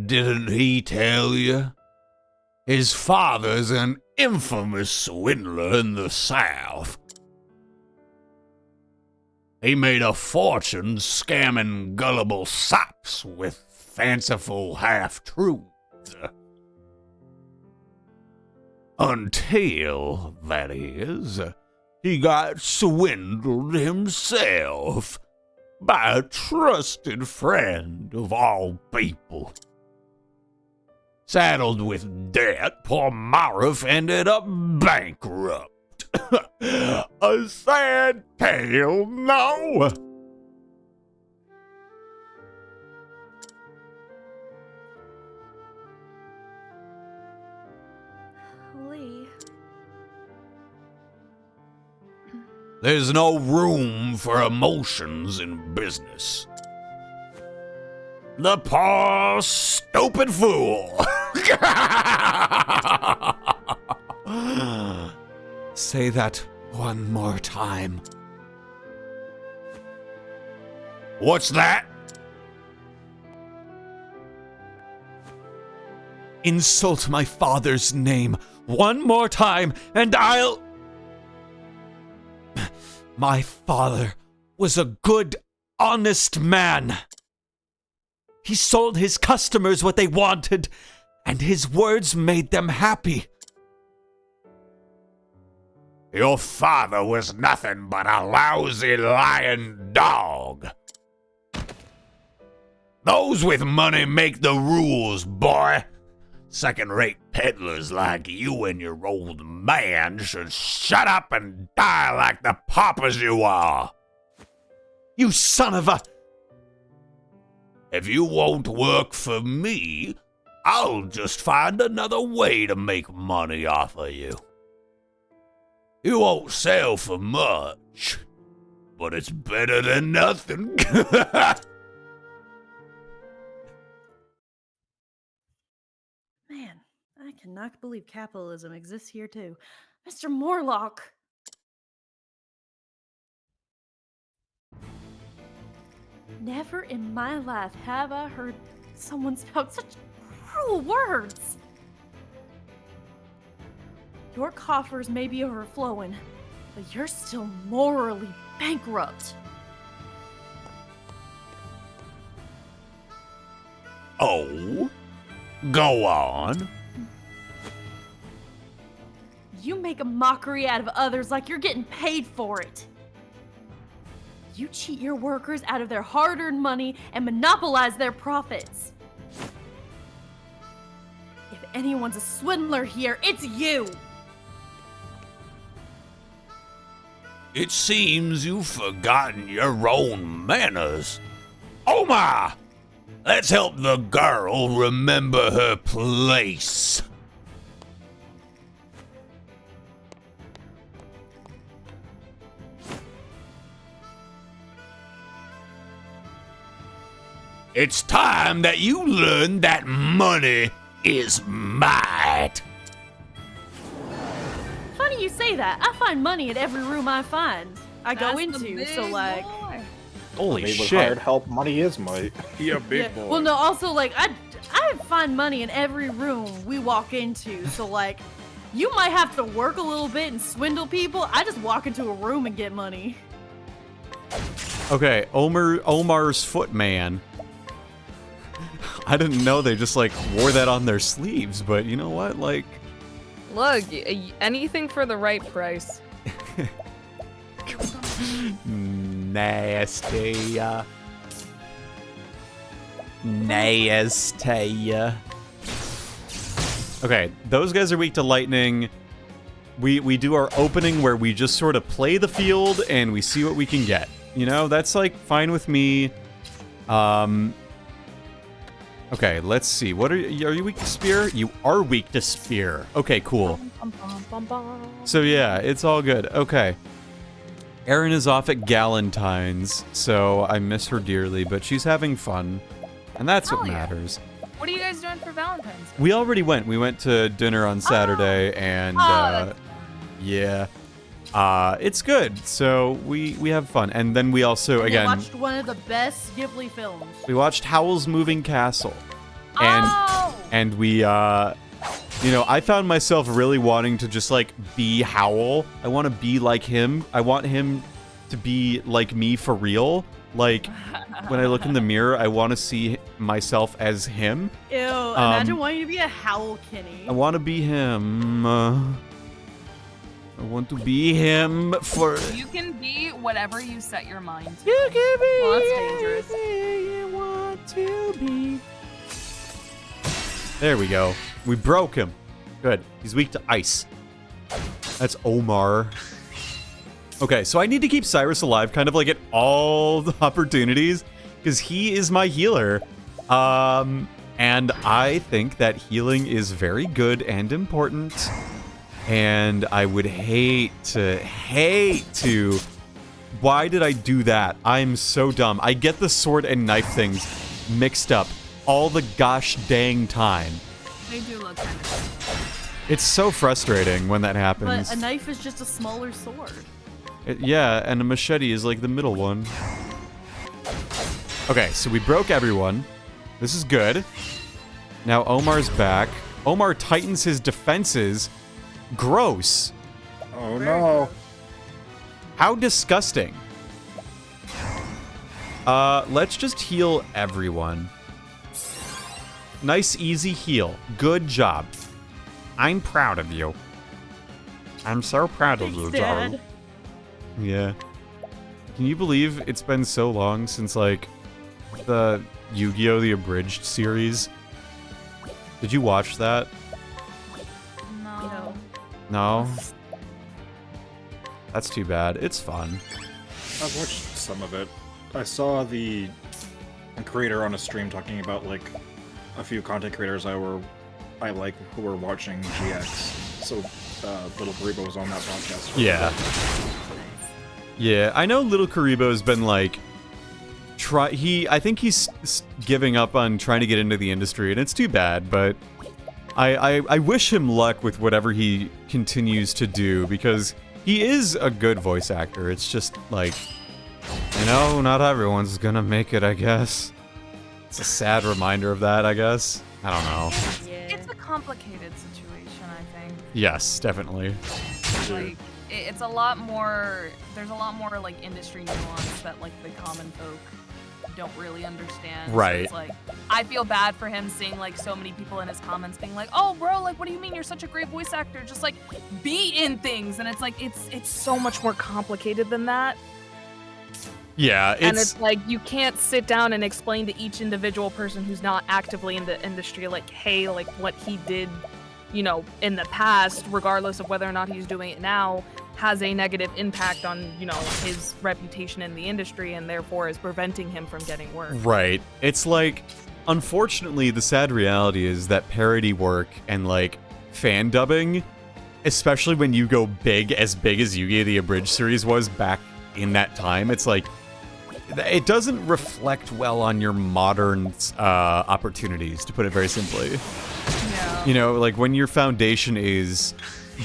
Didn't he tell you? His father's an infamous swindler in the South. He made a fortune scamming gullible sops with fanciful half-truths. Until, that is, he got swindled himself by a trusted friend of all people. Saddled with debt, poor Marif ended up bankrupt. A sad tale, no? Lee. There's no room for emotions in business. The poor, stupid fool. Say that one more time. What's that? Insult my father's name one more time, and I'll... My father was a good, honest man. He sold his customers what they wanted, and his words made them happy. Your father was nothing but a lousy lying dog. Those with money make the rules, boy. Second-rate peddlers like you and your old man should shut up and die like the paupers you are. You son of a... If you won't work for me, I'll just find another way to make money off of you. You won't sell for much, but it's better than nothing. Man, I cannot believe capitalism exists here too. Mr. Morlock! Never in my life have I heard someone spout such cruel words. Your coffers may be overflowing, but you're still morally bankrupt. Oh? Go on. You make a mockery out of others like you're getting paid for it. You cheat your workers out of their hard-earned money and monopolize their profits. If anyone's a swindler here, it's you! It seems you've forgotten your own manners. Omar! Let's help the girl remember her place. It's time that you learn that money is might. Funny you say that. I find money in every room I find. I go into, so like... Holy Made with shit. hired help, money is might. Yeah, big boy. Well, no, also, like, I find money in every room we walk into, so, like, you might have to work a little bit and swindle people. I just walk into a room and get money. Okay, Omar's Footman. I didn't know they just, like, wore that on their sleeves, but you know what? Like... Look, anything for the right price. Nasty. Nasty. Okay, those guys are weak to lightning. We do our opening where we just sort of play the field and we see what we can get. You know, that's like fine with me. Okay, let's see. What are you weak to spear? You are weak to spear. Okay, cool. So yeah, it's all good. Okay. Erin is off at Galentine's, so I miss her dearly, but she's having fun. And that's what matters. What are you guys doing for Valentine's Day? We already went. We went to dinner on Saturday, and yeah. It's good. So we have fun. And then we also, again... We watched one of the best Ghibli films. We watched Howl's Moving Castle. And we, you know, I found myself really wanting to just, like, be Howl. I want to be like him. I want him to be like me for real. Like, when I look in the mirror, I want to see myself as him. Ew, imagine wanting to be a Howl Kenny. I want to be him. I want to be him for... You can be whatever you set your mind to. You can be Well, that's dangerous. anything you want to be. There we go. We broke him. Good. He's weak to ice. That's Omar. Okay, so I need to keep Cyrus alive kind of like at all the opportunities because he is my healer. And I think that healing is very good and important. And I would hate to Why did I do that? I'm so dumb. I get the sword and knife things mixed up all the gosh dang time. They do look kind of cool. It's so frustrating when that happens. But a knife is just a smaller sword. Yeah, and a machete is like the middle one. Okay, so we broke everyone. This is good. Now Omar's back. Omar tightens his defenses. Gross. Oh no. How disgusting. Let's just heal everyone. Nice, easy heal. Good job. I'm proud of you. I'm so proud of you, Joe. Yeah. Can you believe it's been so long since, like, the Yu-Gi-Oh! The Abridged series? Did you watch that? No. No? That's too bad. It's fun. I've watched some of it. I saw the creator on a stream talking about like a few content creators I like who were watching GX. So Little Karibo was on that podcast. Yeah. Yeah, I know Little Karibo's been like I think he's giving up on trying to get into the industry, and it's too bad, but I wish him luck with whatever he continues to do, because he is a good voice actor. It's just like, you know, not everyone's gonna make it, I guess. It's a sad reminder of that, I guess. I don't know. It's a complicated situation, I think. Yes, definitely. Like, it's a lot more, there's a lot more, like, industry nuance that, like, the common folk don't really understand. Right. So it's like, I feel bad for him seeing, like, so many people in his comments being like, oh, bro, like, what do you mean you're such a great voice actor? Just, like, be in things. And it's like, it's so much more complicated than that. Yeah, And it's like, you can't sit down and explain to each individual person who's not actively in the industry, like, hey, like, what he did, you know, in the past, regardless of whether or not he's doing it now, has a negative impact on, you know, his reputation in the industry, and therefore is preventing him from getting work. Right. It's like, unfortunately, the sad reality is that parody work and, like, fan dubbing, especially when you go big as Yu-Gi-Oh! The Abridged series was back in that time, it's like, it doesn't reflect well on your modern opportunities, to put it very simply. Yeah. You know, like, when your foundation is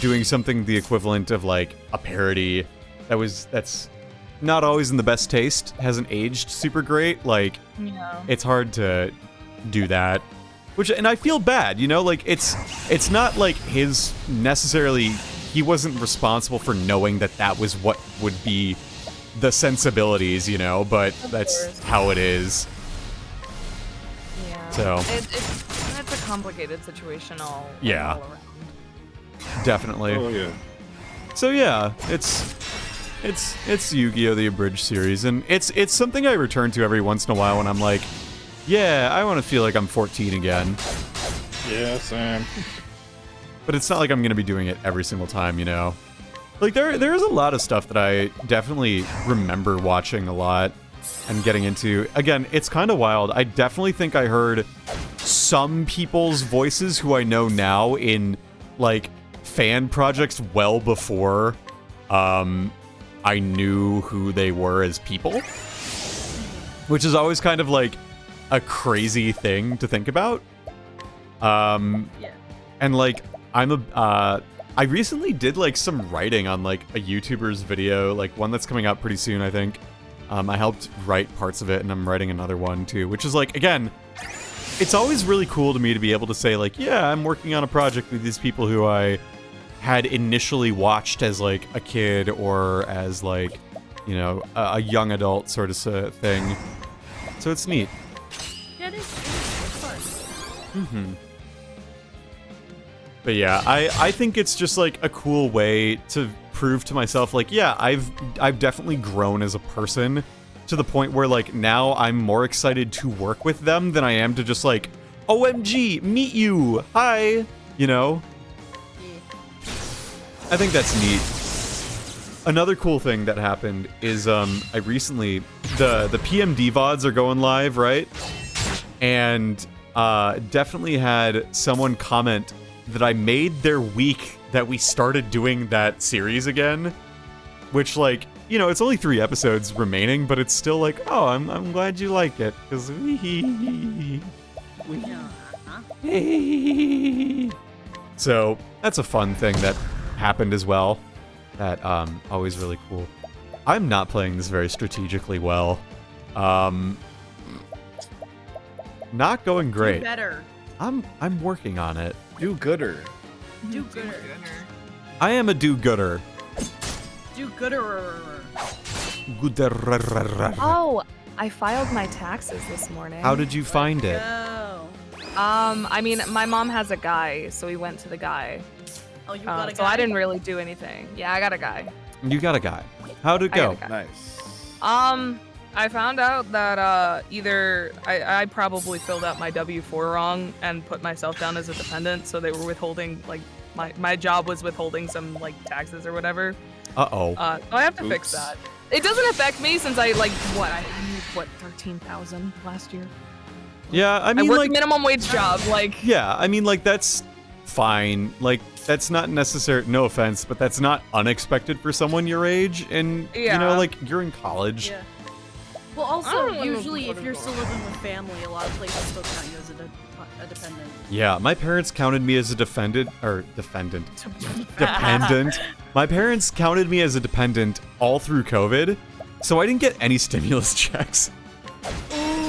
doing something the equivalent of, like, a parody that's not always in the best taste, hasn't aged super great, like, Yeah. it's hard to do that. And I feel bad, you know, like, it's not like his necessarily, he wasn't responsible for knowing that was what would be the sensibilities, you know, but that's how it is. Yeah. So. It's a complicated situation all around. Definitely. Oh yeah. So yeah, it's Yu-Gi-Oh! The Abridged series, and it's something I return to every once in a while when I'm like, yeah, I want to feel like I'm 14 again. Yeah, Sam. But it's not like I'm gonna be doing it every single time, you know. Like, there's a lot of stuff that I definitely remember watching a lot and getting into. Again, it's kind of wild. I definitely think I heard some people's voices who I know now in, like, fan projects well before I knew who they were as people. Which is always kind of, like, a crazy thing to think about. Yeah. And, like, I recently did, like, some writing on, like, a YouTuber's video, like, one that's coming out pretty soon, I think. I helped write parts of it, and I'm writing another one, too, which is, like, again, it's always really cool to me to be able to say, like, yeah, I'm working on a project with these people who I had initially watched as, like, a kid or as, like, you know, a young adult sort of thing. So it's neat. Yeah, it is. It's fun. Mm-hmm. But yeah, I think it's just, like, a cool way to prove to myself, like, yeah, I've definitely grown as a person to the point where, like, now I'm more excited to work with them than I am to just, like, OMG, meet you, hi, you know? Yeah. I think that's neat. Another cool thing that happened is, I recently, the PMD VODs are going live, right? And, definitely had someone comment that I made their week that we started doing that series again, which, like, you know, it's only 3 episodes remaining, but it's still like, oh, I'm glad you like it, because so that's a fun thing that happened as well. That always really cool. I'm not playing this very strategically well. Not going great. Do better. I'm working on it. Do gooder. Do gooder. I am a do-gooder. Do gooder. Gooder. Oh, I filed my taxes this morning. How did you find it? Oh. I mean, my mom has a guy, so we went to the guy. Oh, you got a guy? So I didn't really do anything. Yeah, I got a guy. You got a guy. How'd it I go? got a guy. Nice. I found out that either I probably filled out my W-4 wrong and put myself down as a dependent, so they were withholding, like, my job was withholding some, like, taxes or whatever. Uh-oh. So I have to fix Oops. that. It doesn't affect me since I, like, I made, 13,000 last year? Yeah, I I mean, worked like, a minimum wage job, like... yeah, I mean, like, that's fine. Like, that's not necessary, no offense, but that's not unexpected for someone your age, and, you know, Yeah. like, you're in college. Yeah. Well, I also, don't know usually, what if you're it's still living with family, a lot of places still count you as a dependent. Yeah, my parents counted me as a dependent. Dependent. My parents counted me as a dependent all through COVID, so I didn't get any stimulus checks,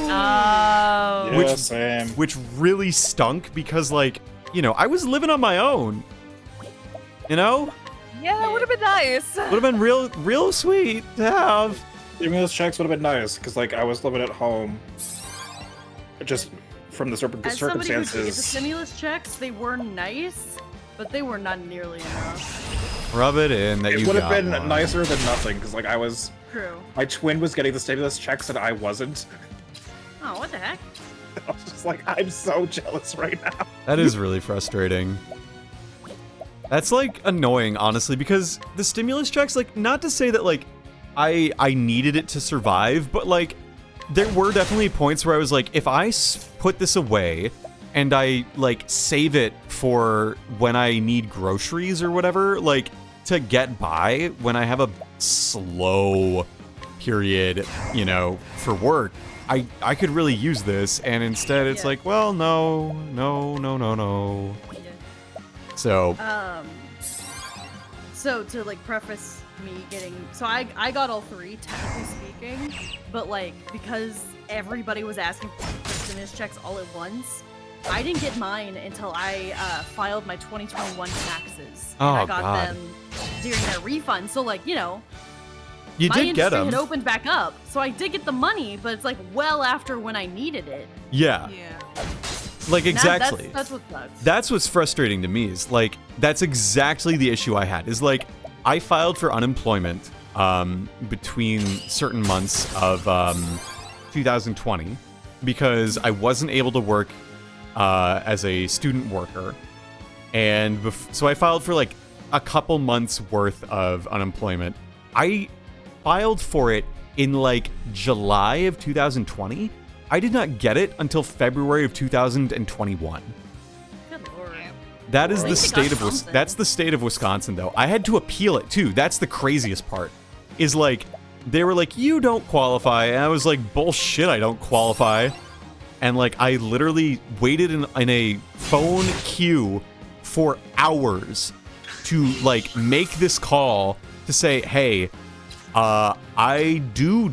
Oh. Yeah, Which- same. which really stunk because, like, you know, I was living on my own. You know? Yeah, it would have been nice. Would have been real sweet to have. Stimulus checks would have been nice, because, like, I was living at home. Just from the As somebody who did get the circumstances. stimulus checks, they were nice, but they were not nearly enough. Rub it in that It you would have got been one. nicer than nothing, because, like, True. my twin was getting the stimulus checks and I wasn't. Oh, what the heck? I was just like, I'm so jealous right now. That is really frustrating. That's, like, annoying, honestly, because the stimulus checks, like, not to say that, like, I needed it to survive, but, like, there were definitely points where I was like, if I put this away and I, like, save it for when I need groceries or whatever, like, to get by when I have a slow period, you know, for work, I could really use this, and instead it's Yeah. like, well, no. Yeah. So, So to like preface me getting, so I got all 3 technically speaking, but like because everybody was asking for stimulus checks all at once, I didn't get mine until I filed my 2021 taxes. Oh, and I got God. them during their refund. So like, you know, you my did get industry them. had opened back up, so I did get the money, but it's like well after when I needed it. Yeah, Yeah. like Now, exactly. That's what sucks. That's what's frustrating to me is like that's exactly the issue I had is like I filed for unemployment between certain months of 2020 because I wasn't able to work as a student worker, and so I filed for like a couple months worth of unemployment. I filed for it in like July of 2020. I did not get it until February of 2021. Good lord. That is At the least you state got of something. that's the state of Wisconsin though. I had to appeal it too. That's the craziest part. Is like they were like you don't qualify, and I was like bullshit. I don't qualify, and like I literally waited in a phone queue for hours to like make this call to say, hey, I do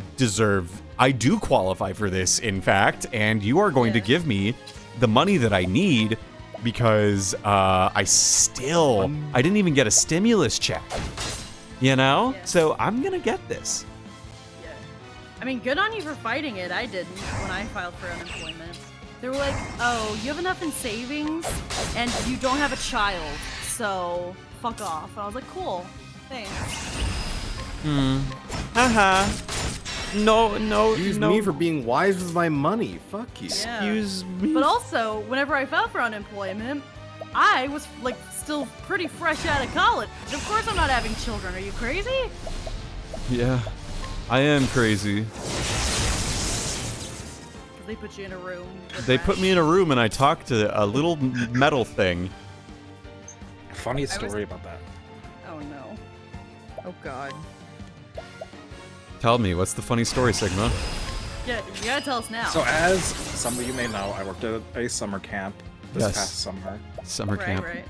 qualify for this, in fact, and you are going to Yeah. give me the money that I need because I didn't even get a stimulus check, you know? Yeah. So I'm gonna get this. Yeah. I mean, good on you for fighting it. I didn't when I filed for unemployment. They were like, oh, you have enough in savings and you don't have a child, so fuck off. And I was like, cool, thanks. Haha. No, Use no. me for being wise with my money. Fuck you. Yeah. Excuse me. But also, whenever I filed for unemployment, I was like still pretty fresh out of college. Of course I'm not having children. Are you crazy? Yeah, I am crazy. 'Cause they put you in a room. with They rats. put me in a room and I talked to a little metal thing. Funny story about that. Oh no. Oh god. Tell me, what's the funny story, Sigma? Yeah, you gotta tell us now. So as some of you may know, I worked at a summer camp this Yes. past summer. Summer camp. Right.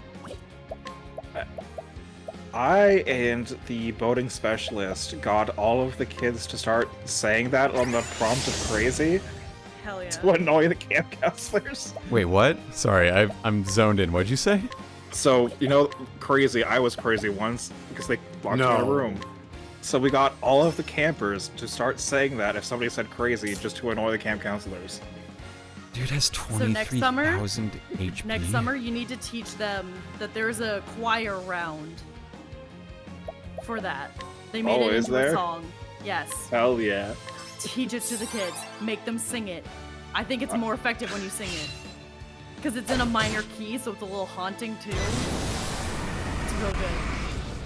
I and the boating specialist got all of the kids to start saying that on the prompt of crazy Hell yeah. to annoy the camp counselors. Wait, what? Sorry, I'm zoned in. What'd you say? So, you know, crazy, I was crazy once because they locked me in a room. So we got all of the campers to start saying that if somebody said crazy just to annoy the camp counselors. Dude has So next summer- 23,000 HP. Next summer, you need to teach them that there's a choir round for that. They made Oh, it is into there? a song. Yes. Hell yeah. Teach it to the kids. Make them sing it. I think it's more effective when you sing it. Because it's in a minor key, so it's a little haunting too. It's real good.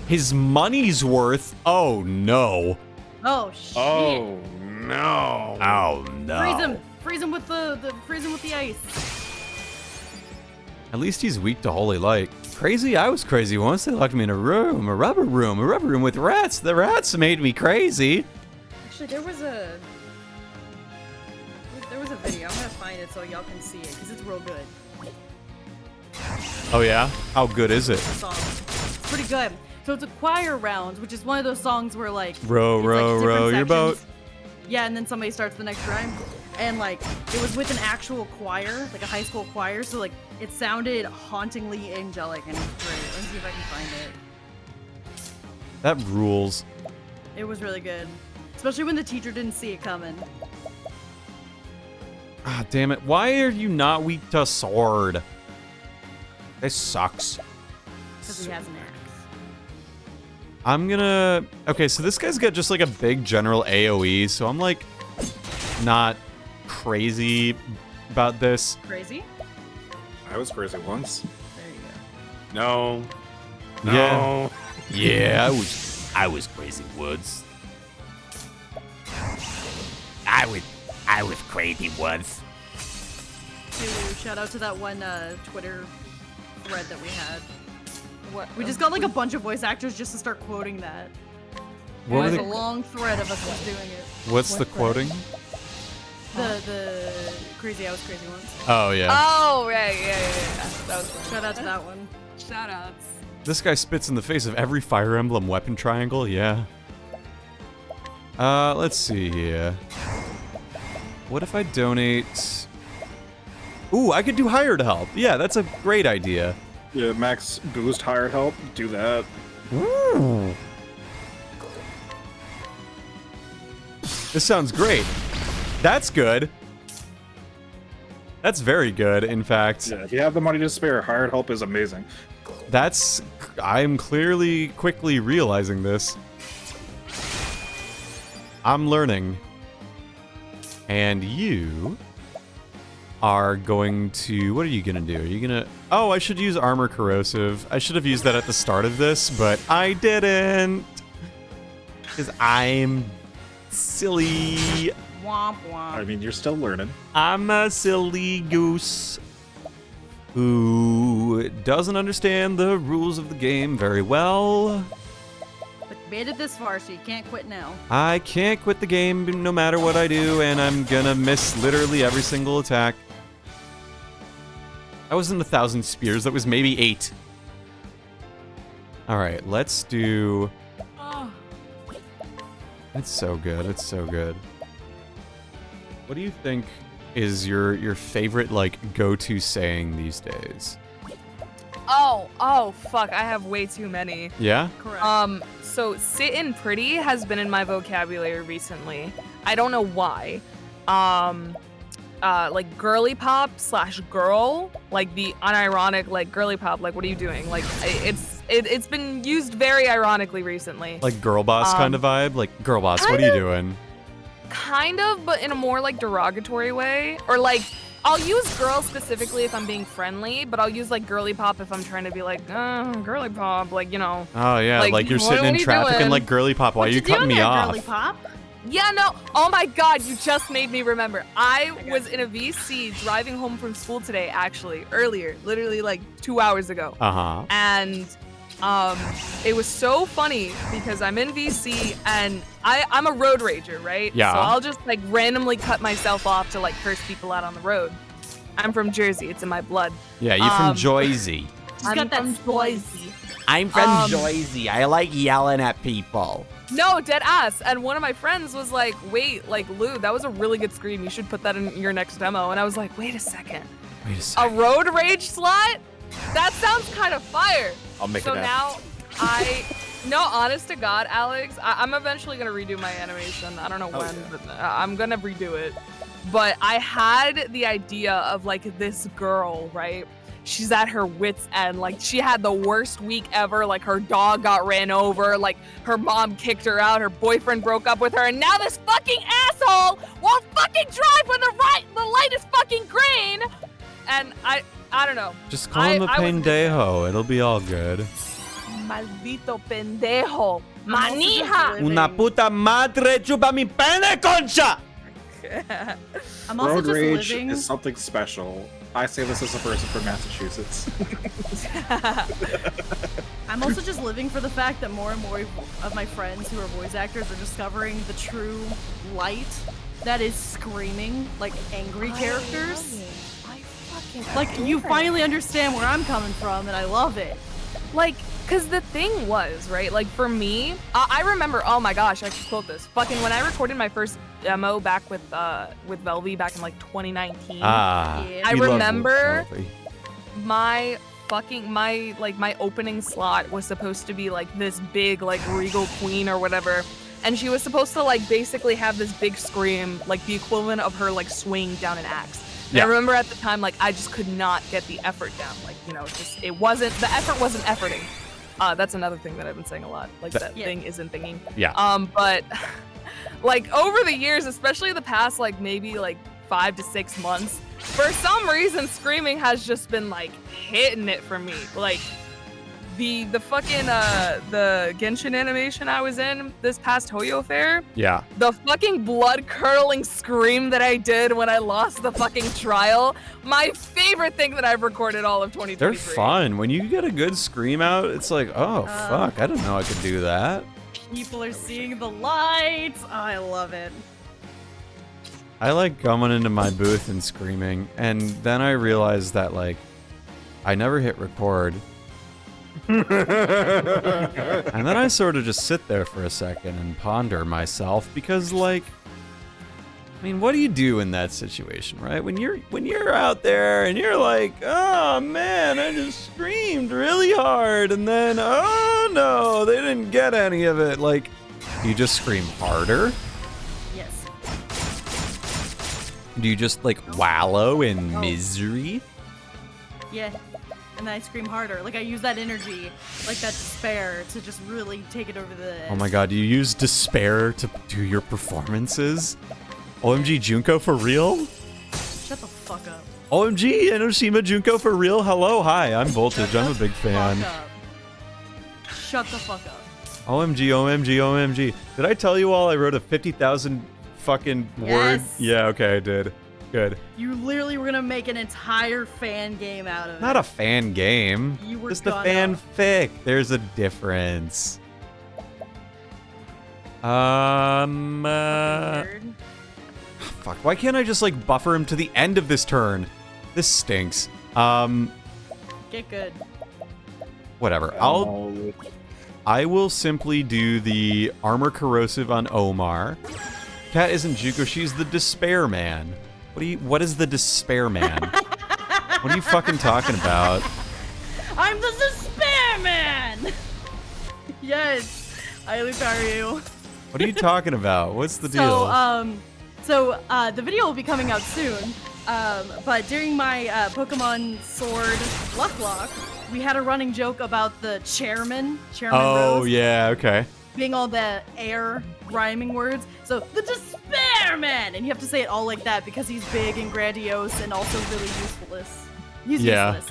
His money's worth? Oh, no. Oh shit. Oh no! Oh, no. Freeze him! Freeze him with the ice. At least he's weak to holy light. Crazy? I was crazy once. They locked me in a rubber room with rats. The rats made me crazy. Actually, there was a video. I'm gonna find it so y'all can see it because it's real good. Oh, yeah? How good is it? The song. It's pretty good. So it's a choir round, which is one of those songs where like Row, it's, row, like, different row your boat. sections. Yeah, and then somebody starts the next rhyme. And like it was with an actual choir, like a high school choir, so like it sounded hauntingly angelic and it was great. Let me see if I can find it. That rules. It was really good. Especially when the teacher didn't see it coming. Ah, damn it. Why are you not weak to sword? This sucks. Because he has an axe. I'm gonna... Okay, so this guy's got just like a big general AoE, so I'm like not crazy about this. Crazy? I was crazy once. There you No. Yeah. Yeah, I was crazy once. I was crazy once. go. Hey, shout out to that one Twitter thread that we had. What? We just got like a bunch of voice actors just to start quoting that. What were There's a they- long thread of us just doing it. What's the quoting? The crazy I was crazy once. Oh, yeah. Oh, right, yeah. That was fun. Shout out to that one. Shout outs. This guy spits in the face of every Fire Emblem weapon triangle, yeah. Let's see here. What if I donate... Ooh, I could do hired help. Yeah, that's a great idea. Yeah, max boost hired help, do that. Ooh. This sounds great. That's good. That's very good, in fact. Yeah, if you have the money to spare, hired help is amazing. That's... I'm clearly quickly realizing this. I'm learning. And you are going to... What are you gonna do? Are you gonna... Oh, I should use armor corrosive. I should have used that at the start of this, but I didn't. Because I'm silly. Womp womp. I mean, you're still learning. I'm a silly goose who doesn't understand the rules of the game very well. But you made it this far, so you can't quit now. I can't quit the game no matter what I do, and I'm gonna miss literally every single attack. That wasn't 1,000 spears, that was maybe 8. Alright, let's do... It's so good, it's so good. What do you think is your favorite, like, go-to saying these days? Oh, fuck, I have way too many. Yeah? Correct. So sittin' pretty has been in my vocabulary recently. I don't know why. Like girly pop / girl, like the unironic, like girly pop, like what are you doing? Like it's been used very ironically recently. Like girl boss kind of vibe? Like, girl boss, what are you doing? Kind of, but in a more like derogatory way. Or like, I'll use girl specifically if I'm being friendly, but I'll use like girly pop if I'm trying to be like, girly pop, like, you know. Oh, yeah, like you're what sitting are in you traffic and doing? like girly pop, why are you cutting doing me there, off? Girly Pop? Yeah, no. Oh my god, you just made me remember. I was in a VC driving home from school today, actually, earlier, literally like 2 hours ago. Uh-huh. And It was so funny because I'm in VC and I'm a road rager, right? Yeah. So I'll just like randomly cut myself off to like curse people out on the road. I'm from Jersey. It's in my blood. Yeah, you from Jersey. She's got that spicy. I'm from Jersey. I like yelling at people. No, dead ass. And one of my friends was like, wait, like, Lou, that was a really good scream. You should put that in your next demo. And I was like, wait a second. A road rage slot? That sounds kind of fire. I'll make so it now no, honest to God, Alex, I'm eventually going to redo my animation. I don't know when, but I'm going to redo it. But I had the idea of like this girl, right? She's at her wit's end. Like, she had the worst week ever. Like, her dog got ran over. Like, her mom kicked her out. Her boyfriend broke up with her. And now this fucking asshole won't fucking drive when the light is fucking green. And I don't know. Just call him a pendejo. It'll be all good. Maldito pendejo. Manija. Una puta madre chupa mi pene, concha! I'm also Road just rage living. is something special. I say this as a person from Massachusetts. I'm also just living for the fact that more and more of my friends who are voice actors are discovering the true light that is screaming, like angry characters. Like, you finally understand where I'm coming from, and I love it. Like, because the thing was, right, like, for me, I remember, oh my gosh, I could quote this. Fucking when I recorded my first demo back with Velvy back in, like, 2019. Yeah. I remember my opening slot was supposed to be, like, this big, like, regal queen or whatever. And she was supposed to, like, basically have this big scream, like, the equivalent of her, like, swinging down an axe. And I remember at the time, like, I just could not get the effort down. Like, you know, just, the effort wasn't efforting. That's another thing that I've been saying a lot. Like, that thing isn't thinking. Yeah. But, like, over the years, especially the past, like, maybe, like, 5 to 6 months, for some reason, screaming has just been, like, hitting it for me. Like, the fucking, the Genshin animation I was in this past Hoyo Fair. Yeah. The fucking blood-curdling scream that I did when I lost the fucking trial. My favorite thing that I've recorded all of 2023. They're fun. When you get a good scream out, it's like, oh, fuck, I didn't know I could do that. People are seeing the lights. Oh, I love it. I like coming into my booth and screaming, and then I realized that, like, I never hit record. And then I sort of just sit there for a second and ponder myself, because, like, I mean, what do you do in that situation, right? When you're out there and you're like, oh man, I just screamed really hard, and then, oh no, they didn't get any of it. Like, do you just scream harder? Yes. Do you just, like, wallow in misery? Yeah. And then I scream harder. Like, I use that energy, like that despair, to just really take it over the edge. Oh my god, do you use despair to do your performances? OMG Junko for real? Shut the fuck up. OMG Enoshima Junko for real? Hello, hi, I'm Voltage, I'm a big fan. Shut the fuck up. OMG, OMG, OMG. Did I tell you all I wrote a 50,000 fucking word? Yeah, okay, I did. Good. You literally were gonna make an entire fan game out of it. Not a fan game. You were just a gonna. fanfic. There's a difference. Fuck, why can't I just, like, buffer him to the end of this turn? This stinks. Get good. Whatever. I will simply do the armor corrosive on Omar. Cat isn't Juko, she's the despair man. What is the despair man? What are you fucking talking about? I'm the despair man! Yes. I power you. What are you talking about? What's the deal? So the video will be coming out soon. But during my Pokemon Sword Luck, we had a running joke about the Chairman Oh, Rose, yeah, okay. being all the air rhyming words. So the Despair Man, and you have to say it all like that because he's big and grandiose and also really useless. He's useless.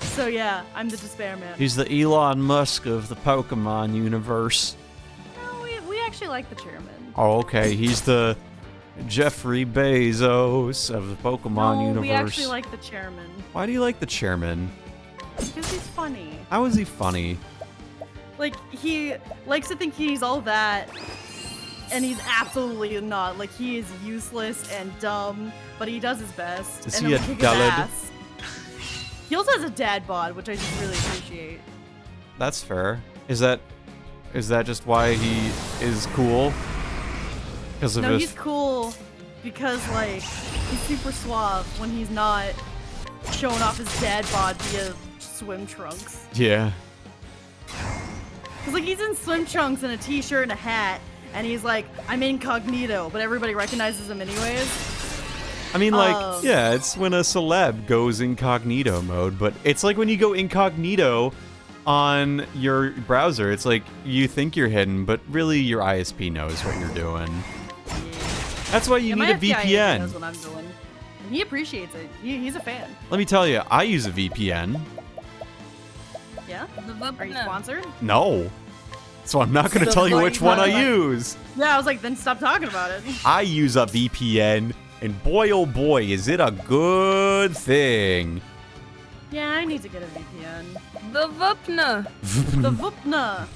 So yeah, I'm the Despair Man. He's the Elon Musk of the Pokemon universe. No, we actually like the Chairman. Oh, okay. He's the Jeffrey Bezos of the Pokemon universe. We actually like the Chairman. Why do you like the Chairman? Because he's funny. How is he funny? Like, he likes to think he's all that, and he's absolutely not. Like, he is useless and dumb, but he does his best. Is and he he'll a kick his dullard? ass. He also has a dad bod, which I just really appreciate. That's fair. Is that just why he is cool? Because of No, his... he's cool because, like, he's super suave when he's not showing off his dad bod via swim trunks. Yeah. Cause like he's in swim trunks and a t-shirt and a hat, and he's like, I'm incognito, but everybody recognizes him anyways. I mean, like, yeah, it's when a celeb goes incognito mode, but it's like when you go incognito on your browser, it's like you think you're hidden, but really your ISP knows what you're doing. Yeah. That's why you My need a FBI VPN. knows what I'm doing. And he appreciates it. He's a fan. Let me tell you, I use a VPN. Yeah? Are you sponsored? No. So I'm not going to tell you which one I use. Yeah, I was like, then stop talking about it. I use a VPN, and boy oh boy, is it a good thing. Yeah, I need to get a VPN. The Vupna. The Vupna.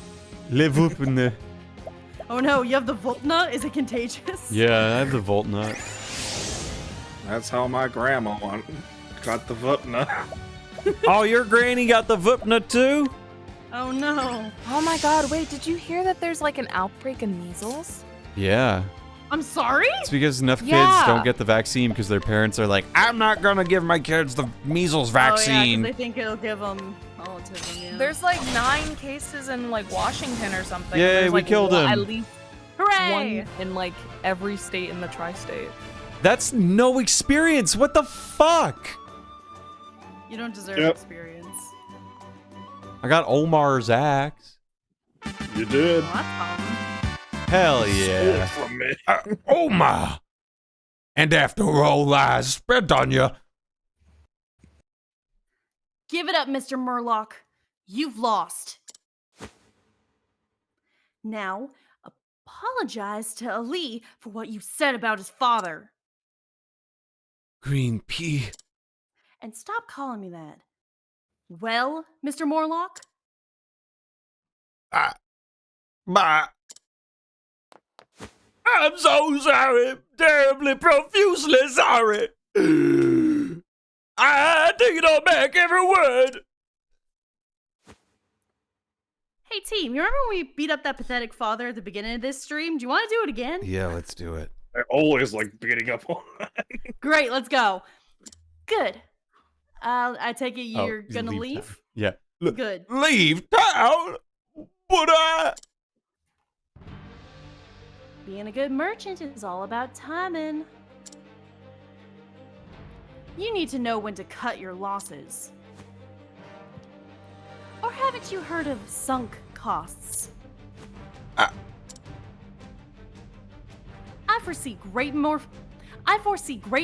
Le VPN. Oh no, you have the Vupna? Is it contagious? Yeah, I have the Volt Nut. That's how my grandma got the Vupna. Oh, your granny got the VPN too? Oh no. Oh my god, wait, did you hear that there's like an outbreak of measles? Yeah. I'm sorry? It's because enough kids Yeah. don't get the vaccine because their parents are like, I'm not gonna give my kids the measles Oh yeah, vaccine. because they think it'll give them autism, yeah. There's like 9 cases in like Washington or something. Yay, There's, we like, killed him. At least Hooray! one in like every state in the tri-state. That's no experience. What the fuck? You don't deserve Yep. experience. I got Omar's axe. You did. Oh, that's fun. Hell Stole it yeah. from me. Oma! And after all lies spread on you, Give it up, Mr. Murloc. You've lost. Now, apologize to Ali for what you said about his father. green pea. And stop calling me that. Well, Mr. Morlock? I'm so sorry, terribly profusely sorry. I take it all back, every word. Hey team, you remember when we beat up that pathetic father at the beginning of this stream? Do you want to do it again? Yeah, let's do it. I always like beating up on Great, let's go. Good. I take it Oh, you're gonna town. leave? Yeah. Good. Leave town? But Being a good merchant is all about timing. You need to know when to cut your losses. Or haven't you heard of sunk costs? I foresee great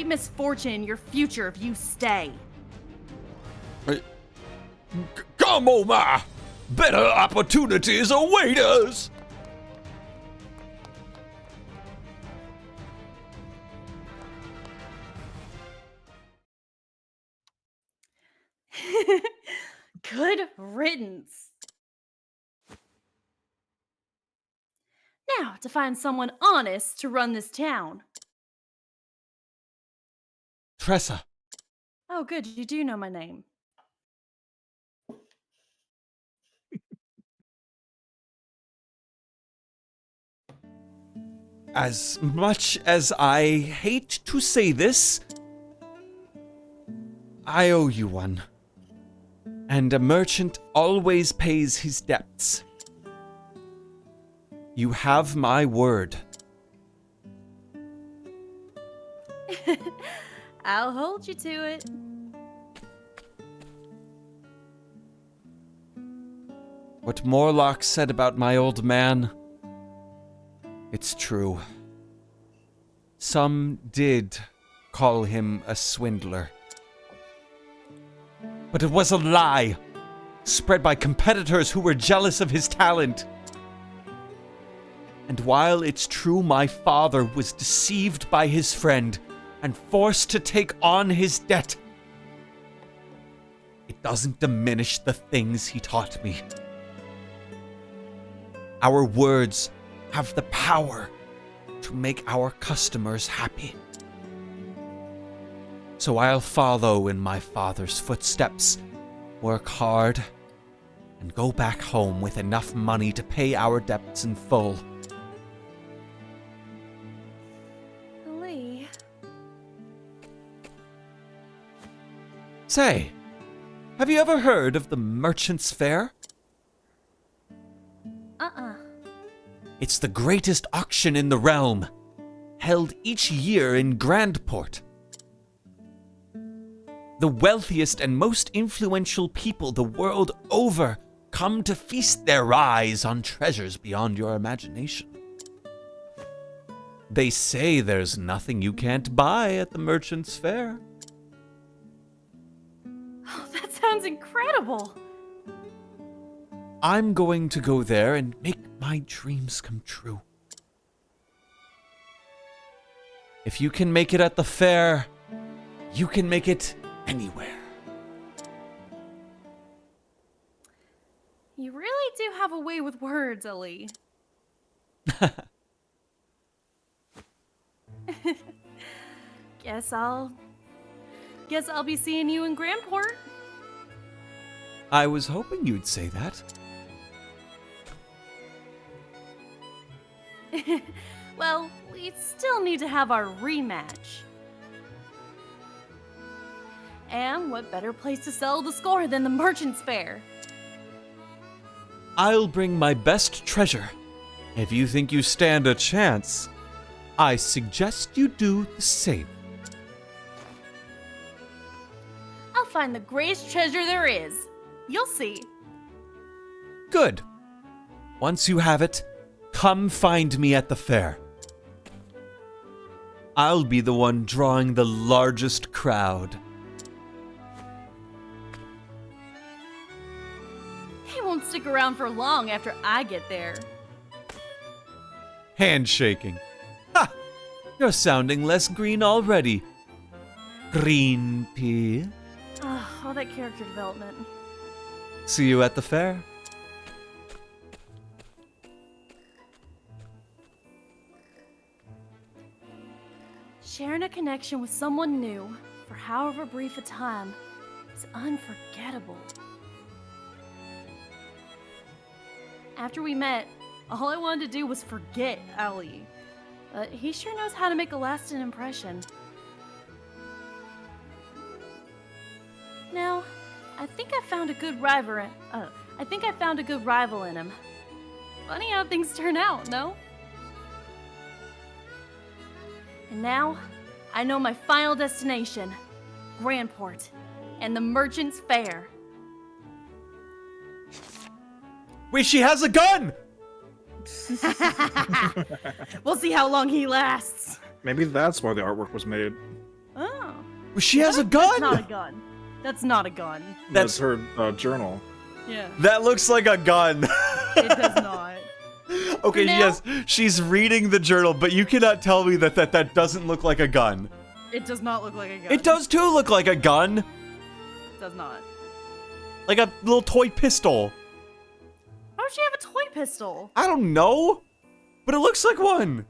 misfortune in your future if you stay. come on, ma. Better opportunities await us. Good riddance. Now, to find someone honest to run this town. Tressa. Oh, good, you do know my name. As much as I hate to say this, I owe you one. And a merchant always pays his debts. You have my word. I'll hold you to it. What Morlock said about my old man, it's true. Some did call him a swindler. But it was a lie, spread by competitors who were jealous of his talent. And while it's true my father was deceived by his friend and forced to take on his debt, it doesn't diminish the things he taught me. Our words have the power to make our customers happy. So I'll follow in my father's footsteps, work hard, and go back home with enough money to pay our debts in full. Lee. Say, have you ever heard of the Merchant's Fair? It's the greatest auction in the realm, held each year in Grandport. The wealthiest and most influential people the world over come to feast their eyes on treasures beyond your imagination. They say there's nothing you can't buy at the Merchant's Fair. Oh, that sounds incredible. I'm going to go there and make my dreams come true. If you can make it at the fair, you can make it anywhere. You really do have a way with words, Ali. Guess I'll be seeing you in Grandport. I was hoping you'd say that. Well, we still need to have our rematch. And what better place to settle the score than the Merchant's Fair? I'll bring my best treasure. If you think you stand a chance, I suggest you do the same. I'll find the greatest treasure there is. You'll see. Good. Once you have it, come find me at the fair. I'll be the one drawing the largest crowd. He won't stick around for long after I get there. Handshaking. Ha! You're sounding less green already. Green pea. All that character development. See you at the fair. Sharing a connection with someone new, for however brief a time, is unforgettable. After we met, all I wanted to do was forget Ali. But he sure knows how to make a lasting impression. Now, I think I found a good rival in him. Funny how things turn out, no? And now, I know my final destination, Grandport, and the Merchant's Fair. Wait, she has a gun! We'll see how long he lasts. Maybe that's why the artwork was made. Oh. She has a That's not a gun! gun. That's not a gun. That's her journal. Yeah. That looks like a gun. It does not. Okay, For now- yes, she's reading the journal, but you cannot tell me that doesn't look like a gun. It does not look like a gun. It does too look like a gun. It does not. Like a little toy pistol. Why would she have a toy pistol? I don't know, but it looks like one.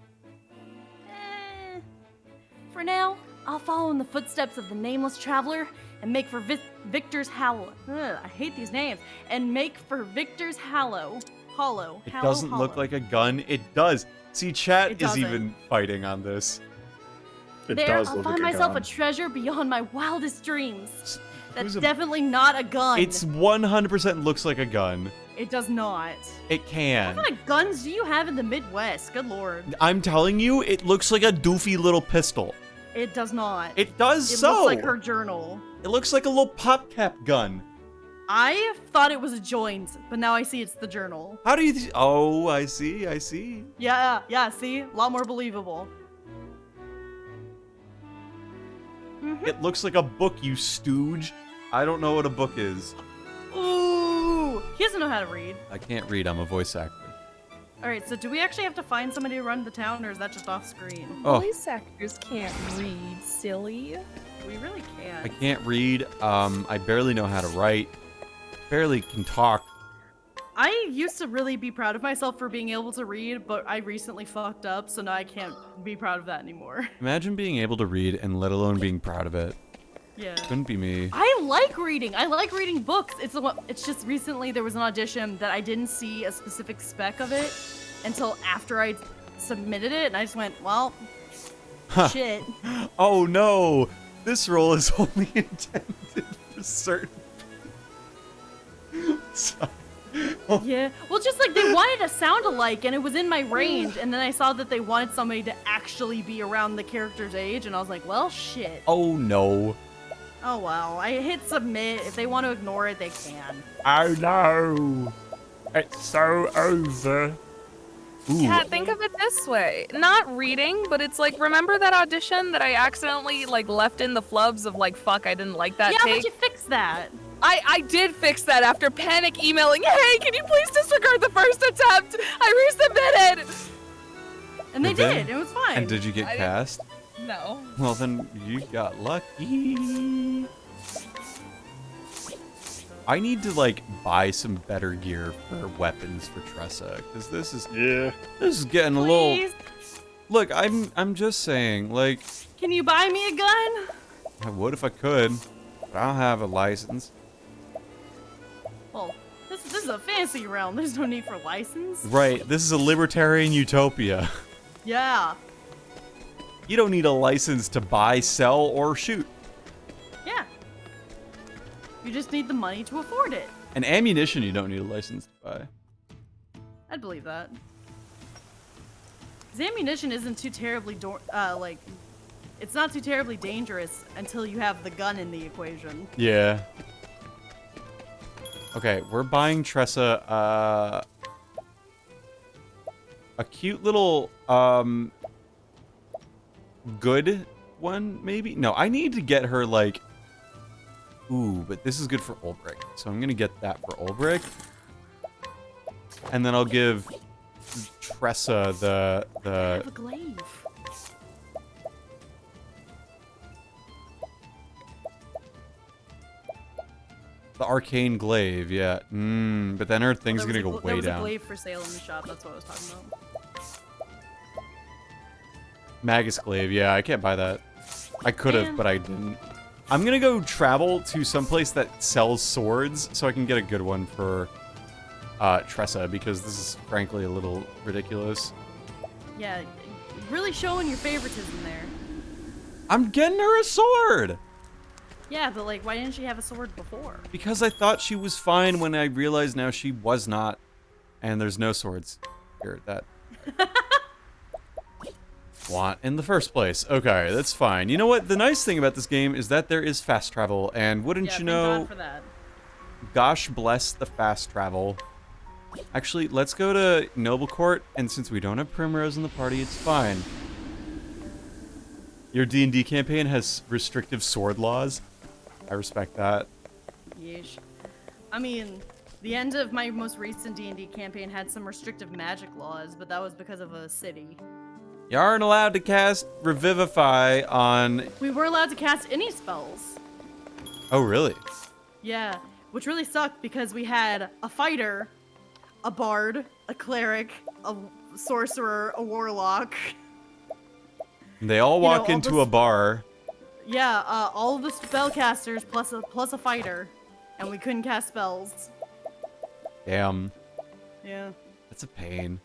For now, I'll follow in the footsteps of the nameless traveler and make for Victor's Hollow. I hate these names. And make for Victor's Hollow. It doesn't look like a gun. It does. See, chat It is doesn't. even fighting on this. It There, does I'll look find like myself gun. a treasure beyond my wildest dreams. That's Who's a- definitely not a gun. It's 100% looks like a gun. It does not. It What can. kind of guns do you have in the Midwest? Good lord. I'm telling you, it looks like a doofy little pistol. It does not. It does It so. looks like her journal. It looks like a little pop cap gun. I thought it was a joint, but now I see it's the journal. How do you? Oh, I see. I see. Yeah, see? A lot more believable. It looks like a book, you stooge. I don't know what a book is. Ooh! He doesn't know how to read. I can't read. I'm a voice actor. Alright, so do we actually have to find somebody to run the town, or is that just off screen? Oh, Voice actors can't read, silly. We really I can't. can't read. I barely know how to write. Barely can talk. I used to really be proud of myself for being able to read, but I recently fucked up, so now I can't be proud of that anymore. Imagine being able to read and let alone being proud of it. Yeah. Couldn't be me. I like reading. I like reading books. It's just recently there was an audition that I didn't see a specific spec of it until after I submitted it, and I just went, well, shit. Oh no! This role is only intended for certain. Sorry. Yeah. Well, just like they wanted a sound alike, and it was in my range, and then I saw that they wanted somebody to actually be around the character's age, and I was like, well, shit. Oh no. Oh well. I hit submit. If they want to ignore it, they can. Oh no. It's so over. Ooh. Yeah, think of it this way. Not reading, but it's like, remember that audition that I accidentally like left in the flubs of like, fuck, I didn't like that Yeah, take? but you fixed that. I did fix that after panic emailing, hey, can you please disregard the first attempt? I resubmitted! And they Did did. It was fine. And did you get I didn't- cast? No. Well, then you got lucky. I need to like buy some better gear for weapons for Tressa, because this is getting a little. Please? Look, I'm just saying, like, Can you buy me a gun? I would if I could, but I don't have a license. Well, this is a fantasy realm. There's no need for license. Right, this is a libertarian utopia. Yeah. You don't need a license to buy, sell, or shoot. Yeah. You just need the money to afford it. And ammunition, you don't need a license to buy. I'd believe that. 'Cause ammunition isn't too terribly it's not too terribly dangerous until you have the gun in the equation. Yeah. Okay, we're buying Tressa a cute little good one, maybe? No, I need to get her like ooh, but this is good for Ulbrich. So I'm gonna get that for Ulbrich. And then I'll give Tressa I have a glaive. the arcane glaive, yeah. But then her thing's There gonna was go a, way there was down. a glaive for sale in the shop. That's what I was talking about. Magus glaive, yeah, I can't buy that. I could have, Man. but I didn't. I'm gonna go travel to someplace that sells swords so I can get a good one for Tressa, because this is frankly a little ridiculous. Yeah, really showing your favoritism there. I'm getting her a sword! Yeah, but like, why didn't she have a sword before? Because I thought she was fine when I realized now she was not. And there's no swords here that want in the first place. Okay, that's fine. You know what? The nice thing about this game is that there is fast travel, and wouldn't Yeah, you thank know, God for that. gosh bless the fast travel. Actually, let's go to Noble Court, and since we don't have Primrose in the party, it's fine. Your D&D campaign has restrictive sword laws. I respect that. Yeesh. I mean, the end of my most recent D&D campaign had some restrictive magic laws, but that was because of a city. You aren't allowed to cast Revivify on... We were allowed to cast any spells. Oh, really? Yeah, which really sucked because we had a fighter, a bard, a cleric, a sorcerer, a warlock. They all know, walk all into this- a bar. Yeah, all of the spellcasters plus a fighter, and we couldn't cast spells. Damn. Yeah. That's a pain.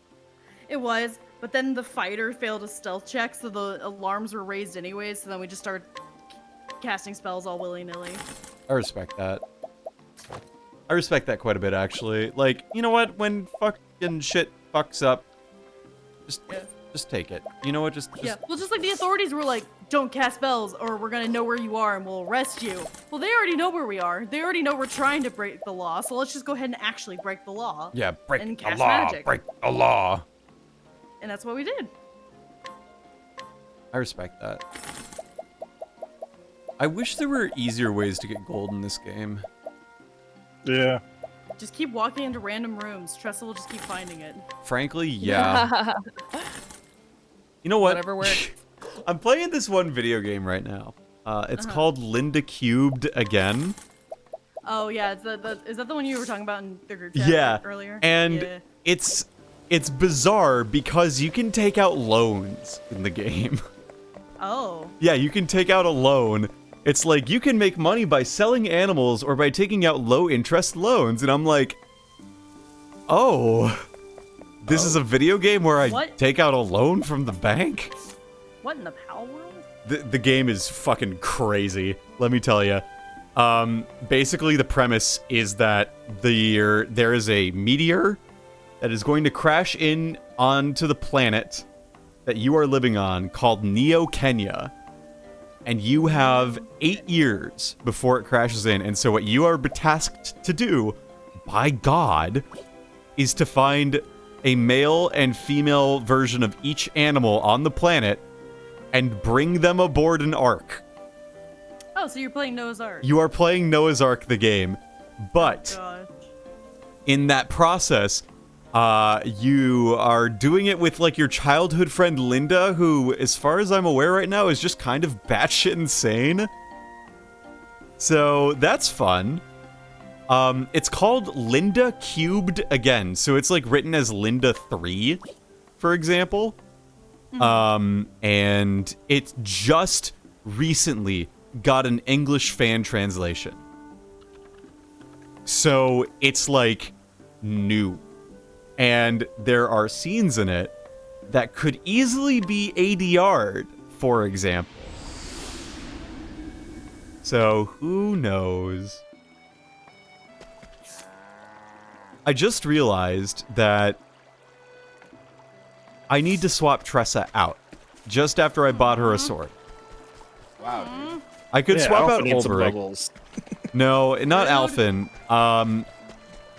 It was, but then the fighter failed a stealth check, so the alarms were raised anyways, so then we just started casting spells all willy-nilly. I respect that. I respect that quite a bit, actually. Like, you know what? When fucking shit fucks up, just take it. You know what? Just Yeah, well, just like the authorities were like, don't cast spells, or we're gonna know where you are and we'll arrest you. Well, they already know where we are. They already know we're trying to break the law, so let's just go ahead and actually break the law. yeah, break and the cast law. magic. Break the law. And that's what we did. I respect that. I wish there were easier ways to get gold in this game. Yeah. Just keep walking into random rooms. Tressa will just keep finding it. Frankly, yeah. You know what? Whatever works. I'm playing this one video game right now. It's called Linda Cubed again. Oh yeah, is that the one you were talking about in the group chat Yeah, earlier? and Yeah. it's bizarre because you can take out loans in the game. Oh. Yeah, you can take out a loan. It's like you can make money by selling animals or by taking out low interest loans, and I'm like, oh, this is a video game where I What? take out a loan from the bank? What in the Pal world? The game is fucking crazy, let me tell you. Basically the premise is that there is a meteor that is going to crash in onto the planet that you are living on called Neo Kenya. And you have 8 years before it crashes in. And so what you are tasked to do, by God, is to find a male and female version of each animal on the planet and bring them aboard an ark. Oh, so you're playing Noah's Ark. You are playing Noah's Ark, the game. But Gosh. in that process, you are doing it with like your childhood friend Linda, who, as far as I'm aware right now, is just kind of batshit insane. So that's fun. It's called Linda Cubed again, so it's like written as Linda 3, for example. And it just recently got an English fan translation. So it's like new. And there are scenes in it that could easily be ADR'd, for example. So who knows? I just realized that I need to swap Tressa out just after I bought her a sword. Wow, dude. I could swap out Alpha needs some Ulbrich. bubbles. No, not Alphen.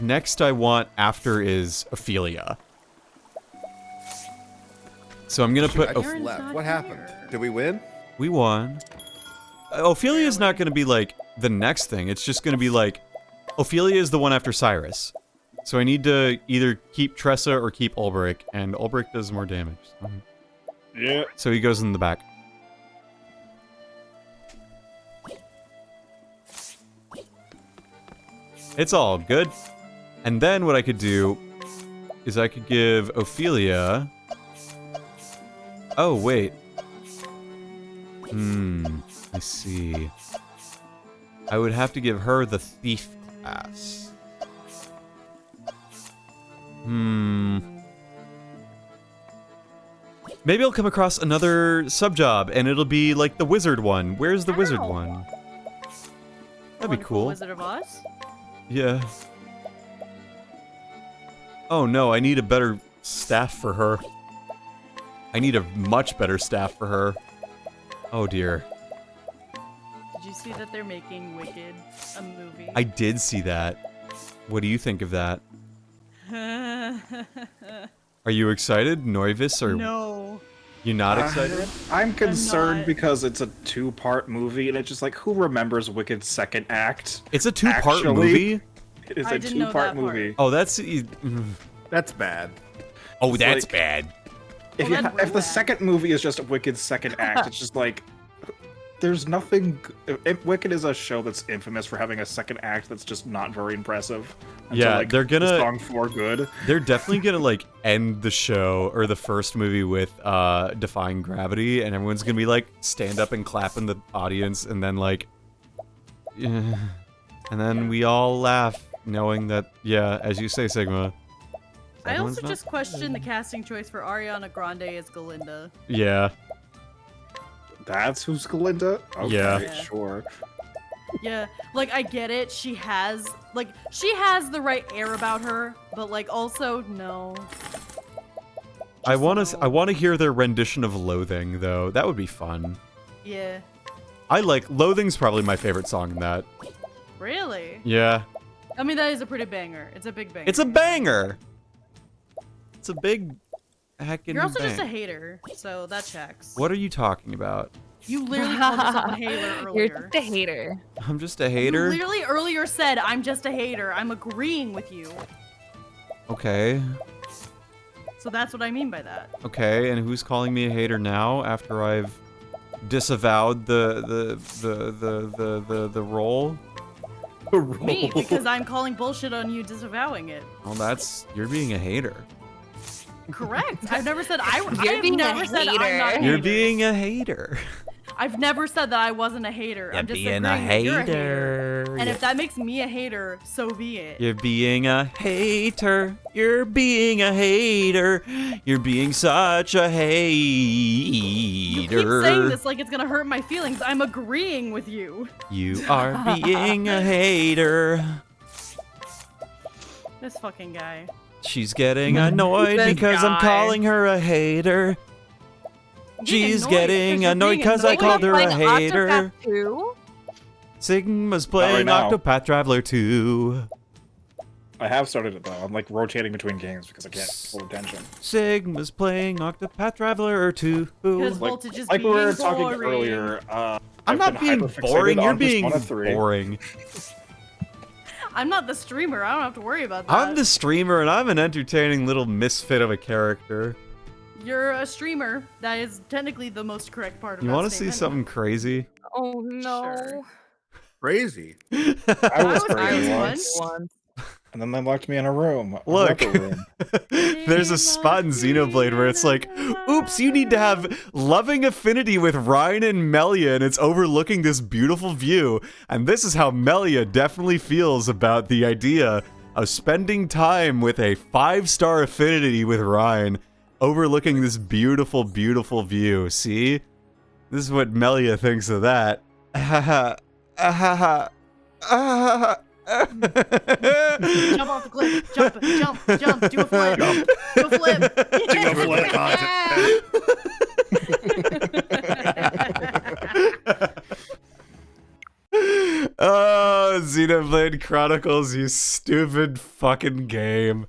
Next I want after is Ophelia. So I'm gonna put... I just left. What happened? Did we win? We won. Ophelia's not gonna be like the next thing. It's just gonna be like... Ophelia is the one after Cyrus. So I need to either keep Tressa or keep Ulbrich, and Ulbrich does more damage. Yeah. So he goes in the back. It's all good. And then what I could do is I could give Ophelia... Oh, wait. I see. I would have to give her the thief class. Maybe I'll come across another sub-job, and it'll be like the wizard one. Where's the wizard one? That'd be cool. Wizard of Oz? Yeah. Oh no, I need a better staff for her. I need a much better staff for her. Oh dear. Did you see that they're making Wicked a movie? I did see that. What do you think of that? Are you excited, Noivis, or No. you not excited? I'm concerned not. because it's a 2-part movie, and it's just like, who remembers Wicked's second act? It's a 2-part Actually, movie? It is I a didn't know 2-part that part. movie. Oh, that's... That's bad. Oh, It's that's like- bad. If, Well, you then if the we're second movie is just Wicked's second act, it's just like, there's nothing. Wicked is a show that's infamous for having a second act that's just not very impressive. until, Yeah, like, they're gonna- the song 4 good. They're definitely gonna, like, end the show, or the first movie with, Defying Gravity, and everyone's gonna be, like, stand up and clap in the audience, and then, like... and then we all laugh, knowing that, yeah, as you say, Sigma... I everyone's also not- just questioned the casting choice for Ariana Grande as Galinda. Yeah. That's who's Glinda? Okay, Yeah. sure. Yeah, like I get it. She has the right air about her, but like also no. I want to hear their rendition of Loathing, though. That would be fun. Yeah. Loathing's probably my favorite song in that. Really? Yeah. I mean, that is a pretty banger. It's a big banger. It's a banger! It's a big heckin' You're also bang. just a hater, so that checks. What are you talking about? You literally called yourself a hater earlier. You're just a hater. I'm just a hater? You literally earlier said, I'm just a hater. I'm agreeing with you. Okay. So that's what I mean by that. Okay, and who's calling me a hater now after I've disavowed the role. Me, because I'm calling bullshit on you disavowing it. Well, you're being a hater. Correct. I've never said You're being a never said I'm not a hater. hater. You're being a hater. I've never said that I wasn't a hater. I'm just agreeing that you're a hater. And if that makes me a hater, so be it. You're being a hater. You're being a hater. You're being such a hater. You keep saying this like it's gonna hurt my feelings. I'm agreeing with you. You are being a hater. This fucking guy. She's getting annoyed This because I'm guy. calling her a hater. She's annoyed getting because you're annoyed being because I annoyed. called her a Playing hater. Octopath 2? Sigma's right playing now. Octopath Traveler 2. I have started it though. I'm like rotating between games because I can't hold attention. Sigma's playing Octopath Traveler 2. Because Like, Voltage is like we being were talking boring. earlier. I'm I've not been being hyperfixated boring. You're on being Persona 3. boring. I'm not the streamer. I don't have to worry about that. I'm the streamer, and I'm an entertaining little misfit of a character. You're a streamer. That is technically the most correct part of You that want to see statement. something crazy? Oh no. Sure. Crazy. I was was crazy once. once, and then they locked me in a room. a Look. rubber room. There's a spot in Xenoblade where it's like, oops, you need to have loving affinity with Ryan and Melia, and it's overlooking this beautiful view. And this is how Melia definitely feels about the idea of spending time with a 5-star affinity with Ryan, overlooking this beautiful, beautiful view. See? This is what Melia thinks of that. Jump off the cliff. Jump, do a flip. Do a flip. Oh, Xenoblade Chronicles, you stupid fucking game.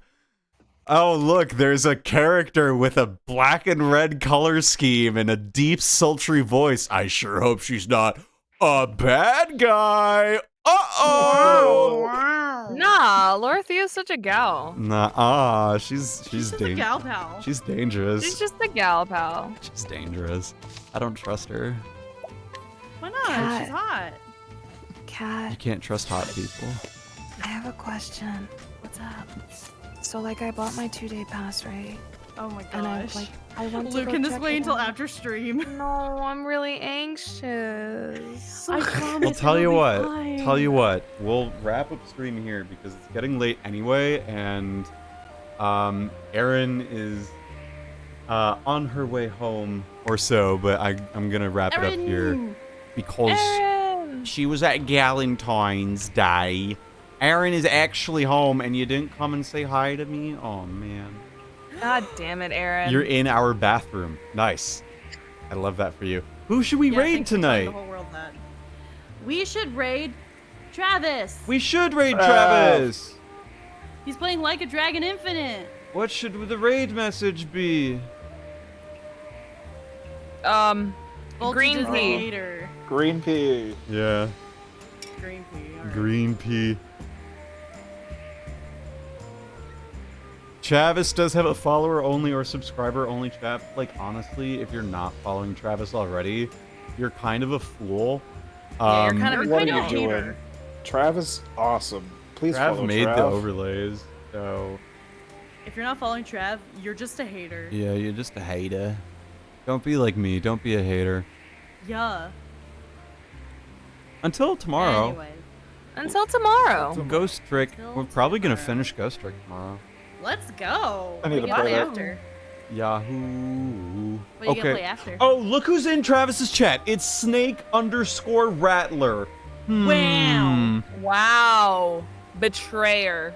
Oh, look, there's a character with a black and red color scheme and a deep, sultry voice. I sure hope she's not a bad guy. Uh-oh! Nah, Lorthea's such a gal. Nah, she's She's a gal pal. She's dangerous. She's just a gal pal. She's dangerous. I don't trust her. Why not? Cat. She's hot. You Cat, can't trust hot people. I have a question. What's up? So, like, I bought my 2-day pass, right? Oh my And I gosh. I want to Luke, go can this check wait it until out. after stream? No, I'm really anxious. I promise. Well, tell it'll you be what. fine. Tell you what. We'll wrap up stream here because it's getting late anyway, and Erin is on her way home or so. But I'm gonna wrap it up here Erin! because Erin! she was at Galentine's Day. Erin is actually home, and you didn't come and say hi to me. Oh man. God damn it, Erin. You're in our bathroom. Nice. I love that for you. Who should we Yeah, raid thanks for telling tonight? the whole world that. We should raid Travis. We should raid Travis. He's playing Like a Dragon Infinite. What should the raid message be? Voltage Green is a pea. hater. Green pea. Yeah, Green pea. All right. green pea. Travis does have a follower only or subscriber only chat. Like, honestly, if you're not following Travis already, you're kind of a fool. Yeah, you're kind of a What are kind you of a doing? hater. Travis, awesome. Please Trav follow made Trav. the overlays, so If you're not following Trav, you're just a hater. yeah, you're just a hater. Don't be like me. Don't be a hater. Yeah. Until tomorrow. Anyway, Until tomorrow. Ghost Trick. Until We're probably gonna tomorrow. finish Ghost Trick tomorrow. let's go. I need What to you gonna play play that. after? Yahoo. What are you gonna play after? Oh, look who's in Travis's chat. It's Snake_Rattler. Wow. Wow. Betrayer.